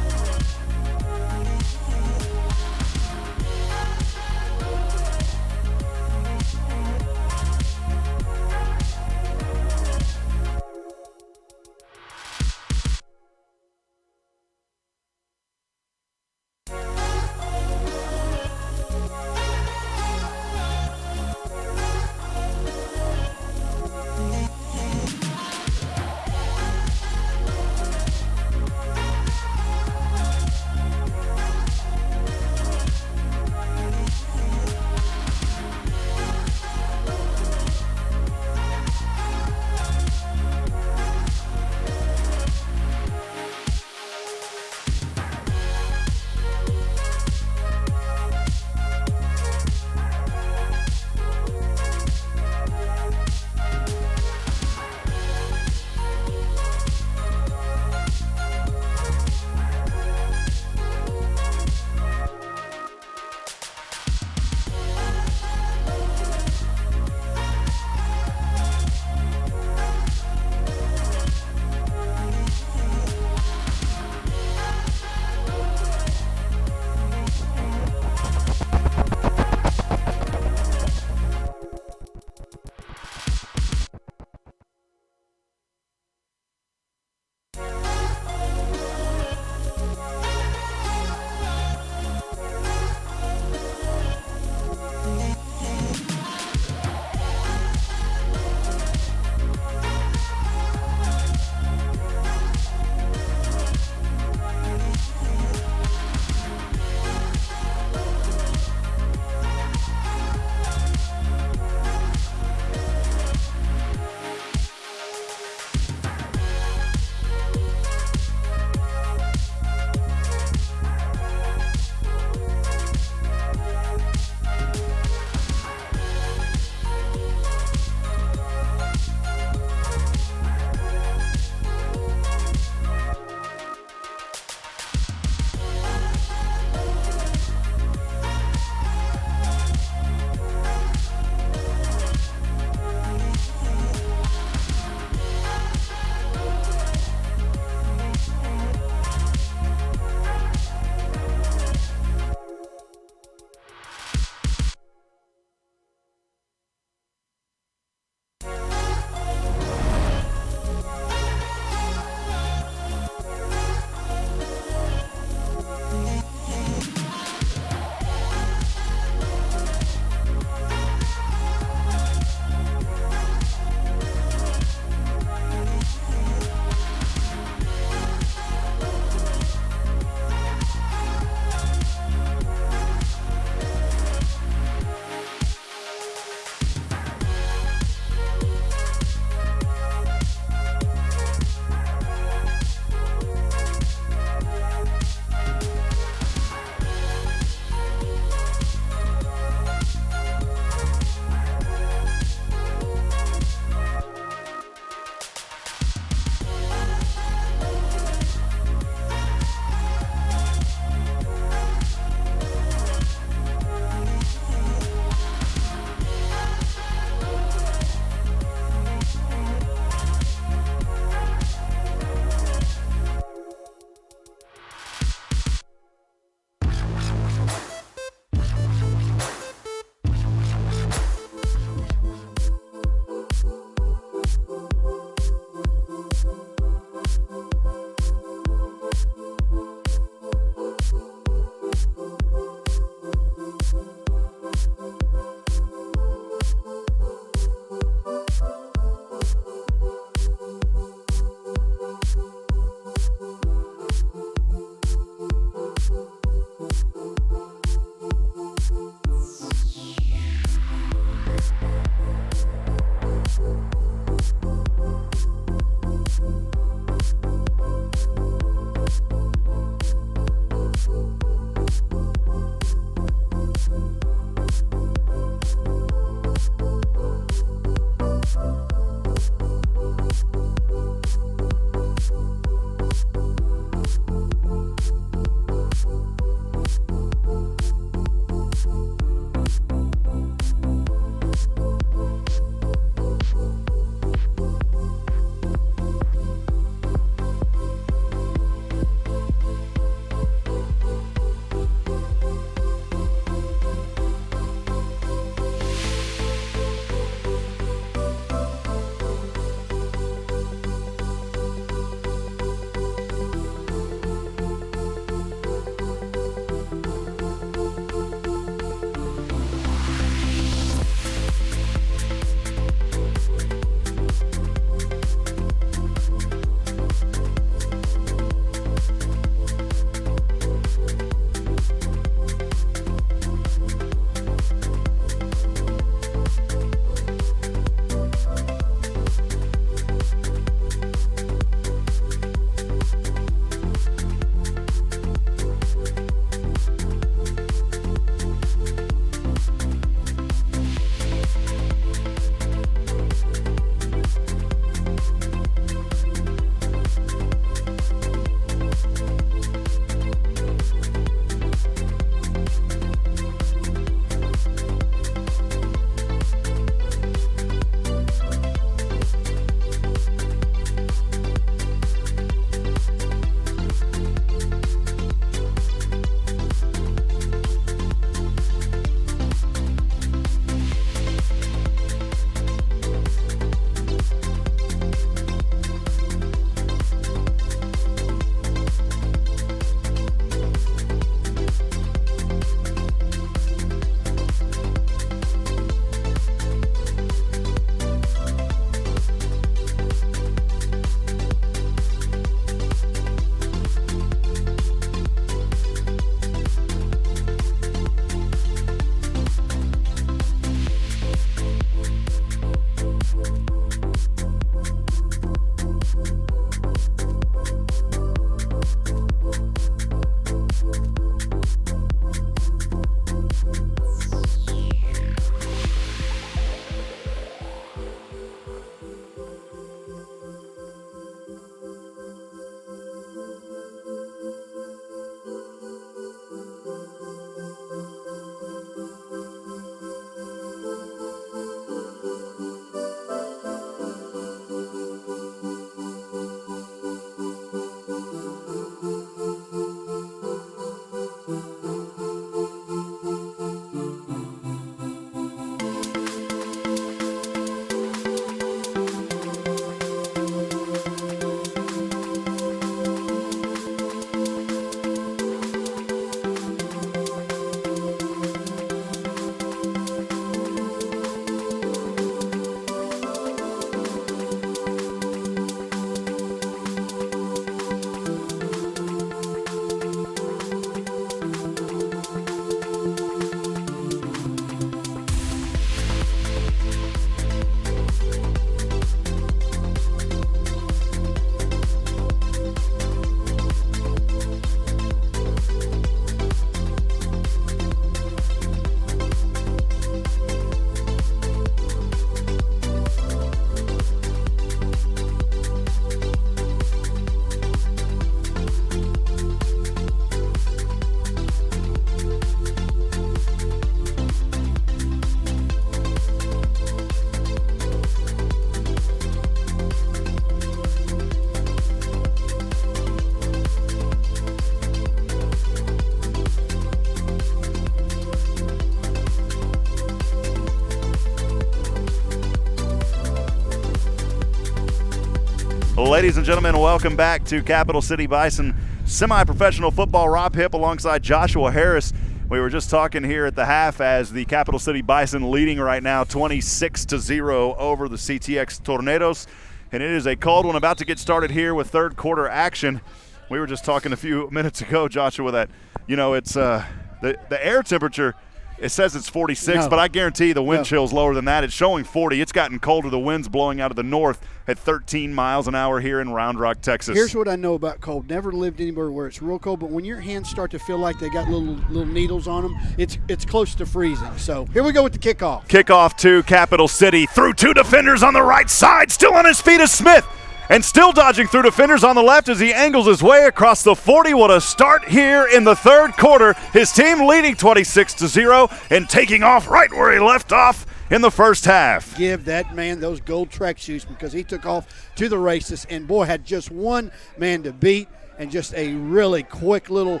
Ladies and gentlemen, welcome back to Capital City Bison semi-professional football. Rob Hipp alongside Joshua Harris. We were just talking here at the half as the Capital City Bison leading right now 26-0 over the CTX Tornadoes. And it is a cold one about to get started here with third quarter action. We were just talking a few minutes ago, Joshua, that, it's the air temperature, it says it's 46, but I guarantee the wind chill's lower than that. It's showing 40. It's gotten colder. The wind's blowing out of the north at 13 miles an hour here in Round Rock, Texas. Here's what I know about cold. Never lived anywhere where it's real cold, but when your hands start to feel like they got little needles on them, it's close to freezing. So here we go with the kickoff. Kickoff to Capital City. Through two defenders on the right side. Still on his feet is Smith. And still dodging through defenders on the left as he angles his way across the 40. What a start here in the third quarter. His team leading 26-0 and taking off right where he left off in the first half. Give that man those gold track shoes because he took off to the races and, boy, had just one man to beat and just a really quick little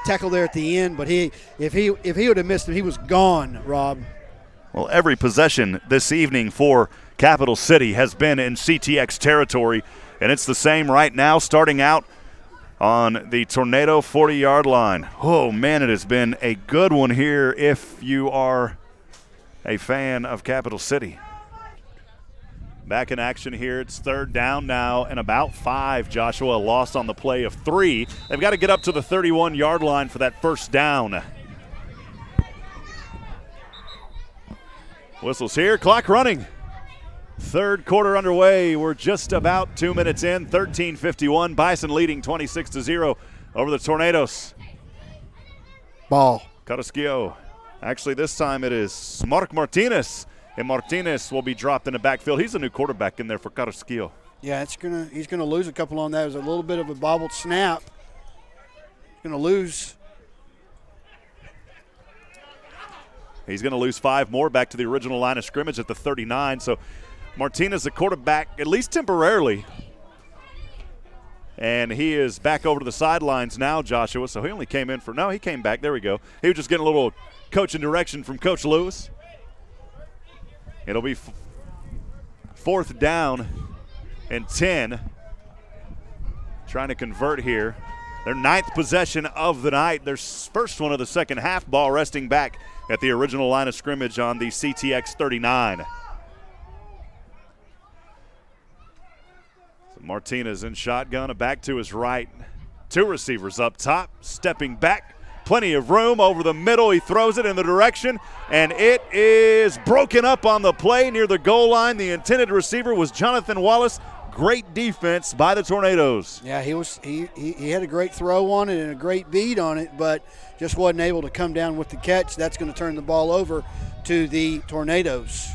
tackle there at the end. But if he would have missed him, he was gone, Rob. Well, every possession this evening for Capital City has been in CTX territory, and it's the same right now, starting out on the Tornado 40-yard line. Oh, man, it has been a good one here if you are a fan of Capital City. Back in action here. It's third down now and about 5. Joshua, lost on the play of 3. They've got to get up to the 31-yard line for that first down. Whistles here, clock running. Third quarter underway. We're just about 2 minutes in. 13:51. Bison leading 26-0 over the Tornadoes. Ball. Carrasquillo. Actually, this time it is Mark Martinez. And Martinez will be dropped in the backfield. He's a new quarterback in there for Carrasquillo. Yeah, he's gonna lose a couple on that. It was a little bit of a bobbled snap. Gonna lose. He's going to lose 5 more back to the original line of scrimmage at the 39. So Martinez, the quarterback, at least temporarily. And he is back over to the sidelines now, Joshua. So he only came in for – no, he came back. There we go. He was just getting a little coaching direction from Coach Lewis. It'll be fourth down and 10. Trying to convert here. Their 9th possession of the night. Their first one of the second half. Ball resting back at the original line of scrimmage on the CTX 39. So Martinez in shotgun, a back to his right. 2 receivers up top, stepping back. Plenty of room over the middle. He throws it in the direction, and it is broken up on the play near the goal line. The intended receiver was Jonathan Wallace. Great defense by the Tornadoes. Yeah, he had a great throw on it and a great beat on it, but just wasn't able to come down with the catch. That's going to turn the ball over to the Tornadoes.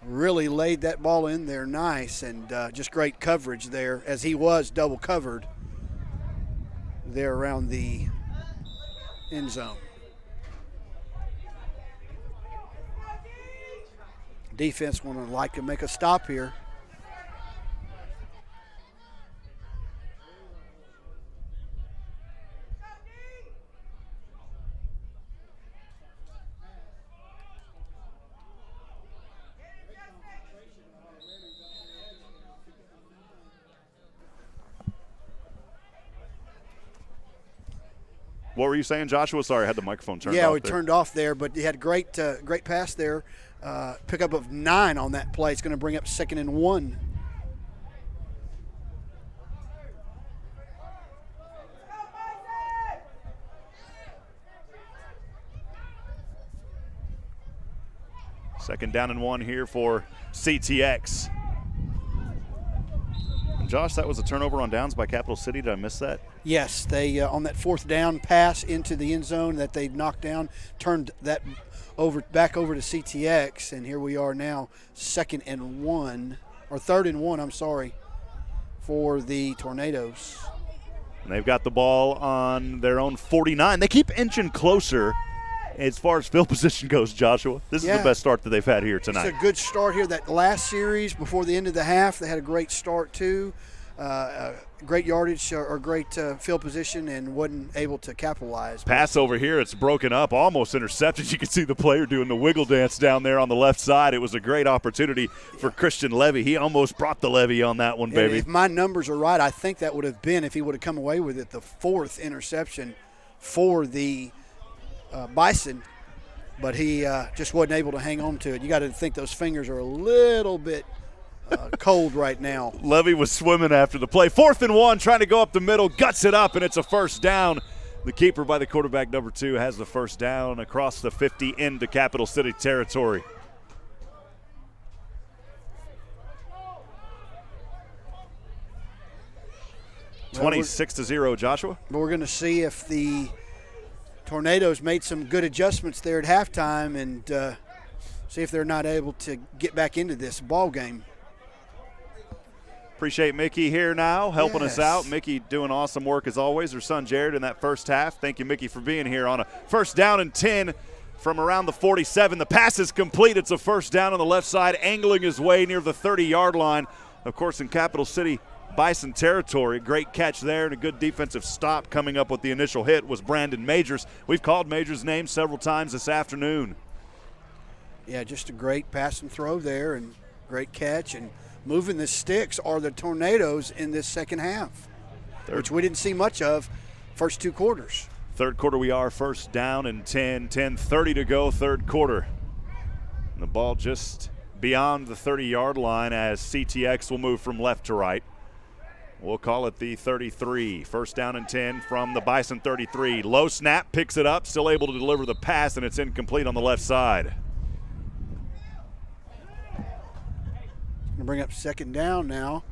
Really laid that ball in there nice, and just great coverage there as he was double covered there around the end zone. Defense would like to make a stop here. What were you saying, Joshua? Sorry, I had the microphone turned off. Yeah, we turned off there, but he had great pass there. Pickup of 9 on that play. It's going to bring up 2nd and 1. Second down and 1 here for CTX. And Josh, that was a turnover on downs by Capital City. Did I miss that? Yes, they on that 4th down pass into the end zone that they knocked down, turned that back over to CTX, and here we are now 2nd and 1, or 3rd and 1, I'm sorry, for the Tornadoes. And they've got the ball on their own 49. They keep inching closer as far as field position goes, Joshua. This is the best start that they've had here tonight. It's a good start here. That last series before the end of the half, they had a great start too. great yardage or great field position and wasn't able to capitalize. Pass over here, it's broken up, almost intercepted. You can see the player doing the wiggle dance down there on the left side. It was a great opportunity for Christian Levy. He almost brought the levy on that one, baby. If my numbers are right, I think that would have been, if he would have come away with it, the 4th interception for the Bison, but he just wasn't able to hang on to it. You got to think those fingers are a little bit cold right now. Levy was swimming after the play. 4th and 1, trying to go up the middle, guts it up, and it's a first down. The keeper by the quarterback, number 2, has the first down across the 50 into Capital City territory. Well, 26-0, Joshua. But we're going to see if the Tornadoes made some good adjustments there at halftime and see if they're not able to get back into this ball game. Appreciate Mickey here now helping us out. Mickey doing awesome work as always. Her son Jared in that first half. Thank you, Mickey, for being here on a first down and 10 from around the 47. The pass is complete. It's a first down on the left side, angling his way near the 30-yard line. Of course, in Capital City Bison territory. Great catch there and a good defensive stop. Coming up with the initial hit was Brandon Majors. We've called Majors' name several times this afternoon. Yeah, just a great pass and throw there and great catch. And moving the sticks are the Tornadoes in this second half, which we didn't see much of first 2 quarters. Third quarter we are first down and 10:30 to go third quarter. And the ball just beyond the 30-yard line as CTX will move from left to right. We'll call it the 33. First down and 10 from the Bison 33. Low snap, picks it up, still able to deliver the pass, and it's incomplete on the left side. Going to bring up second down now.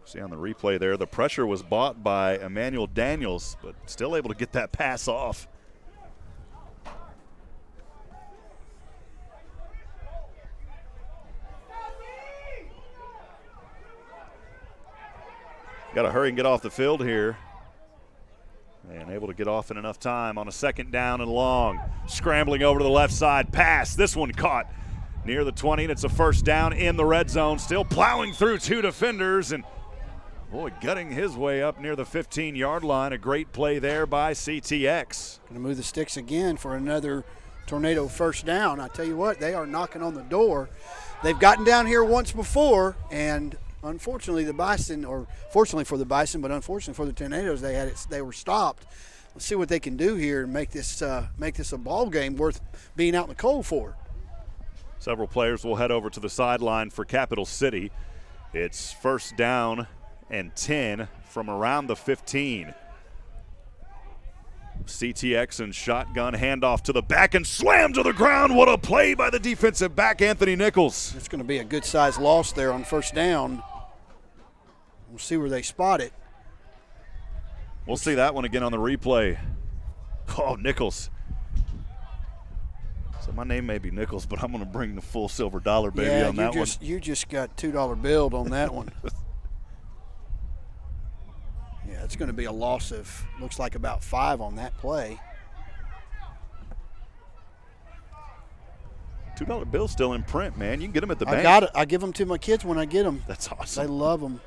See on the replay there, the pressure was bought by Emmanuel Daniels, but still able to get that pass off. Got to hurry and get off the field here. And able to get off in enough time on a second down and long. Scrambling over to the left side. Pass. This one caught near the 20, and it's a first down in the red zone. Still plowing through 2 defenders, and boy, gutting his way up near the 15-yard line. A great play there by CTX. Going to move the sticks again for another Tornado first down. I tell you what, they are knocking on the door. They've gotten down here once before, and unfortunately the Bison, or fortunately for the Bison, but unfortunately for the Tornadoes, they were stopped. Let's see what they can do here and make this a ball game worth being out in the cold for. Several players will head over to the sideline for Capital City. It's first down and 10 from around the 15. CTX and shotgun handoff to the back and slam to the ground. What a play by the defensive back, Anthony Nichols. It's going to be a good-sized loss there on first down. We'll see where they spot it. We'll see that one again on the replay. Oh, Nichols. So my name may be Nichols, but I'm going to bring the full silver dollar, baby, on that one. You just got $2 billed on that one. Yeah, it's going to be a loss of, looks like about 5 on that play. $2 bill's still in print, man. You can get them at the bank. I got it. I give them to my kids when I get them. That's awesome. They love them.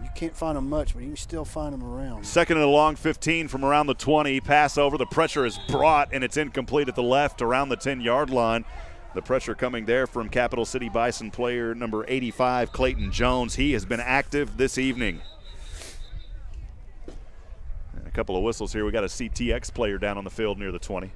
You can't find them much, but you can still find them around. Second and a long 15 from around the 20. Pass over. The pressure is brought, and it's incomplete at the left around the 10-yard line. The pressure coming there from Capital City Bison player number 85, Clayton Jones. He has been active this evening. And a couple of whistles here. We got a CTX player down on the field near the 20.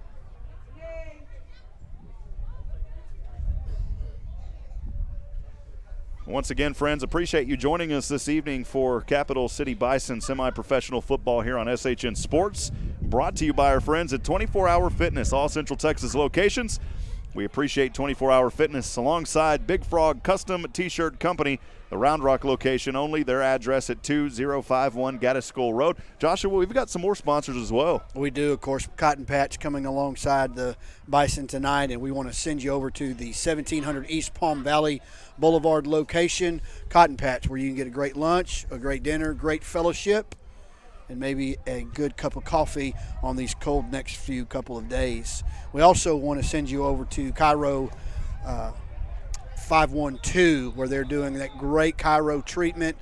Once again, friends, appreciate you joining us this evening for Capital City Bison semi-professional football here on SHN Sports. Brought to you by our friends at 24 Hour Fitness, all Central Texas locations. We appreciate 24 Hour Fitness alongside Big Frog Custom T-Shirt Company, the Round Rock location only. Their address at 2051 Gaddis School Road. Joshua, we've got some more sponsors as well. We do, of course. Cotton Patch coming alongside the Bison tonight, and we want to send you over to the 1700 East Palm Valley Boulevard location. Cotton Patch, where you can get a great lunch, a great dinner, great fellowship, and maybe a good cup of coffee on these cold next few couple of days. We also want to send you over to Cairo 512, where they're doing that great Cairo treatment.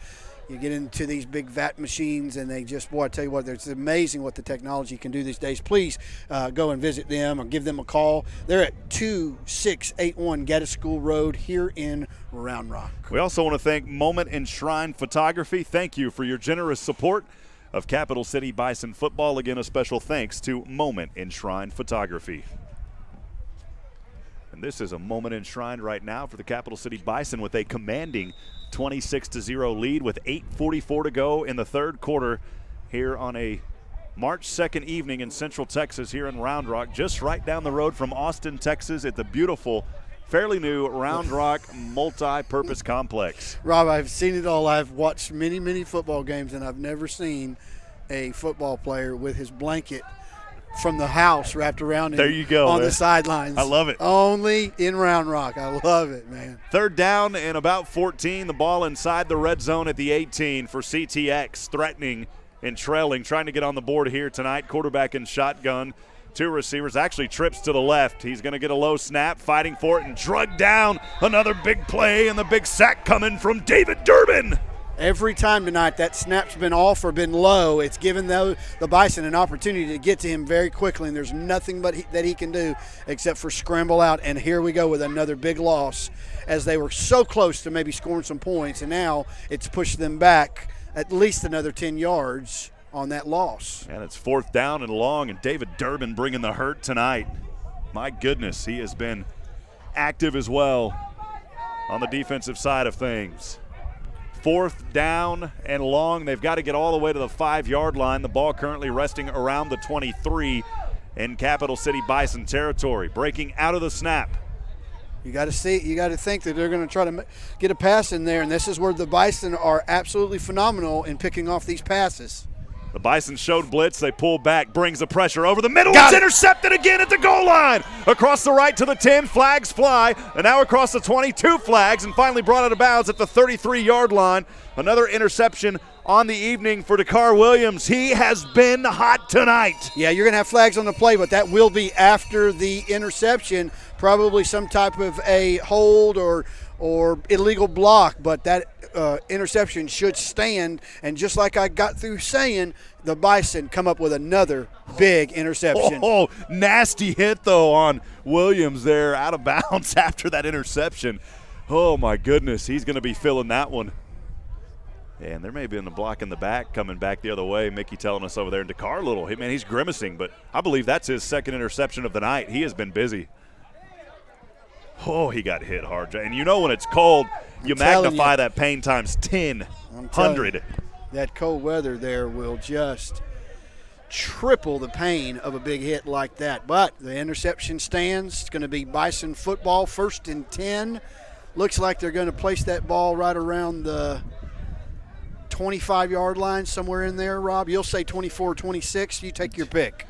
You get into these big vat machines, and they just, boy, I tell you what, it's amazing what the technology can do these days. Please go and visit them or give them a call. They're at 2681 Gaddis School Road here in Round Rock. We also want to thank Moment Enshrine Photography. Thank you for your generous support of Capital City Bison football. Again, a special thanks to Moment Enshrine Photography. And this is a moment enshrined right now for the Capital City Bison with a commanding 26-0 lead with 8:44 to go in the third quarter here on a March 2nd evening in Central Texas here in Round Rock, just right down the road from Austin, Texas at the beautiful, fairly new Round Rock Multi-Purpose Complex. Rob, I've seen it all. I've watched many, many football games, and I've never seen a football player with his blanket from the house wrapped around him. There you go, on man. the sidelines. I love it. Only in Round Rock. I love it, man. Third down and about 14. The ball inside the red zone at the 18 for CTX, threatening and trailing, trying to get on the board here tonight. Quarterback in shotgun. Two receivers, actually trips to the left. He's going to get a low snap, fighting for it, and drug down. Another big play, and the big sack coming from David Durbin. Every time tonight that snap's been off or been low, it's given the Bison an opportunity to get to him very quickly, and there's nothing that he can do except for scramble out. And here we go with another big loss, as they were so close to maybe scoring some points, and now it's pushed them back at least another 10 yards on that loss. And it's fourth down and long, and David Durbin bringing the hurt tonight. My goodness, he has been active as well on the defensive side of things. Fourth down and long. They've got to get all the way to the 5-yard line. The ball currently resting around the 23 in Capital City Bison territory. Breaking out of the snap. You got to think that they're going to try to get a pass in there, and this is where the Bison are absolutely phenomenal in picking off these passes. The Bison showed blitz. They pull back, brings the pressure over the middle. It's intercepted again at the goal line. Across the right to the 10, flags fly, and now across the 22 flags, and finally brought out of bounds at the 33-yard line. Another interception on the evening for Dakar Williams. He has been hot tonight. Yeah, you're going to have flags on the play, but that will be after the interception, probably some type of a hold or illegal block, but that interception should stand. And just like I got through saying, the Bison come up with another big interception. Oh, nasty hit, though, on Williams there, out of bounds after that interception. Oh, my goodness, he's going to be feeling that one. And there may have been a block in the back coming back the other way. Mickey telling us over there in Dakar a little. Man, he's grimacing, but I believe that's his second interception of the night. He has been busy. Oh, he got hit hard. And you know when it's cold, you magnify that pain times 10, 100. That cold weather there will just triple the pain of a big hit like that. But the interception stands. It's going to be Bison football, 1st and 10. Looks like they're going to place that ball right around the 25-yard line, somewhere in there, Rob. You'll say 24 or 26. You take your pick.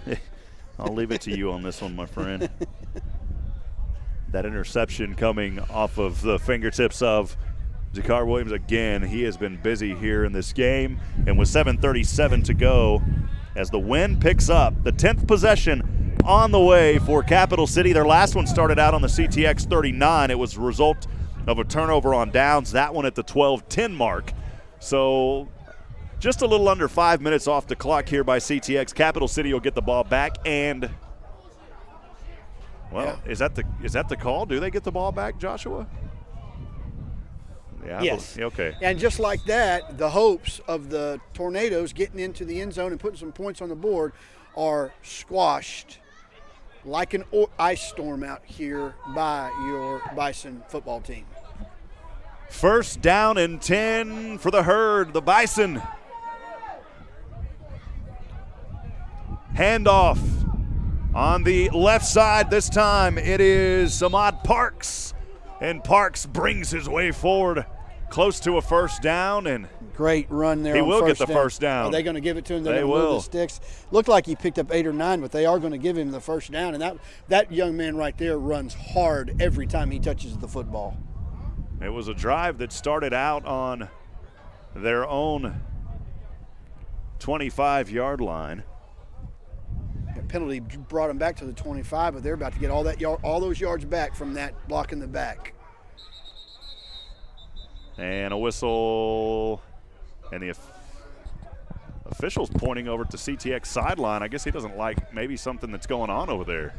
I'll leave it to you on this one, my friend. That interception coming off of the fingertips of Dakar Williams again. He has been busy here in this game. And with 7:37 to go, as the wind picks up, the 10th possession on the way for Capital City. Their last one started out on the CTX 39. It was a result of a turnover on downs, that one at the 12-10 mark. So just a little under 5 minutes off the clock here by CTX. Capital City will get the ball back, and well, yeah. Is that the call? Do they get the ball back, Joshua? Yeah. Yes. Okay. And just like that, the hopes of the Tornadoes getting into the end zone and putting some points on the board are squashed like an ice storm out here by your Bison football team. First down and 10 for the Herd, the Bison. Handoff on the left side this time. It is Samad Parks, and Parks brings his way forward close to a first down. And great run there. He on will first get the down. first down. Are they going to give it to him? They They're going to will. move the sticks. Looked like he picked up 8 or 9, but they are going to give him the first down. And that young man right there runs hard every time he touches the football. It was a drive that started out on their own 25-yard line. That penalty brought them back to the 25, but they're about to get all those yards back from that block in the back. And a whistle, and the official's pointing over to CTX sideline. I guess he doesn't like maybe something that's going on over there.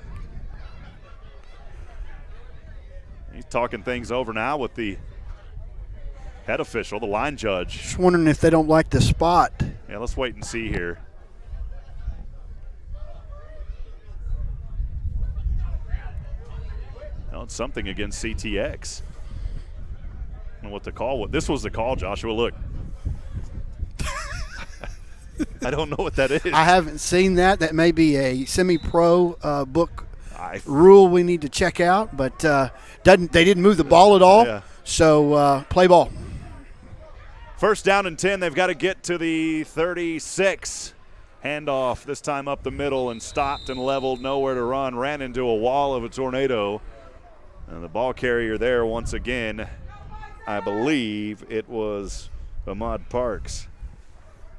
He's talking things over now with the head official, the line judge. Just wondering if they don't like the spot. Yeah, let's wait and see here. Well, it's something against CTX. I don't know what the call was. This was the call, Joshua. Look. I don't know what that is. I haven't seen that. That may be a semi-pro book rule we need to check out, but they didn't move the ball at all, yeah. So play ball. First down and 10. They've got to get to the 36. Handoff, this time up the middle, and stopped and leveled, nowhere to run. Ran into a wall of a tornado. And the ball carrier there once again, I believe it was Ahmad Parks.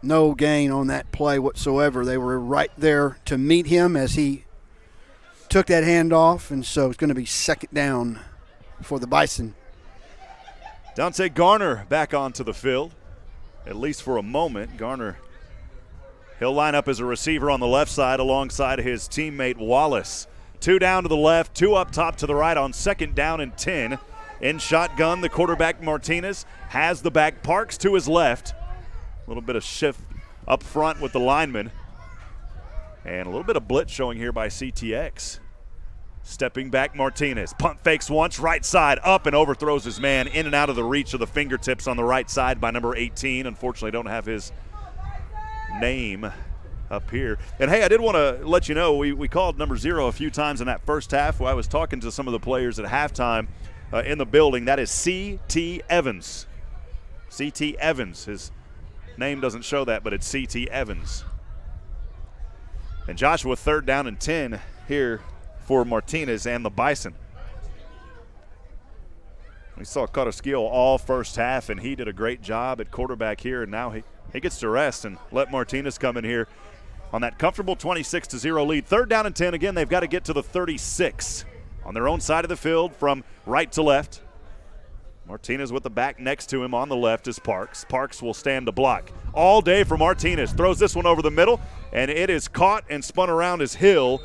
No gain on that play whatsoever. They were right there to meet him as he took that handoff, and so it's going to be second down for the Bison. Dante Garner back onto the field, at least for a moment. Garner, he'll line up as a receiver on the left side alongside his teammate Wallace. 2 down to the left, 2 up top to the right on second down and 10. In shotgun, the quarterback Martinez has the back. Parks to his left. A little bit of shift up front with the lineman. And a little bit of blitz showing here by CTX. Stepping back, Martinez. Punt fakes once, right side up and overthrows his man in and out of the reach of the fingertips on the right side by number 18. Unfortunately, don't have his name up here. And, hey, I did want to let you know, we called number 0 a few times in that first half. I was talking to some of the players at halftime in the building. That is C.T. Evans. C.T. Evans. His name doesn't show that, but it's C.T. Evans. And Joshua, third down and 10 here for Martinez and the Bison. We saw Carrasquillo all first half, and he did a great job at quarterback here, and now he gets to rest and let Martinez come in here on that comfortable 26-0 lead. Third down and 10. Again, they've got to get to the 36 on their own side of the field from right to left. Martinez with the back next to him on the left is Parks. Parks will stand to block all day for Martinez. Throws this one over the middle, and it is caught and spun around as Hill.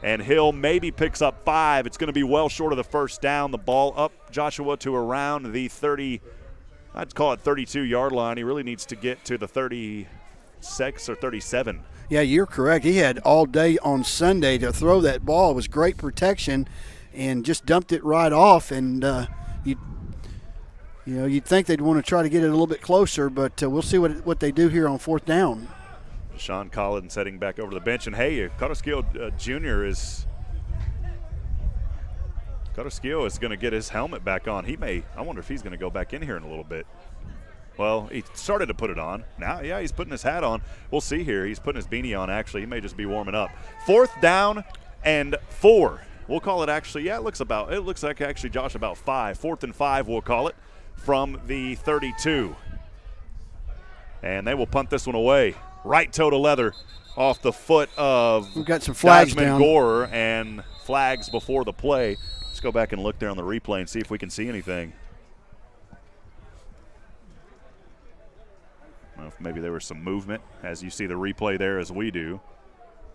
And Hill maybe picks up 5. It's going to be well short of the first down. The ball up, Joshua, to around the 30, I'd call it 32-yard line. He really needs to get to the 36 or 37. Yeah, you're correct. He had all day on Sunday to throw that ball. It was great protection and just dumped it right off. And you'd think they'd want to try to get it a little bit closer, but we'll see what they do here on fourth down. Sean Collins heading back over to the bench. And, hey, Carrasquillo Jr. is going to get his helmet back on. I wonder if he's going to go back in here in a little bit. Well, he started to put it on. Now, yeah, he's putting his hat on. We'll see here. He's putting his beanie on, actually. He may just be warming up. Fourth down and 4. We'll call it actually, yeah, it looks like actually, Josh, about 5. 4th and 5, we'll call it, from the 32. And they will punt this one away. Right toe to leather off the foot of We've got some flags down. Gorer, and flags before the play. Let's go back and look there on the replay and see if we can see anything. I don't know if maybe there was some movement as you see the replay there as we do.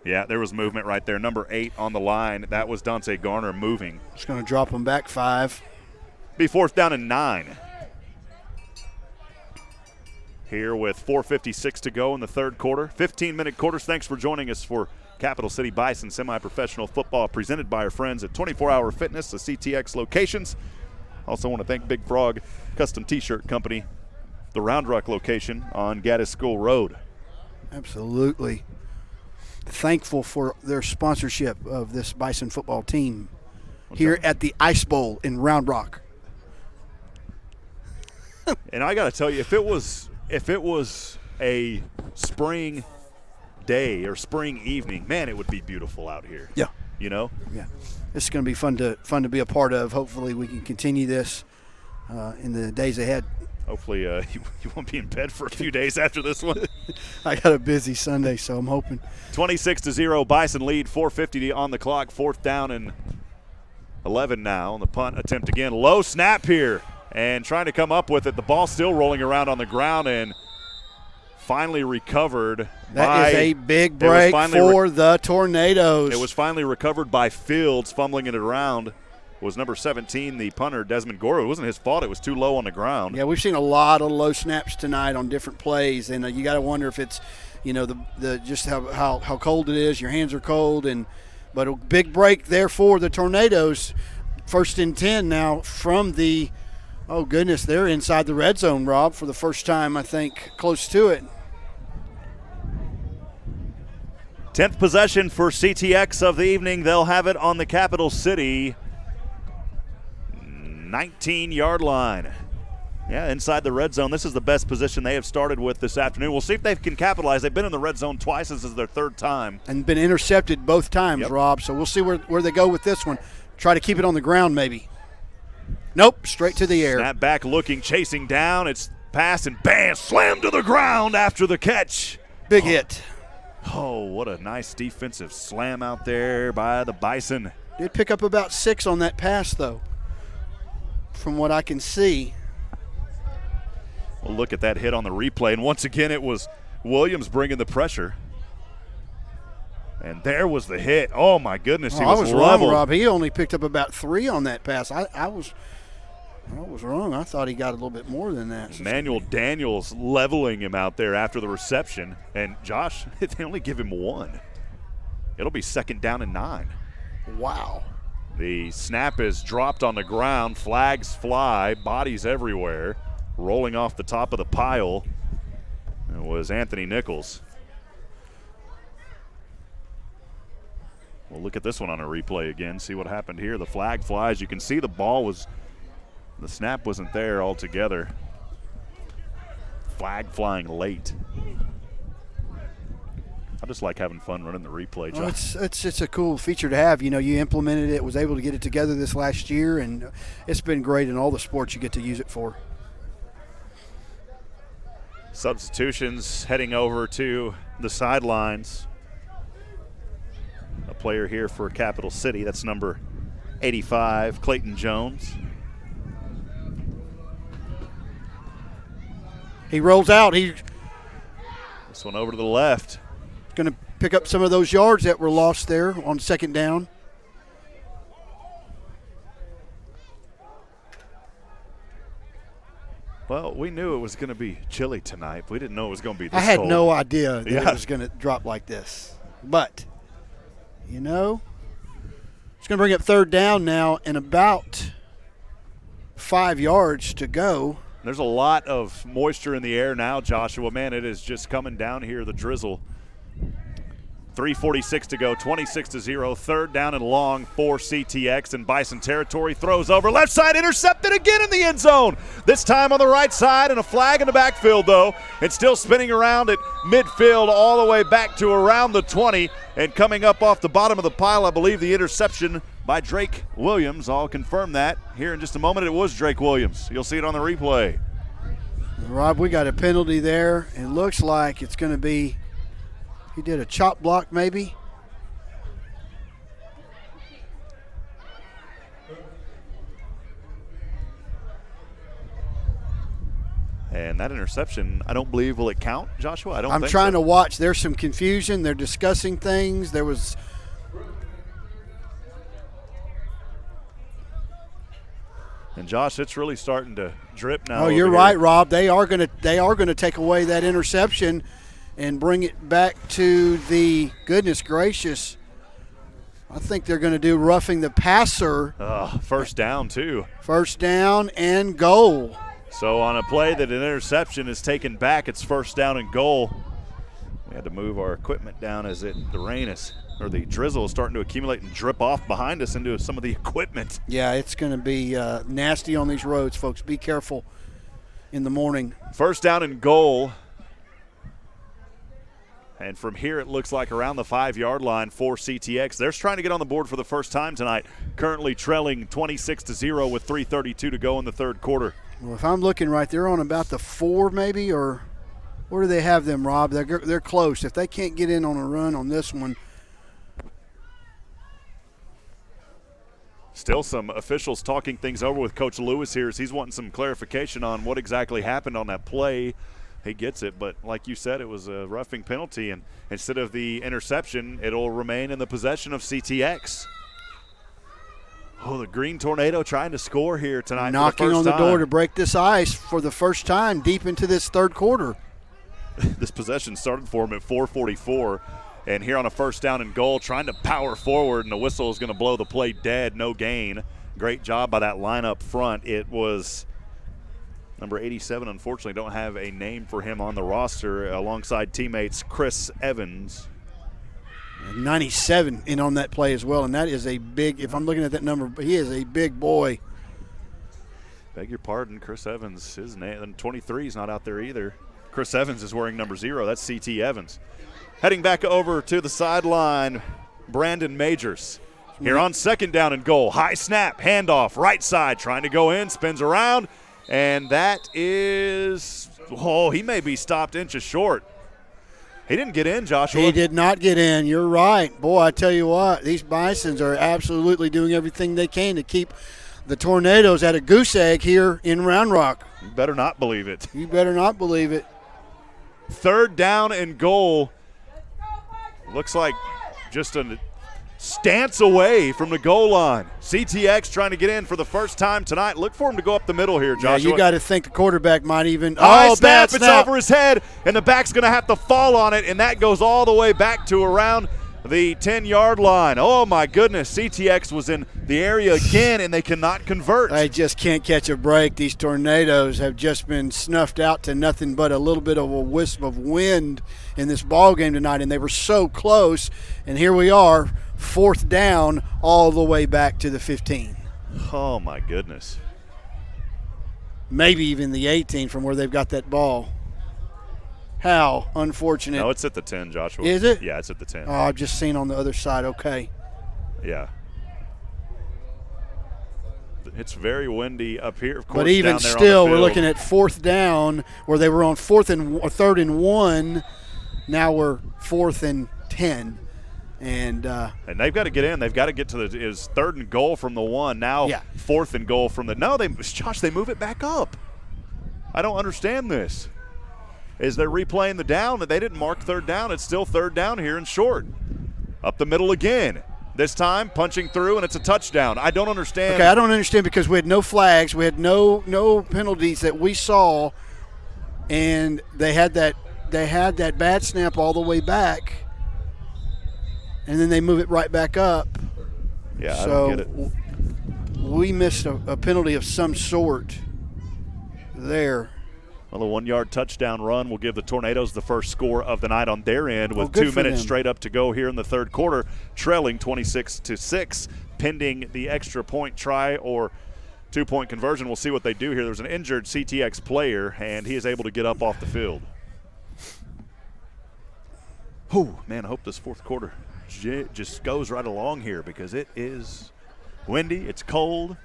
Yeah, there was movement right there. Number 8 on the line. That was Dante Garner moving. Just going to drop him back 5. Be 4th down and 9. Here with 4:56 to go in the third quarter. 15-minute quarters. Thanks for joining us for Capital City Bison semi-professional football presented by our friends at 24 Hour Fitness, the CTX locations. Also want to thank Big Frog Custom T-Shirt Company, the Round Rock location on Gaddis School Road. Absolutely. Thankful for their sponsorship of this Bison football team here at the Ice Bowl in Round Rock. And I got to tell you, if it was a spring day or spring evening, man, it would be beautiful out here. Yeah. You know? Yeah. This is going to be fun to be a part of. Hopefully we can continue this in the days ahead. Hopefully you won't be in bed for a few days after this one. I got a busy Sunday, so I'm hoping. 26-0, Bison lead, 4:50 on the clock, 4th down and 11 now. On the punt attempt again. Low snap here, and trying to come up with it. The ball still rolling around on the ground, and finally recovered. That is a big break for the Tornadoes. It was finally recovered by Fields, fumbling it around. Was number 17, the punter, Desmond Gore. It wasn't his fault. It was too low on the ground. Yeah, we've seen a lot of low snaps tonight on different plays, and you got to wonder if it's, the just how cold it is. Your hands are cold, but a big break there for the Tornadoes. 1st and 10 now from the, oh goodness, they're inside the red zone, Rob, for the first time, I think, close to it. 10th possession for CTX of the evening. They'll have it on the Capital City 19-yard line. Yeah, inside the red zone. This is the best position they have started with this afternoon. We'll see if they can capitalize. They've been in the red zone twice. This is their 3rd time. And been intercepted both times, yep. Rob. So we'll see where they go with this one. Try to keep it on the ground maybe. Nope, straight to the air. Snap back looking, chasing down. It's passed and bam, slammed to the ground after the catch. Big hit. Oh, what a nice defensive slam out there by the Bison. Did pick up about 6 on that pass, though, from what I can see. Well, look at that hit on the replay. And once again, it was Williams bringing the pressure. And there was the hit. Oh, my goodness. He was I was leveled. wrong, Rob. He only picked up about 3 on that pass. I was wrong. I thought he got a little bit more than that. Emmanuel Daniels leveling him out there after the reception. And, Josh, they only give him 1. It'll be 2nd down and 9. Wow. The snap is dropped on the ground. Flags fly. Bodies everywhere. Rolling off the top of the pile. It was Anthony Nichols. We'll look at this one on a replay again, see what happened here. The flag flies. You can see the snap wasn't there altogether. Flag flying late. I just like having fun running the replay, John. Well, it's just a cool feature to have. You implemented it, was able to get it together this last year, and it's been great in all the sports you get to use it for. Substitutions heading over to the sidelines. A player here for Capital City, that's number 85, Clayton Jones. He rolls out. This one over to the left. Going to pick up some of those yards that were lost there on 2nd down. Well, we knew it was going to be chilly tonight. We didn't know it was going to be this I had cold. no idea that it was going to drop like this. But, it's going to bring up 3rd down now and about 5 yards to go. There's a lot of moisture in the air now, Joshua. Man, it is just coming down here, the drizzle. 3:46 to go, 26-0, 3rd down and long for CTX in Bison territory. Throws over, left side, intercepted again in the end zone. This time on the right side, and a flag in the backfield, though. It's still spinning around at midfield all the way back to around the 20. And coming up off the bottom of the pile, I believe the interception by Drake Williams. I'll confirm that here in just a moment. It was Drake Williams. You'll see it on the replay. Rob, we got a penalty there. It looks like it's going to be, he did a chop block maybe. And that interception, I don't believe, will it count, Joshua? I'm trying to watch. There's some confusion. They're discussing things. There was – and Josh, it's really starting to drip now. Oh, you're right, Rob. They are going to take away that interception and bring it back to the, goodness gracious, I think they're going to do roughing the passer. 1st down, too. 1st down and goal. So on a play that an interception is taken back, it's 1st down and goal. We had to move our equipment down as the drizzle is starting to accumulate and drip off behind us into some of the equipment. Yeah, it's going to be nasty on these roads, folks. Be careful in the morning. 1st down and goal. And from here, it looks like around the 5-yard line for CTX. They're trying to get on the board for the first time tonight, currently trailing 26-0 with 3:32 to go in the 3rd quarter. Well, if I'm looking right, they're on about the 4 maybe, or Where do they have them, Rob? They're close. If they can't get in on a run on this one. Still some officials talking things over with Coach Lewis here as he's wanting some clarification on what exactly happened on that play. He gets it, but like you said, it was a roughing penalty, and instead of the interception, it'll remain in the possession of CTX. Oh, the Green Tornado trying to score here tonight. Knocking on the door to break this ice for the first time deep into this third quarter. This possession started for him at 4:44, and here on a first down and goal, trying to power forward, and the whistle is going to blow the play dead, no gain. Great job by that line up front. It was number 87, unfortunately, don't have a name for him on the roster, alongside teammates Chris Evans. 97 in on that play as well, and that is a big, if I'm looking at that number, he is a big boy. Beg your pardon, Chris Evans, his name, and 23 is not out there either. Chris Evans is wearing number 0. That's CT Evans. Heading back over to the sideline, Brandon Majors. Here on second down and goal, high snap, handoff, right side, trying to go in, spins around, and that is, he may be stopped inches short. He didn't get in, Joshua. He did not get in. You're right. Boy, I tell you what, these Bisons are absolutely doing everything they can to keep the Tornadoes at a goose egg here in Round Rock. You better not believe it. You better not believe it. Third down and goal. Looks like just a stance away from the goal line. CTX trying to get in for the first time tonight. Look for him to go up the middle here, Joshua. Yeah, you got to think the quarterback might even. Snap. It's over his head, and the back's going to have to fall on it, and that goes all the way back to around the 10-yard line. Oh, my goodness. CTX was in the area again, and they cannot convert. They just can't catch a break. These Tornadoes have just been snuffed out to nothing but a little bit of a wisp of wind in this ball game tonight, and they were so close. And here we are, fourth down all the way back to the 15. Oh, my goodness. Maybe even the 18 from where they've got that ball. How unfortunate. No, it's at the 10, Joshua. Is it? Yeah, it's at the 10. Oh, I've just seen on the other side. Okay. Yeah. It's very windy up here, of course. But even down there still, on the we're field. looking at fourth down where they were on third and 1. Now we're 4th and 10. And they've got to get in. They've got to get to is third and goal from the 1. Now 4th and goal from the – no, they move it back up. I don't understand this. Is they're replaying the down that they didn't mark third down. It's still third down here and short. Up the middle again. This time punching through, and it's a touchdown. I don't understand. Okay, I don't understand because we had no flags. We had no penalties that we saw, and they had that bad snap all the way back, and then they move it right back up. Yeah, I so don't get it. We missed a penalty of some sort there. Well, a 1-yard touchdown run will give the Tornadoes the first score of the night on their end with good 2 for minutes them. straight up to go here in the third quarter, trailing 26-6, pending the extra point try or 2-point conversion. We'll see what they do here. There's an injured CTX player, and he is able to get up off the field. Oh, man, I hope this fourth quarter just goes right along here because it is windy, it's cold.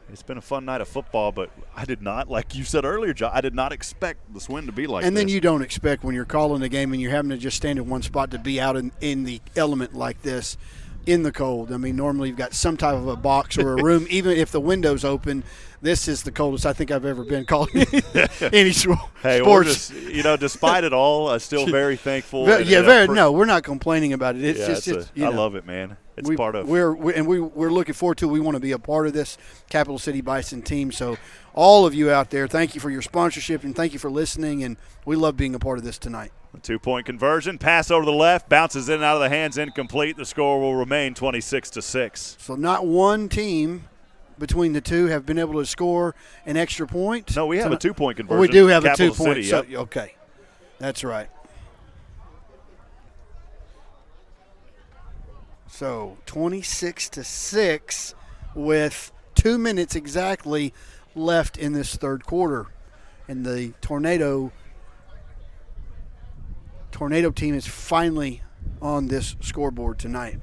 It's been a fun night of football, but I did not, like you said earlier, John, I did not expect this wind to be like this. And then you don't expect when you're calling a game and you're having to just stand in one spot to be out in the element like this in the cold. I mean, normally you've got some type of a box or a room, even if the window's open. This is the coldest I think I've ever been calling any sports. Hey, we're just, despite it all, I'm still very thankful. No, we're not complaining about it. It's I love it, man. It's part of. We're looking forward to it. We want to be a part of this Capital City Bison team. So all of you out there, thank you for your sponsorship and thank you for listening. And we love being a part of this tonight. A 2-point conversion, pass over to the left, bounces in and out of the hands, incomplete. The score will remain 26-6. So not one team between the two have been able to score an extra point. No, we have a 2-point conversion. We do have Capital a 2-point. City, yep. Okay, that's right. So 26-6 with 2 minutes exactly left in this third quarter. And the Tornado team is finally on this scoreboard tonight.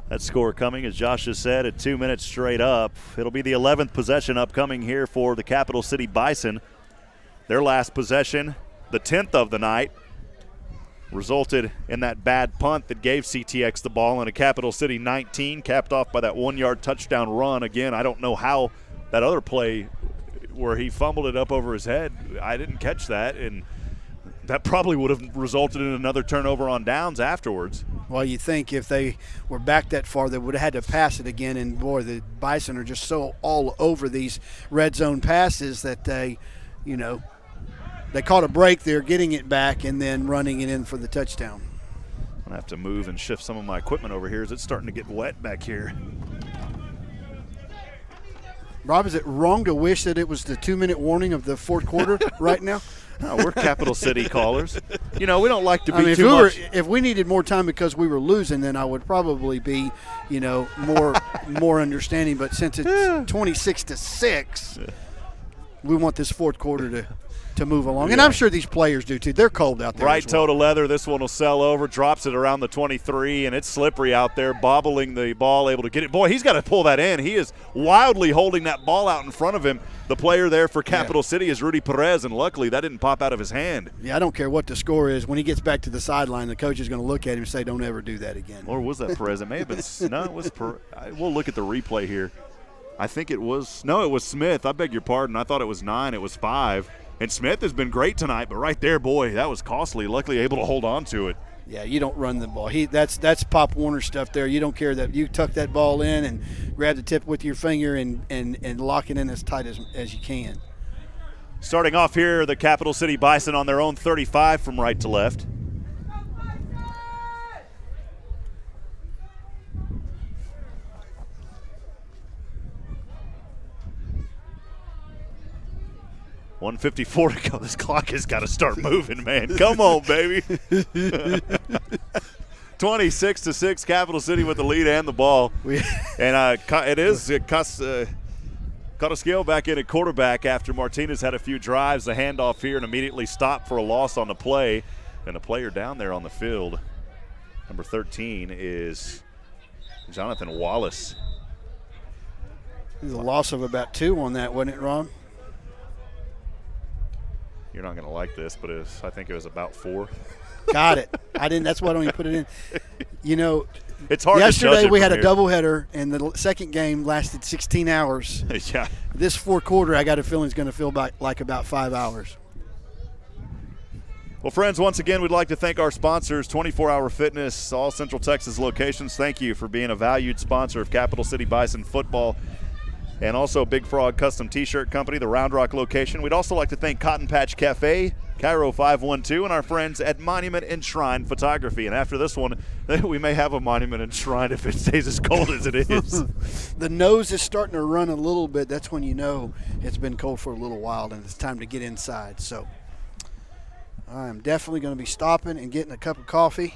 That score coming, as Josh just said, at 2 minutes straight up. It'll be the 11th possession upcoming here for the Capital City Bison. Their last possession, the 10th of the night, resulted in that bad punt that gave CTX the ball in a Capital City 19, capped off by that 1-yard touchdown run. Again, I don't know how that other play where he fumbled it up over his head, I didn't catch that, and that probably would have resulted in another turnover on downs afterwards. Well, you think if they were back that far, they would have had to pass it again. And, boy, the Bison are just so all over these red zone passes that they caught a break there, getting it back and then running it in for the touchdown. I'm going to have to move and shift some of my equipment over here as it's starting to get wet back here. Rob, is it wrong to wish that it was the 2-minute warning of the fourth quarter right now? No, we're Capital City callers. We don't like to be if we needed more time because we were losing, then I would probably be, more understanding. But since it's 26-6, we want this fourth quarter to move along. And I'm sure these players do too. They're cold out there. Right toe to leather. This one will sell over, drops it around the 23, and it's slippery out there, bobbling the ball, able to get it. Boy, he's got to pull that in. He is wildly holding that ball out in front of him. The player there for Capital City is Rudy Perez, and luckily that didn't pop out of his hand. Yeah, I don't care what the score is. When he gets back to the sideline, the coach is going to look at him and say, don't ever do that again. Or was that Perez? It may have been – no, it was Perez. We'll look at the replay here. I think it was – no, it was Smith. I beg your pardon. I thought it was 9. It was 5. And Smith has been great tonight, but right there, boy, that was costly. Luckily able to hold on to it. Yeah, you don't run the ball. That's Pop Warner stuff there. You don't care that you tuck that ball in and grab the tip with your finger and lock it in as tight as you can. Starting off here, the Capital City Bison on their own 35 from right to left. $1:54 to go. This clock has got to start moving, man. Come on, baby. 26-6, Capital City with the lead and the ball. And it caught a scale back in at quarterback after Martinez had a few drives. The handoff here and immediately stopped for a loss on the play. And a player down there on the field, number 13, is Jonathan Wallace. There's a loss of about 2 on that, wasn't it, Ron? You're not going to like this, but I think it was about 4. Got it. That's why I don't even put it in. It's hard yesterday to judge we had a doubleheader, and the second game lasted 16 hours. Yeah. This fourth quarter, I got a feeling, is going to feel like about 5 hours. Well, friends, once again, we'd like to thank our sponsors, 24-Hour Fitness, all Central Texas locations. Thank you for being a valued sponsor of Capital City Bison football. And also Big Frog Custom T-Shirt Company, the Round Rock location. We'd also like to thank Cotton Patch Cafe, Cairo 512, and our friends at Monument and Shrine Photography. And after this one, we may have a Monument and Shrine if it stays as cold as it is. The nose is starting to run a little bit. That's when you know it's been cold for a little while and it's time to get inside. So I'm definitely going to be stopping and getting a cup of coffee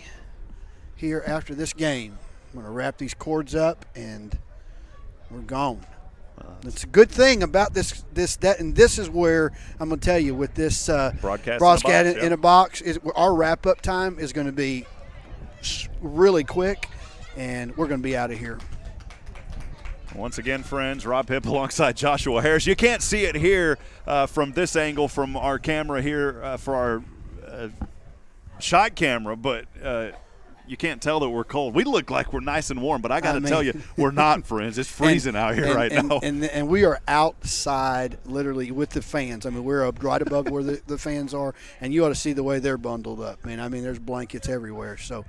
here after this game. I'm going to wrap these cords up and we're gone. It's a good thing about this, and this is where I'm going to tell you with this broadcast in a box, our wrap-up time is going to be really quick, and we're going to be out of here. Once again, friends, Rob Hipp alongside Joshua Harris. You can't see it here from this angle from our camera here for our shot camera, but you can't tell that we're cold. We look like we're nice and warm, but I got to tell you, we're not, friends. It's freezing out here right now. And we are outside literally with the fans. I mean, we're up right above where the fans are, and you ought to see the way they're bundled up. Man, I mean, there's blankets everywhere. So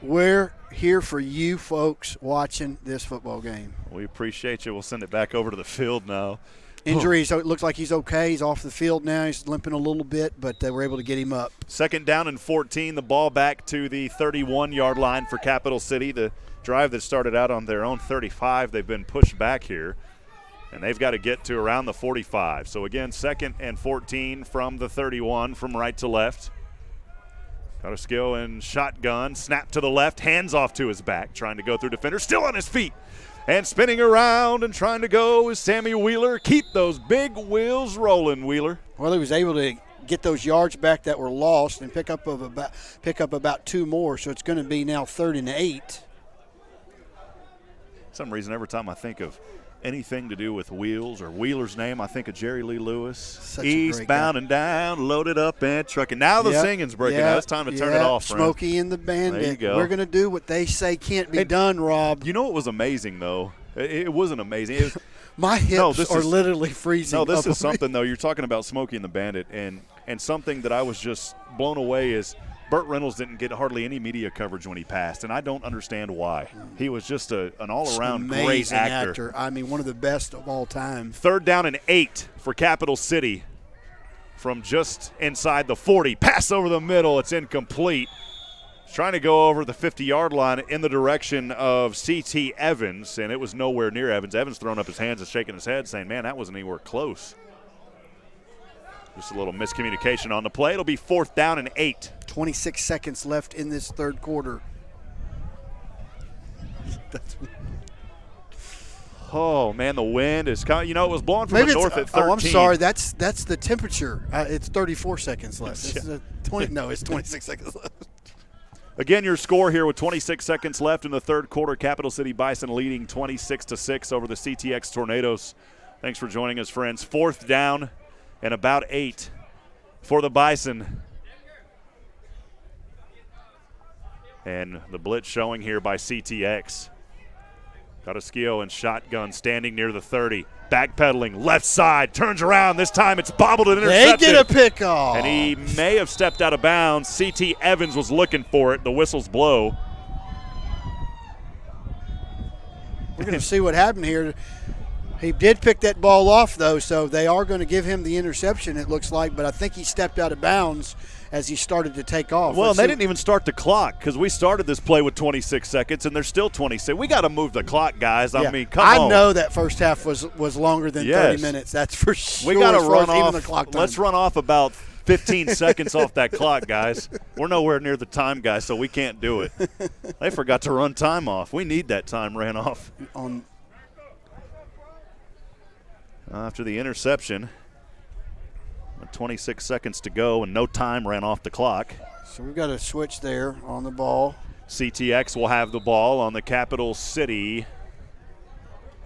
we're here for you folks watching this football game. We appreciate you. We'll send it back over to the field now. Injury, so it looks like he's okay. He's off the field now. He's limping a little bit, but we're able to get him up. 2nd down and 14. The ball back to the 31-yard line for Capital City. The drive that started out on their own 35, they've been pushed back here, and they've got to get to around the 45. So, again, 2nd and 14 from the 31 from right to left. Got a skill in shotgun. Snap to the left. Hands off to his back. Trying to go through defender. Still on his feet. And spinning around and trying to go is Sammy Wheeler. Keep those big wheels rolling, Wheeler. Well, he was able to get those yards back that were lost and pick up about 2 more. So it's going to be now 3rd and 8. some reason, every time I think of anything to do with Wheels or Wheeler's name, I think of Jerry Lee Lewis. Eastbound and down, loaded up and trucking. Now the singing's breaking out. It's time to turn it off, friend. Smokey and the Bandit. There you go. We're going to do what they say can't be done, Rob. You know what was amazing, though? It wasn't amazing. It was, my hips are literally freezing. No, this is something, though. You're talking about Smokey and the Bandit, and something that I was just blown away is Burt Reynolds didn't get hardly any media coverage when he passed, and I don't understand why. He was just an all-around great actor. I mean, one of the best of all time. 3rd down and 8 for Capital City from just inside the 40. Pass over the middle. It's incomplete. Trying to go over the 50-yard line in the direction of C.T. Evans, and it was nowhere near Evans. Evans throwing up his hands and shaking his head, saying, man, that wasn't anywhere close. Just a little miscommunication on the play. It'll be 4th down and 8. 26 seconds left in this third quarter. Oh, man, the wind is coming. You know, it was blowing from the north at 13. Oh, I'm sorry. That's the temperature. It's 34 seconds left. It's 26 seconds left. Again, your score here with 26 seconds left in the third quarter. Capital City Bison leading 26-6 over the CTX Tornadoes. Thanks for joining us, friends. 4th down and about 8 for the Bison. And the blitz showing here by CTX. Carrasquillo in shotgun, standing near the 30. Backpedaling, left side, turns around. This time it's bobbled and intercepted. They get a pickoff. And he may have stepped out of bounds. C.T. Evans was looking for it. The whistles blow. We're going to see what happened here. He did pick that ball off, though, so they are going to give him the interception, it looks like. But I think he stepped out of bounds as he started to take off. Well, they didn't even start the clock because we started this play with 26 seconds, and there's still 26. We got to move the clock, guys. I mean, come on. I know that first half was longer than 30 minutes. That's for sure. We got to run off. Even the clock time. Let's run off about 15 seconds off that clock, guys. We're nowhere near the time, guys, so we can't do it. They forgot to run time off. We need that time ran off. After the interception, 26 seconds to go and no time ran off the clock. So we've got a switch there on the ball. CTX will have the ball on the Capital City.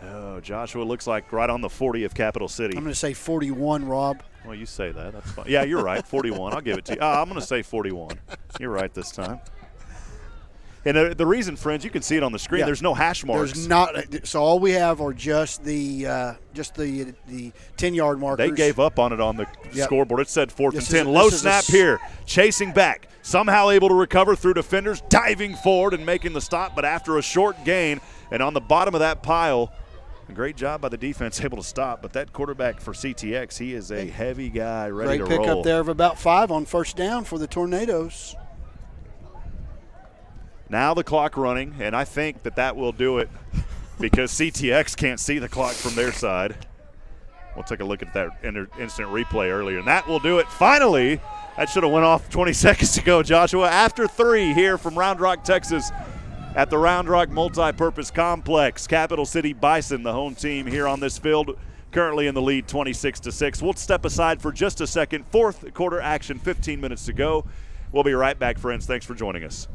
Oh, Joshua looks like right on the 40 of Capital City. I'm going to say 41, Rob. Well, you say that. That's fine. Yeah, you're right. 41. I'll give it to you. I'm going to say 41. You're right this time. And the reason, friends, you can see it on the screen. There's no hash marks. There's not. So all we have are just the 10-yard markers. They gave up on it on the scoreboard. It said 4th and 10. Low snap here, chasing back, somehow able to recover through defenders, diving forward and making the stop. But after a short gain, and on the bottom of that pile, a great job by the defense, able to stop. But that quarterback for CTX, he is a heavy guy, ready to roll. Great pickup there of about 5 on first down for the Tornadoes. Now the clock running, and I think that will do it because CTX can't see the clock from their side. We'll take a look at that instant replay earlier, and that will do it. Finally, that should have went off 20 seconds ago, Joshua. After 3 here from Round Rock, Texas, at the Round Rock Multipurpose Complex, Capital City Bison, the home team here on this field, currently in the lead 26-6. We'll step aside for just a second. Fourth quarter action, 15 minutes to go. We'll be right back, friends. Thanks for joining us.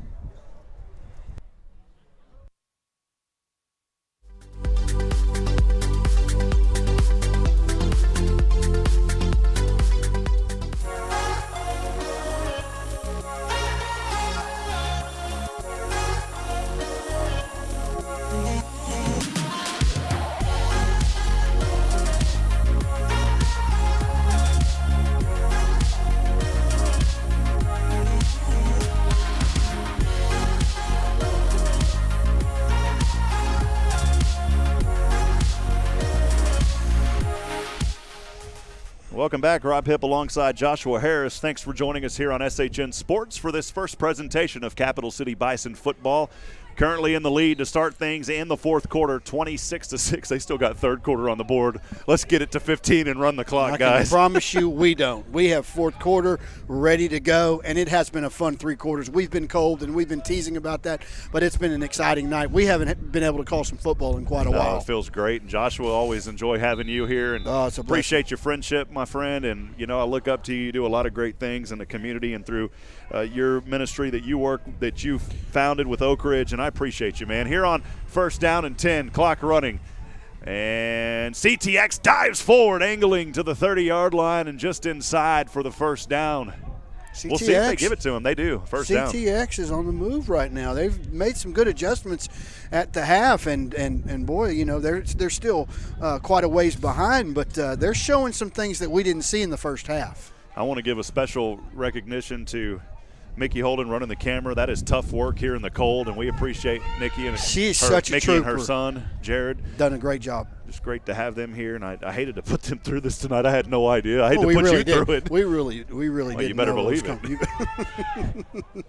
Welcome back. Rob Hipp alongside Joshua Harris. Thanks for joining us here on SHN Sports for this first presentation of Capital City Bison football. Currently in the lead to start things in the fourth quarter, 26-6. They still got third quarter on the board. Let's get it to 15 and run the clock, guys. I can promise you we don't. We have fourth quarter ready to go, and it has been a fun 3 quarters. We've been cold, and we've been teasing about that, but it's been an exciting night. We haven't been able to call some football in quite a while. It feels great, and Joshua, always enjoy having you here, and appreciate your friendship, my friend, and, I look up to you. You do a lot of great things in the community and through your ministry that you founded with Oak Ridge, and I appreciate you, man. Here on 1st down and 10, clock running. And CTX dives forward, angling to the 30-yard line and just inside for the first down. CTX, we'll see if they give it to him. They do. First down. CTX is on the move right now. They've made some good adjustments at the half, and boy, you know, they're still quite a ways behind, but they're showing some things that we didn't see in the first half. I want to give a special recognition to Mickey Holden running the camera. That is tough work here in the cold, and we appreciate Nikki and Mickey and her son, Jared. Done a great job. Just great to have them here, and I hated to put them through this tonight. I had no idea. I hate to put really you through it. We really Well, did. you better believe it.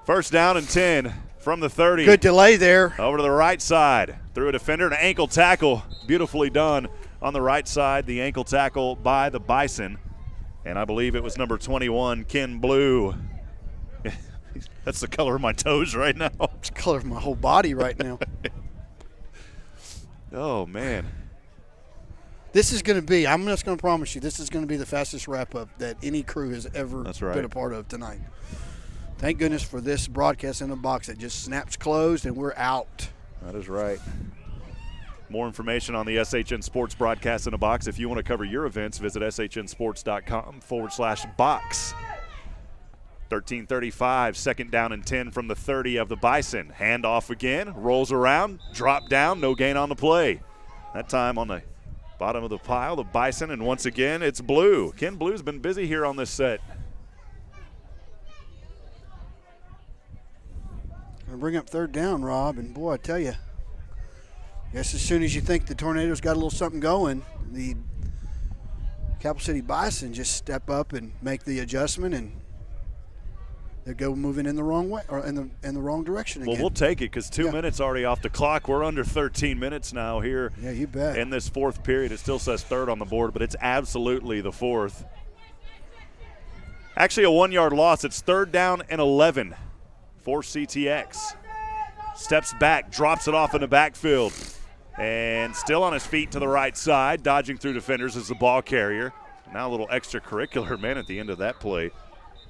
First down and 10 from the 30. Good delay there. Over to the right side. Through a defender, an ankle tackle. Beautifully done on the right side. The ankle tackle by the Bison. And I believe it was number 21, Ken Blue. That's the color of my toes right now. It's the color of my whole body right now. Oh, man. This is going to be, I'm just going to promise you, this is going to be the fastest wrap-up that any crew has ever been a part of tonight. Thank goodness for this broadcast in a box that just snaps closed and we're out. That is right. More information on the SHN Sports Broadcast in a Box. If you want to cover your events, visit shnsports.com/box. 13:35, 2nd down and 10 from the 30 of the Bison. Handoff again, rolls around, drop down, no gain on the play. That time on the bottom of the pile, the Bison, and once again, it's Blue. Ken Blue's been busy here on this set. Gonna bring up 3rd down, Rob, and boy, I tell you, I guess as soon as you think the Tornadoes got a little something going, the Capital City Bison just step up and make the adjustment, and they go moving in the wrong way or in the wrong direction again. Well, we'll take it because 2 minutes already off the clock. We're under 13 minutes now here. Yeah, you bet. In this 4th period, it still says 3rd on the board, but it's absolutely the 4th. Actually, a 1-yard loss. It's 3rd down and 11 for CTX. Steps back, drops it off in the backfield, and still on his feet to the right side, dodging through defenders as the ball carrier. Now a little extracurricular, man, at the end of that play.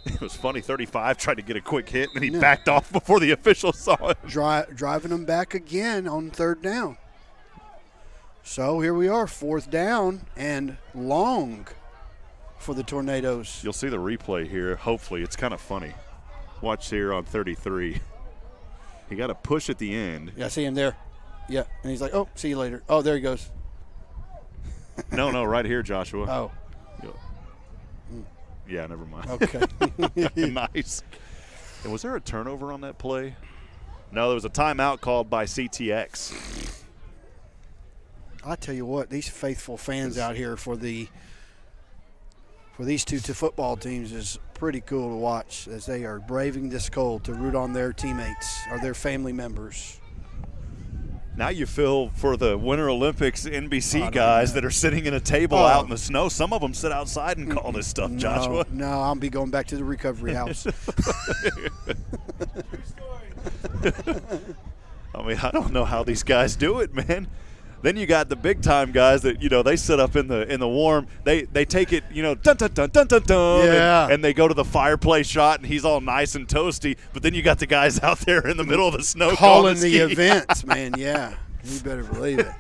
It was funny, 35 tried to get a quick hit, and he backed off before the official saw it. Driving them back again on 3rd down. So here we are, 4th down and long for the Tornadoes. You'll see the replay here, hopefully. It's kind of funny. Watch here on 33. He got a push at the end. Yeah, I see him there. Yeah, and he's like, oh, see you later. Oh, there he goes. No, right here, Joshua. Oh. Yeah, never mind. Okay. Nice. And was there a turnover on that play? No, there was a timeout called by CTX. I tell you what, these faithful fans out here for these two football teams is pretty cool to watch as they are braving this cold to root on their teammates or their family members. Now you feel for the Winter Olympics NBC guys that are sitting in a table out in the snow. Some of them sit outside and call this stuff, Joshua. No, I'll be going back to the recovery house. I mean, I don't know how these guys do it, man. Then you got the big time guys that, you know, they sit up in the warm. They take it, you know, dun dun dun dun dun dun, yeah. and they go to the fireplace shot, and he's all nice and toasty. But then you got the guys out there in the middle of the snow calling the events, man. Yeah, you better believe it.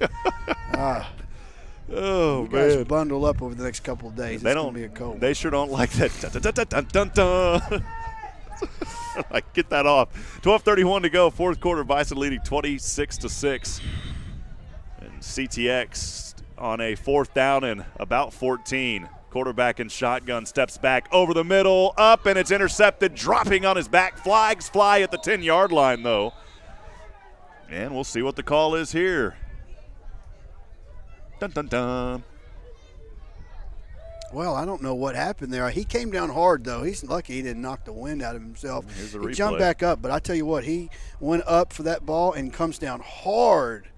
Oh, you guys man. bundle up over the next couple of days. It's going to be a cold. They sure don't like that. Dun, dun, dun, dun, dun, dun. Like, get that off. 12:31 to go. 4th quarter. Bison leading 26-6. And CTX on a 4th down and about 14. Quarterback in shotgun, steps back over the middle, up, and it's intercepted, dropping on his back. Flags fly at the 10-yard line, though. And we'll see what the call is here. Dun, dun, dun. Well, I don't know what happened there. He came down hard, though. He's lucky he didn't knock the wind out of himself. Here's a he replay. jumped back up, but I tell you what, he went up for that ball and comes down hard.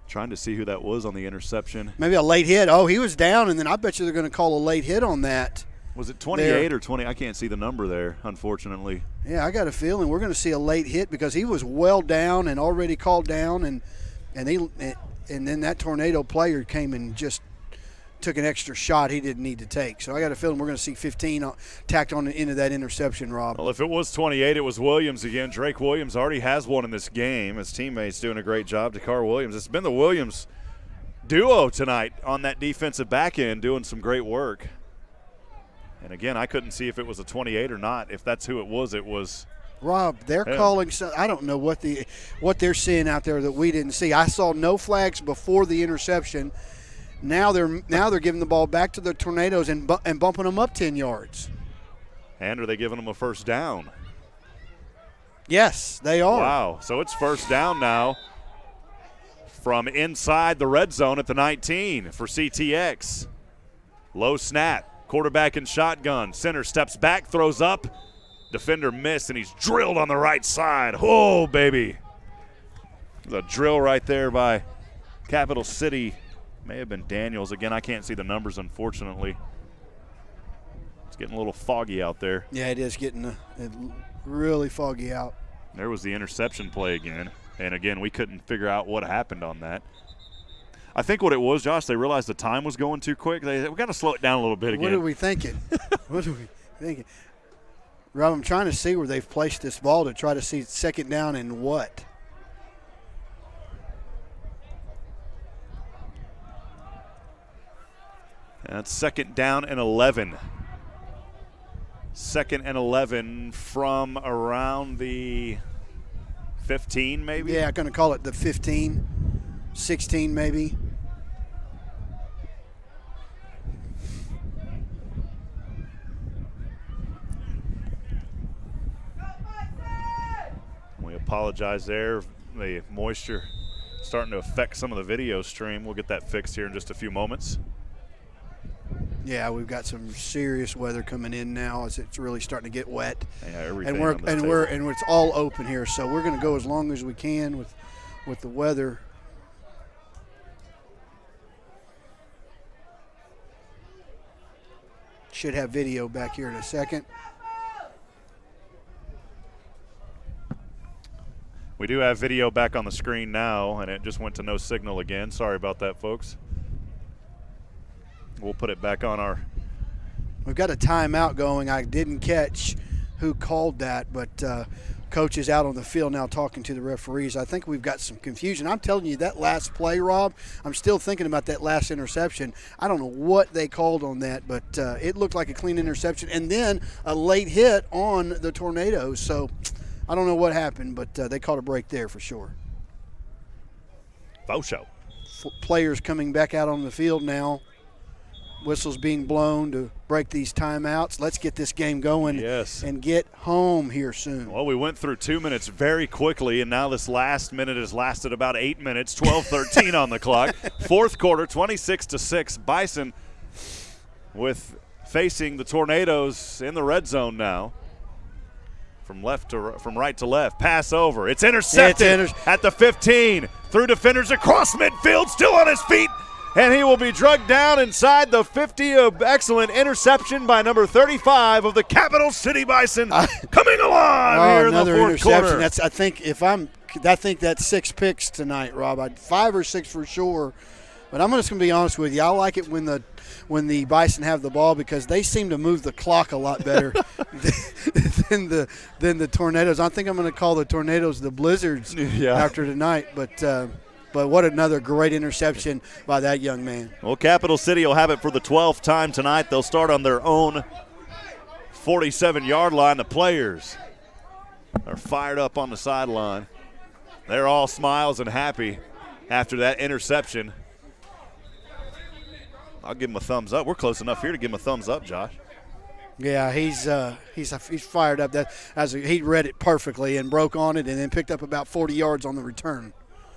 Trying to see who that was on the interception. Maybe a late hit. Oh, he was down, and then I bet you they're going to call a late hit on that. Was it 28 or 20? I can't see the number there, unfortunately. Yeah, I got a feeling we're going to see a late hit because he was well down and already called down, and then that Tornado player came and just took an extra shot he didn't need to take. So I got a feeling we're going to see 15 tacked on into that interception, Rob. Well, if it was 28, it was Williams again. Drake Williams already has one in this game. His teammates doing a great job. Dakar Williams. It's been the Williams duo tonight on that defensive back end doing some great work. And, again, I couldn't see if it was a 28 or not. If that's who it was Rob, they're calling – I don't know what they're seeing out there that we didn't see. I saw no flags before the interception. Now they're giving the ball back to the Tornadoes and bumping them up 10 yards. And are they giving them a first down? Yes, they are. Wow. So it's first down now from inside the red zone at the 19 for CTX. Low snap. Quarterback in shotgun. Center steps back, throws up. Defender missed, and he's drilled on the right side. Oh, baby. The drill right there by Capital City. May have been Daniels. Again, I can't see the numbers, unfortunately. It's getting a little foggy out there. Yeah, it is getting really foggy out. There was the interception play again. And, again, we couldn't figure out what happened on that. I think what it was, Josh, they realized the time was going too quick. We got to slow it down a little bit again. What are we thinking? What are we thinking? Rob, I'm trying to see where they've placed this ball to try to see second down and what. That's second down and 11. Second and 11 from around the 15 maybe? Yeah, I'm going to call it the 15, 16 maybe. We apologize there. The moisture starting to affect some of the video stream. We'll get that fixed here in just a few moments. Yeah, we've got some serious weather coming in now as it's really starting to get wet. Yeah, everything and it's all open here, so we're going to go as long as we can with the weather. Should have video back here in a second. We do have video back on the screen now, and it just went to no signal again. Sorry about that, folks. We'll put it back on our. We've got a timeout going. I didn't catch who called that, but coach is out on the field now talking to the referees. I think we've got some confusion. I'm telling you, that last play, Rob, I'm still thinking about that last interception. I don't know what they called on that, but it looked like a clean interception and then a late hit on the Tornadoes. So I don't know what happened, but they caught a break there for sure. Faux show. Players coming back out on the field now. Whistles being blown to break these timeouts. Let's get this game going and get home here soon. Well, we went through 2 minutes very quickly, and now this last minute has lasted about 8 minutes, 12-13 on the clock. Fourth quarter, 26-6. Bison facing the Tornadoes in the red zone now. From right to left, pass over. It's intercepted at the 15. Through defenders across midfield, still on his feet. And he will be drugged down inside the 50. Excellent interception by number 35 of the Capital City Bison. Coming alive here in the fourth quarter. I think that's 6 picks tonight, Rob. 5 or 6 for sure. But I'm just going to be honest with you. I like it when the Bison have the ball because they seem to move the clock a lot better than the Tornadoes. I think I'm going to call the Tornadoes the Blizzards after tonight. But what another great interception by that young man. Well, Capital City will have it for the 12th time tonight. They'll start on their own 47-yard line. The players are fired up on the sideline. They're all smiles and happy after that interception. I'll give him a thumbs up. We're close enough here to give him a thumbs up, Josh. Yeah, he's fired up. He read it perfectly and broke on it and then picked up about 40 yards on the return.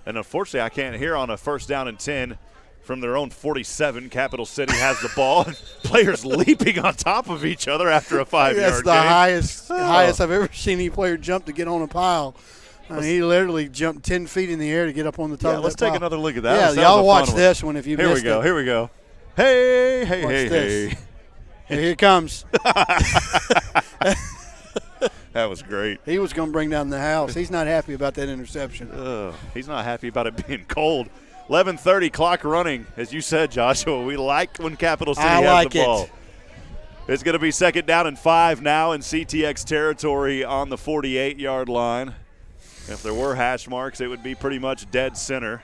And unfortunately, I can't hear on a first down and 10 from their own 47. Capital City has the ball. Players leaping on top of each other after a 5-yard That's the highest I've ever seen any player jump to get on a pile. He literally jumped 10 feet in the air to get up on the top of that pile. Let's take another look at that. Yeah, y'all watch this one if you missed it. Here we go. Hey. Here it comes. That was great. He was going to bring down the house. He's not happy about that interception. He's not happy about it being cold. 11:30 clock running. As you said, Joshua, we like when Capital City has like the ball. it. It's going to be 2nd down and 5 now in CTX territory on the 48-yard line. If there were hash marks, it would be pretty much dead center.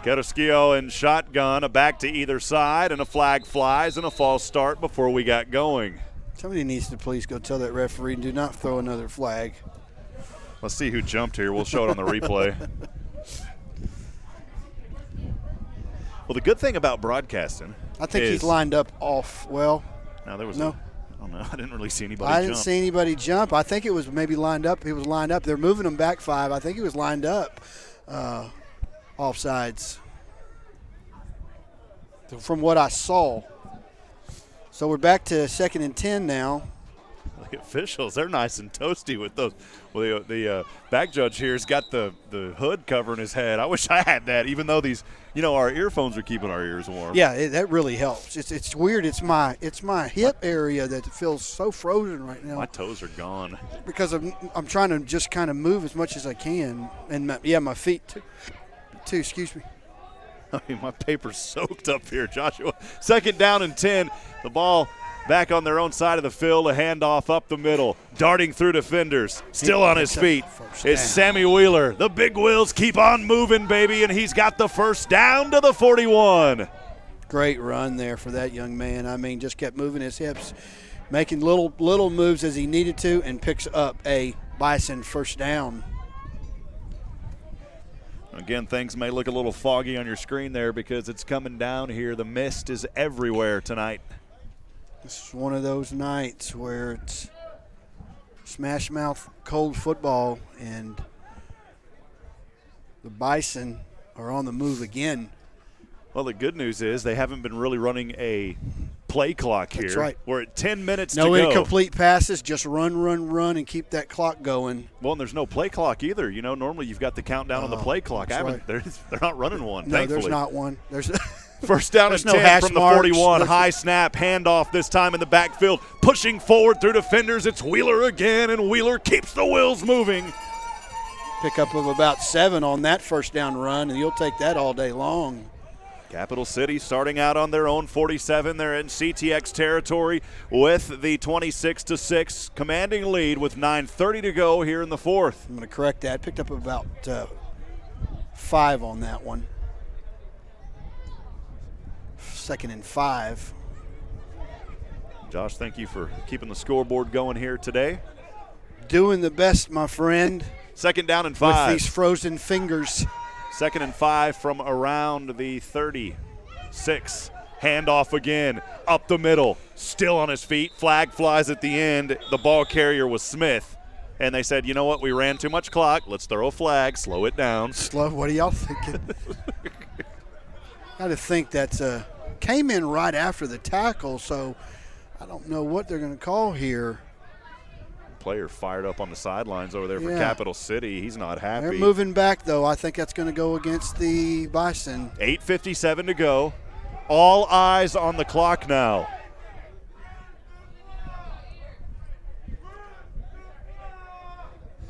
Carrasquillo in shotgun, a back to either side, and a flag flies and a false start before we got going. Somebody needs to please go tell that referee, do not throw another flag. Let's see who jumped here. We'll show it on the replay. Well, the good thing about broadcasting, I think he's lined up off. Well, no, there was no. I don't know. I didn't really see anybody I jump. didn't see anybody jump. I think it was maybe lined up. He was lined up. They're moving him back 5. I think he was lined up offsides from what I saw. So we're back to 2nd and 10 now. The officials, they're nice and toasty with those. Well, the back judge here has got the hood covering his head. I wish I had that, even though these, our earphones are keeping our ears warm. Yeah, that really helps. It's weird. It's my hip area that feels so frozen right now. My toes are gone. Because I'm trying to just kind of move as much as I can. And, my feet too. Excuse me. I mean, my paper's soaked up here, Joshua. 2nd down and 10. The ball back on their own side of the field, a handoff up the middle, darting through defenders, still on his feet. It's Sammy Wheeler. The big wheels keep on moving, baby, and he's got the first down to the 41. Great run there for that young man. I mean, just kept moving his hips, making little moves as he needed to, and picks up a Bison first down. Again, things may look a little foggy on your screen there because it's coming down here. The mist is everywhere tonight. This is one of those nights where it's smash mouth cold football, and the Bison are on the move again. Well, the good news is they haven't been really running a play clock here. That's right. We're at 10 minutes to go. No incomplete passes, just run, and keep that clock going. Well, and there's no play clock either. Normally you've got the countdown on the play clock. Right. They're not running one, no, thankfully. There's not one. First down and 10 from the 41. High snap, handoff this time in the backfield. Pushing forward through defenders. It's Wheeler again, and Wheeler keeps the wheels moving. Pickup of about 7 on that first down run, and you'll take that all day long. Capital City starting out on their own 47. They're in CTX territory with the 26-6 commanding lead with 9:30 to go here in the 4th. I'm going to correct that. Picked up about 5 on that one. 2nd and 5. Josh, thank you for keeping the scoreboard going here today. Doing the best, my friend. 2nd down and 5. With these frozen fingers. 2nd and 5 from around the 36. Handoff again, up the middle, still on his feet. Flag flies at the end. The ball carrier was Smith. And they said, you know what, we ran too much clock. Let's throw a flag, slow it down. What are y'all thinking? Got to think that's came in right after the tackle, so I don't know what they're going to call here. Player fired up on the sidelines over there for Capital City. He's not happy. They're moving back, though. I think that's going to go against the Bison. 8:57 to go. All eyes on the clock now.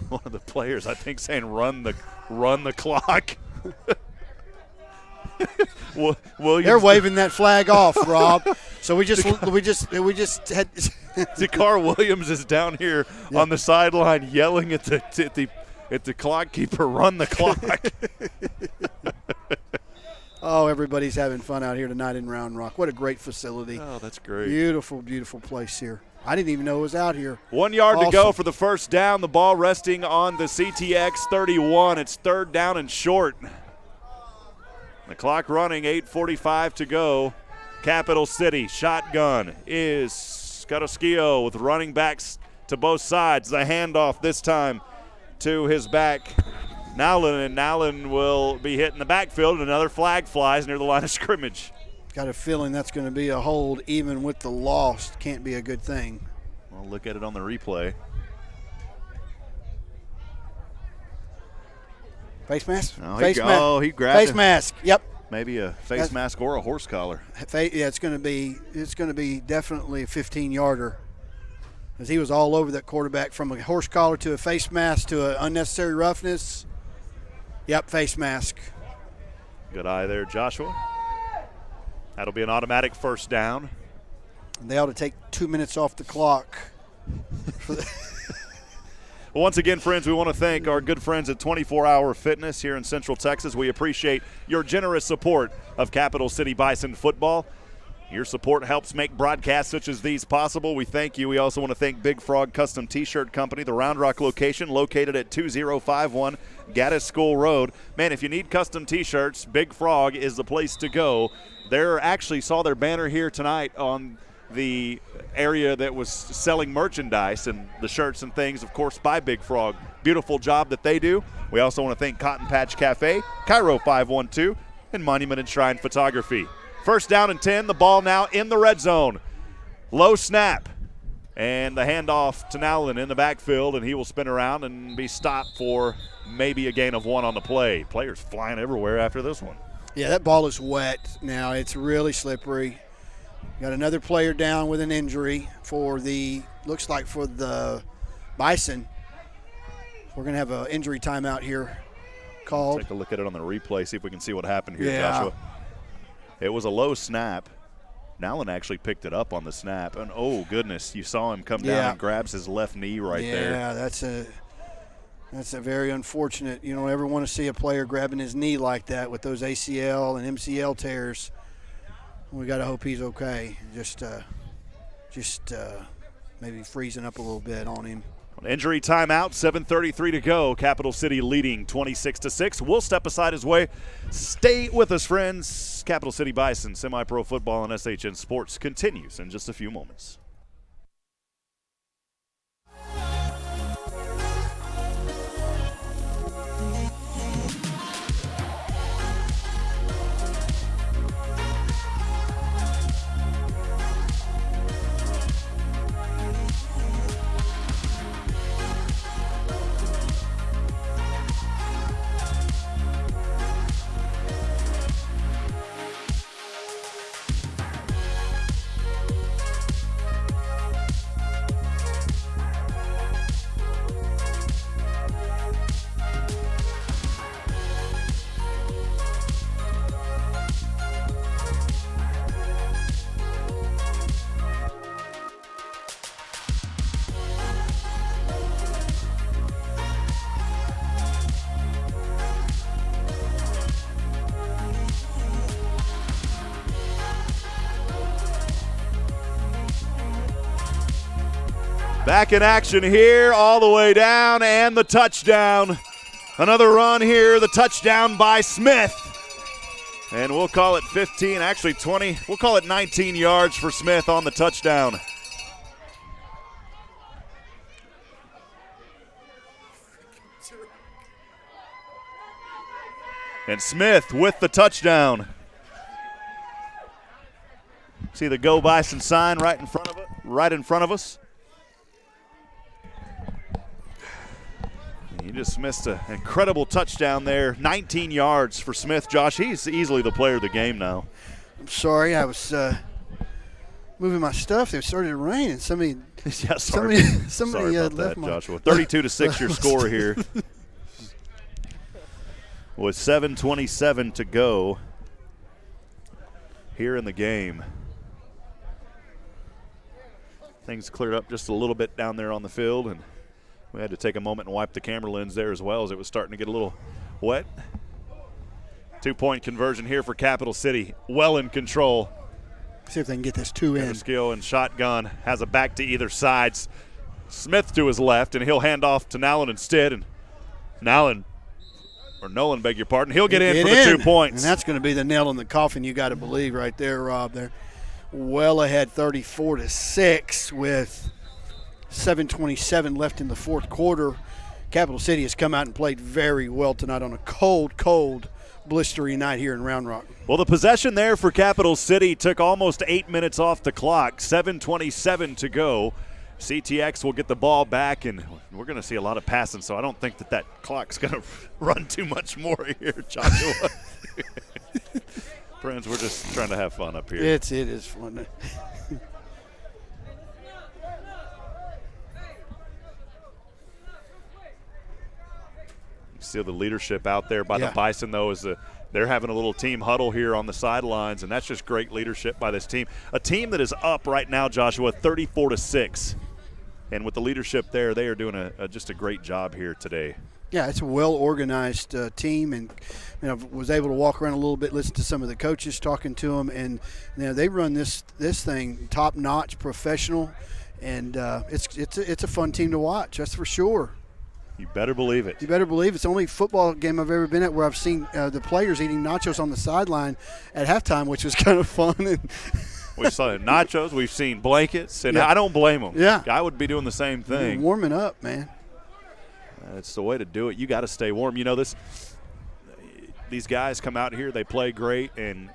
One of the players, I think, saying run the clock. Williams, they're waving that flag off, Rob. So we just had Dakar Williams is down here on the sideline yelling at the clock keeper, run the clock. Oh, everybody's having fun out here tonight in Round Rock. What a great facility. Oh, that's great. Beautiful, beautiful place here. I didn't even know it was out here. 1 yard to go for the first down. The ball resting on the CTX 31. It's 3rd down and short. The clock running, 8:45 to go. Capital City shotgun is Carrasquillo with running backs to both sides. The handoff this time to his back, Nowlin, and Nowlin will be hitting the backfield. Another flag flies near the line of scrimmage. Got a feeling that's going to be a hold even with the loss. Can't be a good thing. We'll look at it on the replay. Face mask? He grabbed face mask. Yep. Maybe a face mask or a horse collar. Yeah, it's going to be definitely a 15-yarder. As he was all over that quarterback, from a horse collar to a face mask to an unnecessary roughness. Yep, face mask. Good eye there, Joshua. That'll be an automatic first down. They ought to take 2 minutes off the clock. Well, once again, friends, we want to thank our good friends at 24-Hour Fitness here in Central Texas. We appreciate your generous support of Capital City Bison football. Your support helps make broadcasts such as these possible. We thank you. We also want to thank Big Frog Custom T-Shirt Company, the Round Rock location, located at 2051 Gaddis School Road. Man, if you need custom T-shirts, Big Frog is the place to go. Actually saw their banner here tonight on the area that was selling merchandise and the shirts and things, of course, by Big Frog. Beautiful job that they do. We also want to thank Cotton Patch Cafe, Cairo 512, and Monument and Shrine Photography. First down and 10, the ball now in the red zone. Low snap, and the handoff to Nowlin in the backfield, and he will spin around and be stopped for maybe a gain of 1 on the play. Players flying everywhere after this one. Yeah, that ball is wet now. It's really slippery. Got another player down with an injury looks like for the Bison. We're going to have an injury timeout here called. Take a look at it on the replay, see if we can see what happened here, yeah. Joshua. It was a low snap. Nowlin actually picked it up on the snap. And, oh, goodness, you saw him come down and grabs his left knee right there. Yeah, that's a very unfortunate. You don't ever want to see a player grabbing his knee like that with those ACL and MCL tears. We got to hope he's okay. Just maybe freezing up a little bit on him. Injury timeout, 7:33 to go. Capital City leading 26-6. We'll step aside his way. Stay with us, friends. Capital City Bison, semi-pro football and SHN Sports continues in just a few moments. Back in action here, all the way down, and the touchdown. Another run here, the touchdown by Smith. And we'll call it 15, actually 20. We'll call it 19 yards for Smith on the touchdown. And Smith with the touchdown. See the Go Bison sign right in front of us. He just missed an incredible touchdown there. 19 yards for Smith. Josh, he's easily the player of the game now. I'm sorry, I was moving my stuff. It started to rain, and somebody sorry about left that, Joshua. 32-6 your score here. With 7:27 to go here in the game. Things cleared up just a little bit down there on the field, and we had to take a moment and wipe the camera lens there as well as it was starting to get a little wet. 2-point conversion here for Capital City. Well in control. See if they can get this 2 in. Skill and shotgun has a back to either sides. Smith to his left, and he'll hand off to Nowlin instead. And Nolan, beg your pardon. He'll get in for the 2 points. And that's going to be the nail in the coffin, you got to believe, right there, Rob. They're well ahead 34-6 with 7:27 left in the fourth quarter. Capital City has come out and played very well tonight on a cold, blistery night here in Round Rock. Well, the possession there for Capital City took almost 8 minutes off the clock. 7:27 to go. CTX will get the ball back, and we're going to see a lot of passing, so I don't think that clock's going to run too much more here, Joshua. Friends, we're just trying to have fun up here. It is fun. See the leadership out there by the Bison, though, they're having a little team huddle here on the sidelines, and that's just great leadership by this team. A team that is up right now, Joshua, 34-6. And with the leadership there, they are doing just a great job here today. Yeah, it's a well-organized team, and was able to walk around a little bit, listen to some of the coaches talking to them, and they run this thing top-notch, professional, and it's a fun team to watch. That's for sure. You better believe it. You better believe it's the only football game I've ever been at where I've seen the players eating nachos on the sideline at halftime, which was kind of fun. We've seen nachos. We've seen blankets, and I don't blame them. Yeah, I would be doing the same thing. You're warming up, man. It's the way to do it. You got to stay warm. These guys come out here, they play great, and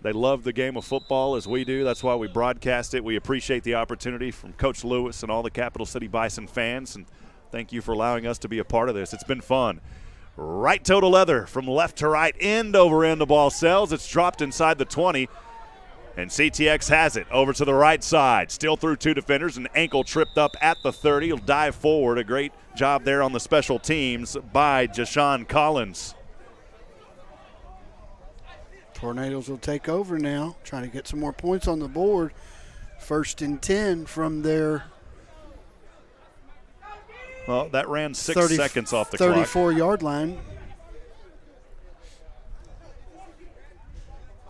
they love the game of football as we do. That's why we broadcast it. We appreciate the opportunity from Coach Lewis and all the Capital City Bison fans, and thank you for allowing us to be a part of this. It's been fun. Right toe to leather from left to right, end over end the ball sells. It's dropped inside the 20. And CTX has it over to the right side. Still through two defenders. An ankle tripped up at the 30. He'll dive forward. A great job there on the special teams by Jashawn Collins. Tornadoes will take over now, trying to get some more points on the board. 1st and 10 from their Well, that ran 6 seconds off the clock. 34-yard line.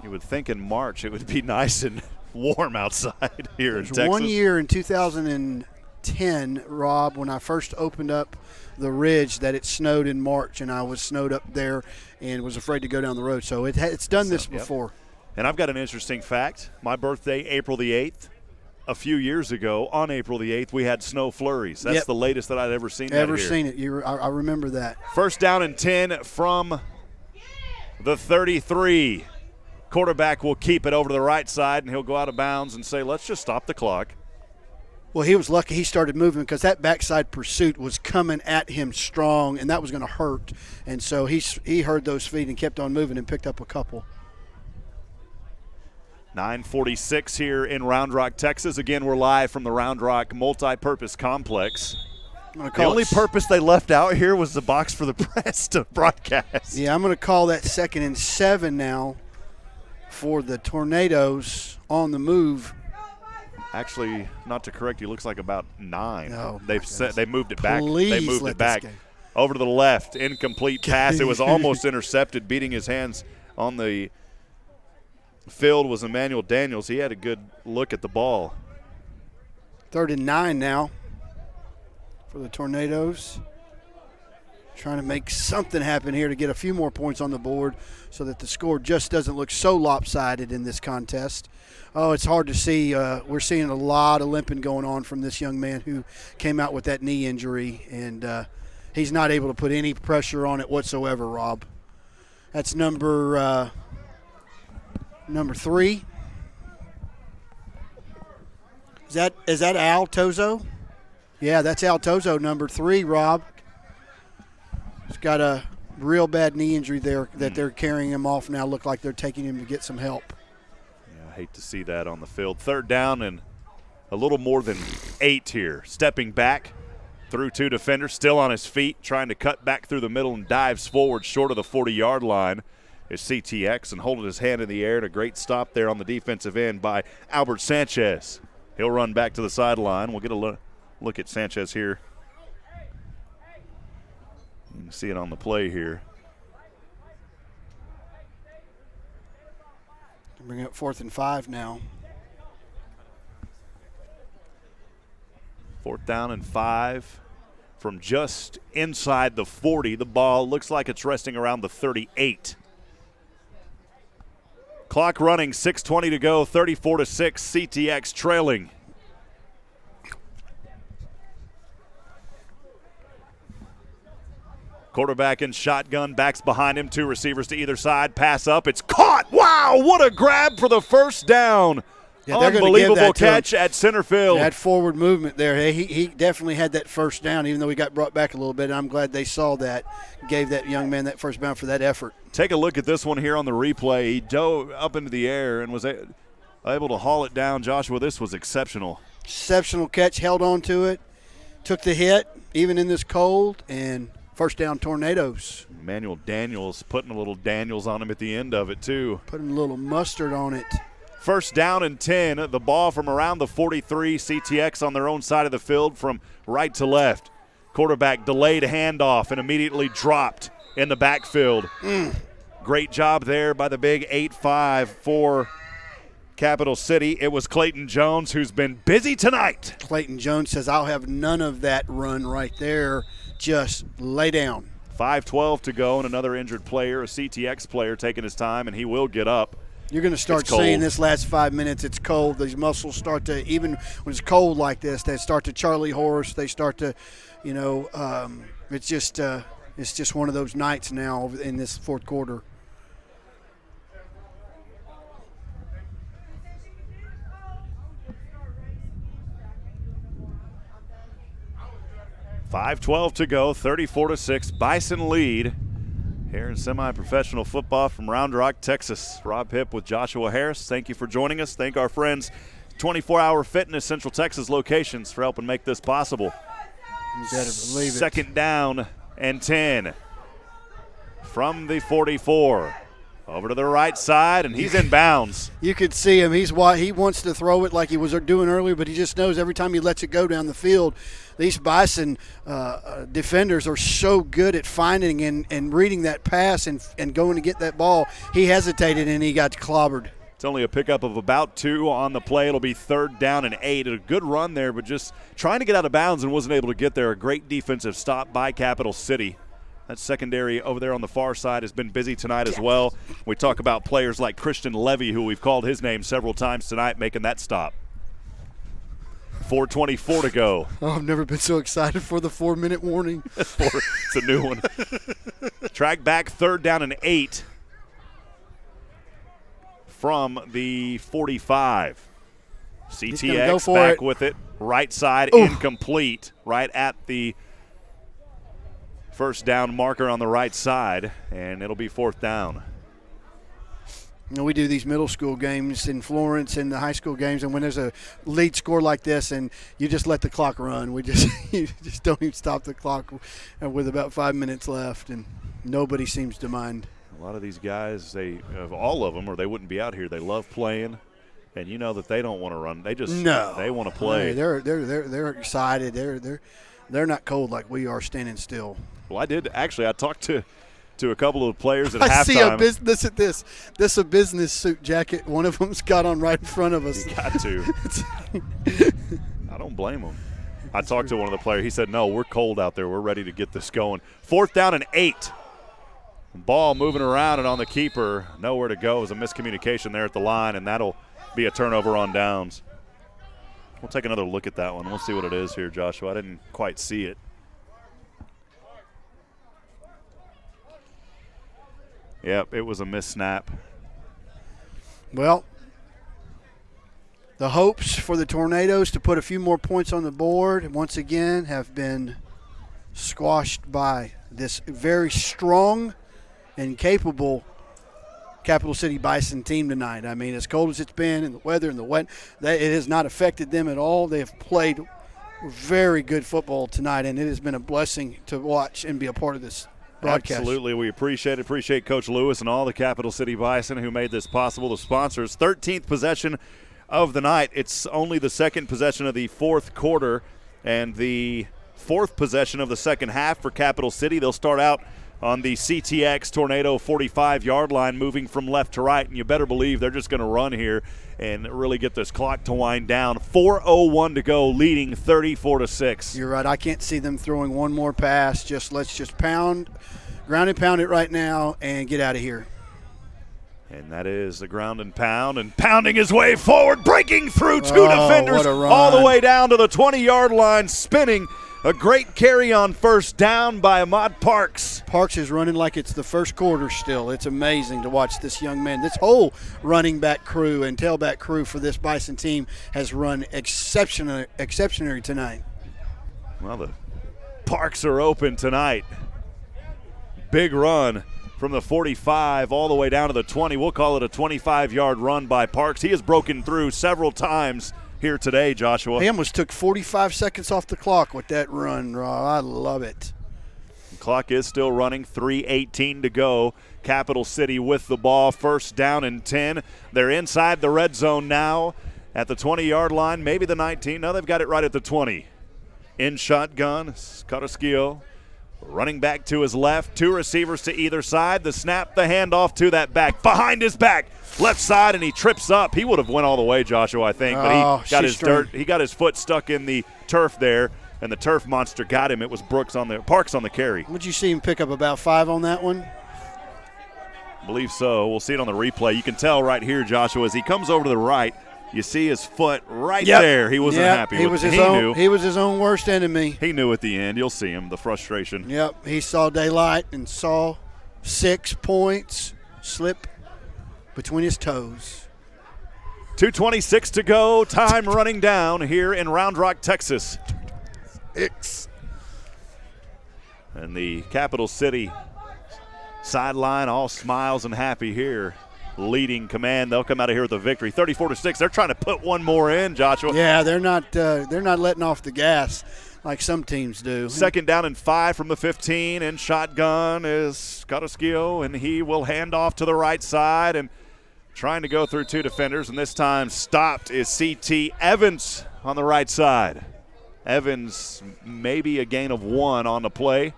You would think in March it would be nice and warm outside here in Texas. One year in 2010, Rob, when I first opened up the ridge, that it snowed in March, and I was snowed up there and was afraid to go down the road. So it's done this before. And I've got an interesting fact. My birthday, April the 8th. A few years ago, on April the 8th, we had snow flurries. That's the latest that I'd ever seen. Seen it. I remember that. 1st down and 10 from the 33. Quarterback will keep it over to the right side, and he'll go out of bounds and say, let's just stop the clock. Well, he was lucky he started moving because that backside pursuit was coming at him strong, and that was going to hurt. And so he heard those feet and kept on moving and picked up a couple. 9:46 here in Round Rock, Texas. Again, we're live from the Round Rock Multi-Purpose Complex. The only purpose they left out here was the box for the press to broadcast. Yeah, I'm going to call that 2nd and 7 now for the Tornadoes on the move. Actually, not to correct you, looks like about 9. Oh, they moved it back. They moved it back over to the left. Incomplete pass. It was almost intercepted. Beating his hands on the field was Emmanuel Daniels. He had a good look at the ball. 3rd and 9 now for the Tornadoes. Trying to make something happen here to get a few more points on the board so that the score just doesn't look so lopsided in this contest. Oh, it's hard to see. We're seeing a lot of limping going on from this young man who came out with that knee injury, and he's not able to put any pressure on it whatsoever, Rob. That's number 3. Is that Al Tozo? Yeah, that's Al Tozo, number 3, Rob. He's got a real bad knee injury there that they're carrying him off now. Look like they're taking him to get some help. Yeah, I hate to see that on the field. 3rd down and a little more than 8 here. Stepping back through two defenders, still on his feet, trying to cut back through the middle and dives forward short of the 40-yard line is CTX, and holding his hand in the air, and a great stop there on the defensive end by Albert Sanchez. He'll run back to the sideline. We'll get a look at Sanchez here. You can see it on the play here. Bring up 4th and 5 now. 4th down and 5 from just inside the 40. The ball looks like it's resting around the 38. Clock running, 6:20 to go, 34-6, CTX trailing. Quarterback in shotgun, backs behind him, 2 receivers to either side, pass up, it's caught! Wow, what a grab for the 1st down! Yeah, unbelievable catch at center field. That forward movement there. He definitely had that 1st down, even though he got brought back a little bit. And I'm glad they saw that, gave that young man that 1st down for that effort. Take a look at this one here on the replay. He dove up into the air and was able to haul it down. Joshua, this was exceptional. Exceptional catch, held on to it, took the hit, even in this cold, and First down, Tornadoes. Emmanuel Daniels putting a little Daniels on him at the end of it, too. Putting a little mustard on it. First down and 10. The ball from around the 43. CTX on their own side of the field from right to left. Quarterback delayed handoff and immediately dropped in the backfield. Great job there by the big 8-5 for Capital City. It was Clayton Jones who's been busy tonight. Clayton Jones says, I'll have none of that run right there. Just lay down. 5:12 to go, and another injured player, a CTX player, taking his time, and he will get up. You're going to start seeing this last 5 minutes. It's cold. These muscles start to, even when it's cold like this, they start to Charlie horse. They start to, it's just one of those nights now in this fourth quarter. $5:12 to go, 34-6. Bison lead here in semi-professional football from Round Rock, Texas. Rob Hipp with Joshua Harris. Thank you for joining us. Thank our friends 24-Hour Fitness Central Texas locations for helping make this possible. You better believe it. Second down and 10 from the 44. Over to the right side, and he's in bounds. You could see him. He wants to throw it like he was doing earlier, but he just knows every time he lets it go down the field, these Bison defenders are so good at finding and reading that pass and going to get that ball. He hesitated, and he got clobbered. It's only a pickup of about 2 on the play. It'll be 3rd down and 8. A good run there, but just trying to get out of bounds and wasn't able to get there. A great defensive stop by Capital City. That secondary over there on the far side has been busy tonight as well. We talk about players like Christian Levy, who we've called his name several times tonight, making that stop. 4:24 to go. Oh, I've never been so excited for the 4-minute warning. It's a new one. Track back, 3rd down and 8 from the 45. CTX back with it. Right side, incomplete, right at the first down marker on the right side, and it'll be 4th down. We do these middle school games in Florence and the high school games, and when there's a lead score like this and you just let the clock run, you just don't even stop the clock with about 5 minutes left, and nobody seems to mind. A lot of these guys, all of them, or they wouldn't be out here. They love playing, and you know that they don't want to run. They want to play. They're excited. They're not cold like we are standing still. Well, I talked to a couple of players at halftime. I see this a business suit jacket one of them's got on right in front of us. You got to. I don't blame them. I talked to one of the players. He said, no, we're cold out there. We're ready to get this going. 4th down and 8. Ball moving around and on the keeper. Nowhere to go. It was a miscommunication there at the line, and that'll be a turnover on downs. We'll take another look at that one. We'll see what it is here, Joshua. I didn't quite see it. Yep, it was a missed snap. Well, the hopes for the Tornadoes to put a few more points on the board once again have been squashed by this very strong and capable Capital City Bison team tonight. I mean, as cold as it's been and the weather and the wet, it has not affected them at all. They have played very good football tonight, and it has been a blessing to watch and be a part of this broadcast. Absolutely. We appreciate Coach Lewis and all the Capital City Bison who made this possible. The sponsors, 13th possession of the night. It's only the second possession of the fourth quarter and the 4th possession of the second half for Capital City. They'll start out on the CTX Tornado 45-yard line, moving from left to right, and you better believe they're just going to run here and really get this clock to wind down. 4:01 to go, leading 34-6. You're right. I can't see them throwing one more pass. Let's just ground and pound it right now and get out of here. And that is the ground and pounding his way forward, breaking through 2 defenders all the way down to the 20-yard line, spinning. A great carry on first down by Ahmad Parks. Parks is running like it's the first quarter still. It's amazing to watch this young man. This whole running back crew and tailback crew for this Bison team has run exceptionally tonight. Well, the Parks are open tonight. Big run from the 45 all the way down to the 20. We'll call it a 25-yard run by Parks. He has broken through several times here today, Joshua. He almost took 45 seconds off the clock with that run, Rob. I love it. Clock is still running, 3:18 to go. Capital City with the ball, first down and 10. They're inside the red zone now at the 20-yard line, maybe the 19. No, they've got it right at the 20. In shotgun, Carrasquillo running back to his left, 2 receivers to either side. The snap, the handoff to that back, behind his back, left side, and he trips up. He would have went all the way, Joshua, I think, but he got his foot stuck in the turf there, and the turf monster got him. It was Parks on the carry. Would you see him pick up about 5 on that one? I believe so. We'll see it on the replay. You can tell right here, Joshua, as he comes over to the right, you see his foot right there. He wasn't happy with it. He was his own worst enemy. He knew at the end. You'll see him, the frustration. Yep, he saw daylight and saw 6 points slip between his toes. 2:26 to go. Time running down here in Round Rock, Texas. And the Capital City sideline all smiles and happy here. Leading command. They'll come out of here with a victory, 34-6. They're trying to put one more in, Joshua. Yeah, they're not letting off the gas like some teams do. Second down and 5 from the 15, and shotgun is Carrasquillo, and he will hand off to the right side and trying to go through 2 defenders, and this time stopped is CT Evans on the right side. Evans maybe a gain of 1 on the play.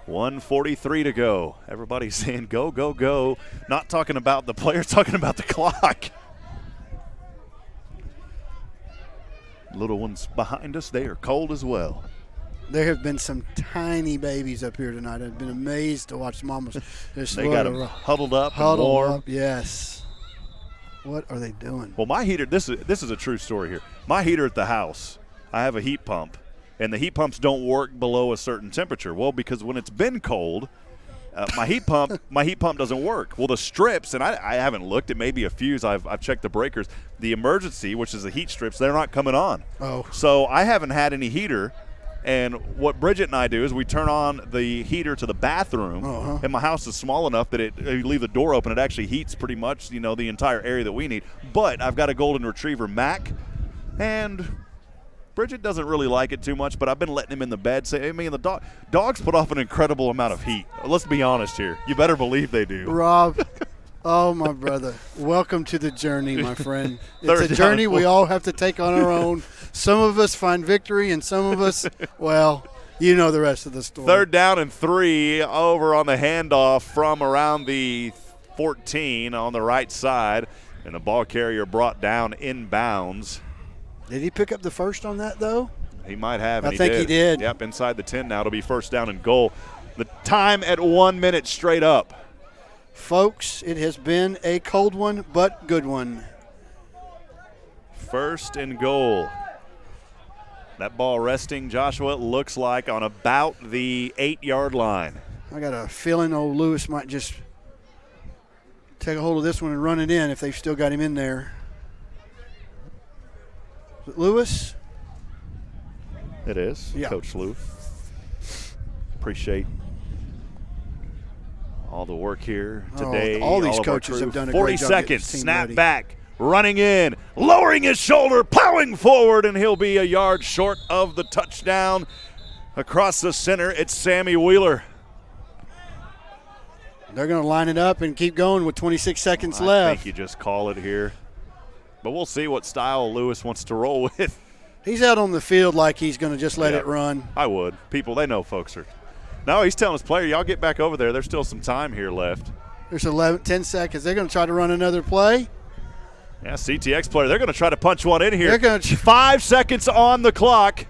$1:43 to go. Everybody's saying go, go, go. Not talking about the players, talking about the clock. Little ones behind us, they are cold as well. There have been some tiny babies up here tonight. I've been amazed to watch mamas. They got them huddled up and warm. Up, yes. What are they doing? Well, my heater, this is a true story here. My heater at the house, I have a heat pump. And the heat pumps don't work below a certain temperature. Well, because when it's been cold, my heat pump doesn't work. Well, the strips, and I haven't looked. It may be a fuse. I've checked the breakers. The emergency, which is the heat strips, they're not coming on. Oh. So I haven't had any heater. And what Bridget and I do is we turn on the heater to the bathroom. And my house is small enough that you leave the door open, it actually heats pretty much, the entire area that we need. But I've got a golden retriever Mac, and Bridget doesn't really like it too much, but I've been letting him in the bed. The dogs put off an incredible amount of heat. Let's be honest here. You better believe they do. Rob, oh, my brother, welcome to the journey, my friend. It's a journey we all have to take on our own. Some of us find victory, and some of us, well, you know the rest of the story. 3rd down and 3 over on the handoff from around the 14 on the right side, and the ball carrier brought down inbounds. Did he pick up the first on that, though? He might have. I think he did. Yep, inside the 10 now. It'll be first down and goal. The time at 1 minute straight up. Folks, it has been a cold one, but good one. First and goal. That ball resting, Joshua, it looks like on about the 8-yard line. I got a feeling old Lewis might just take a hold of this one and run it in if they've still got him in there. Lewis? It is, yeah. Coach Lou. Appreciate all the work here today. All these coaches have done a 40 great job. 40 seconds, snap back, running in, lowering his shoulder, plowing forward, and he'll be a yard short of the touchdown. Across the center, it's Sammy Wheeler. They're going to line it up and keep going with 26 seconds left. I think you just call it here. But we'll see what style Lewis wants to roll with. He's out on the field like he's going to just let it run. I would. People, they know folks are. No, he's telling his player, y'all get back over there. There's still some time here left. There's 10 seconds. They're going to try to run another play. Yeah, CTX player. They're going to try to punch one in here. They're going to 5 seconds on the clock.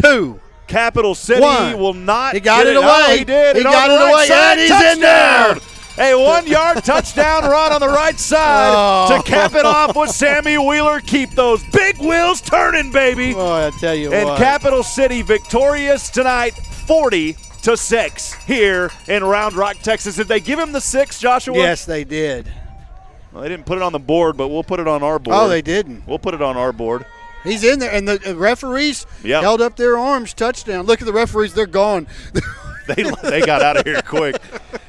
2. Capital City 1. will not. He got it away. Oh, he did. He got it away. And he's in there. A 1-yard touchdown run on the right side to cap it off with Sammy Wheeler. Keep those big wheels turning, baby. Oh, I tell you what. And Capital City victorious tonight, 40-6 here in Round Rock, Texas. Did they give him the 6, Joshua? Yes, they did. Well, they didn't put it on the board, but we'll put it on our board. Oh, they didn't. We'll put it on our board. He's in there, and the referees held up their arms. Touchdown. Look at the referees. They're gone. They got out of here quick.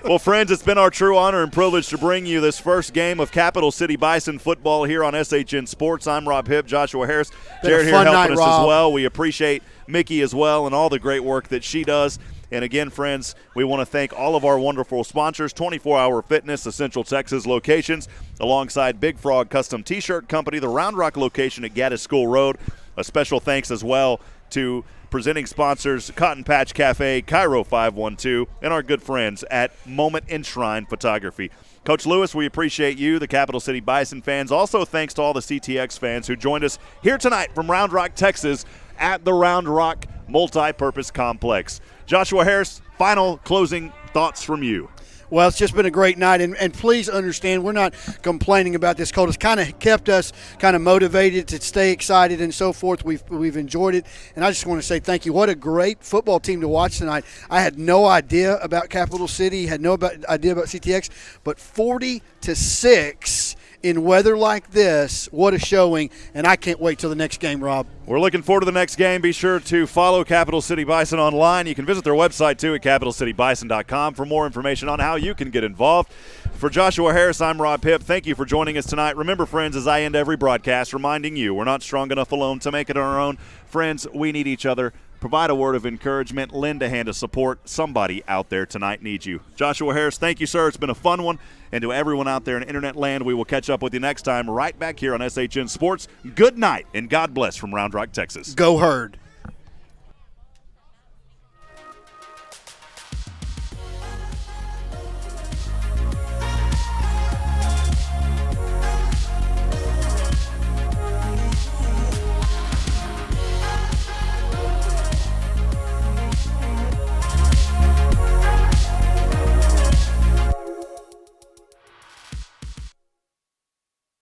Well, friends, it's been our true honor and privilege to bring you this first game of Capital City Bison football here on SHN Sports. I'm Rob Hipp, Joshua Harris, Jared here helping us as well. We appreciate Mickey as well and all the great work that she does. And again, friends, we want to thank all of our wonderful sponsors, 24-Hour Fitness, the Central Texas locations, alongside Big Frog Custom T-Shirt Company, the Round Rock location at Gaddis School Road. A special thanks as well to presenting sponsors Cotton Patch Cafe, Cairo 512, and our good friends at Moment Enshrine Photography. Coach Lewis, we appreciate you, the Capital City Bison fans. Also, thanks to all the CTX fans who joined us here tonight from Round Rock, Texas, at the Round Rock Multi-Purpose Complex. Joshua Harris, final closing thoughts from you. Well, it's just been a great night, and please understand we're not complaining about this cold. It's kind of kept us kind of motivated to stay excited and so forth. We've enjoyed it, and I just want to say thank you. What a great football team to watch tonight. I had no idea about Capital City, had no idea about CTX, but 40-6 in weather like this, what a showing, and I can't wait till the next game, Rob. We're looking forward to the next game. Be sure to follow Capital City Bison online. You can visit their website, too, at capitalcitybison.com for more information on how you can get involved. For Joshua Harris, I'm Rob Hipp. Thank you for joining us tonight. Remember, friends, as I end every broadcast, reminding you we're not strong enough alone to make it on our own. Friends, we need each other. Provide a word of encouragement. Lend a hand of support. Somebody out there tonight needs you. Joshua Harris, thank you, sir. It's been a fun one. And to everyone out there in internet land, we will catch up with you next time right back here on SHN Sports. Good night and God bless from Round Rock, Texas. Go Herd.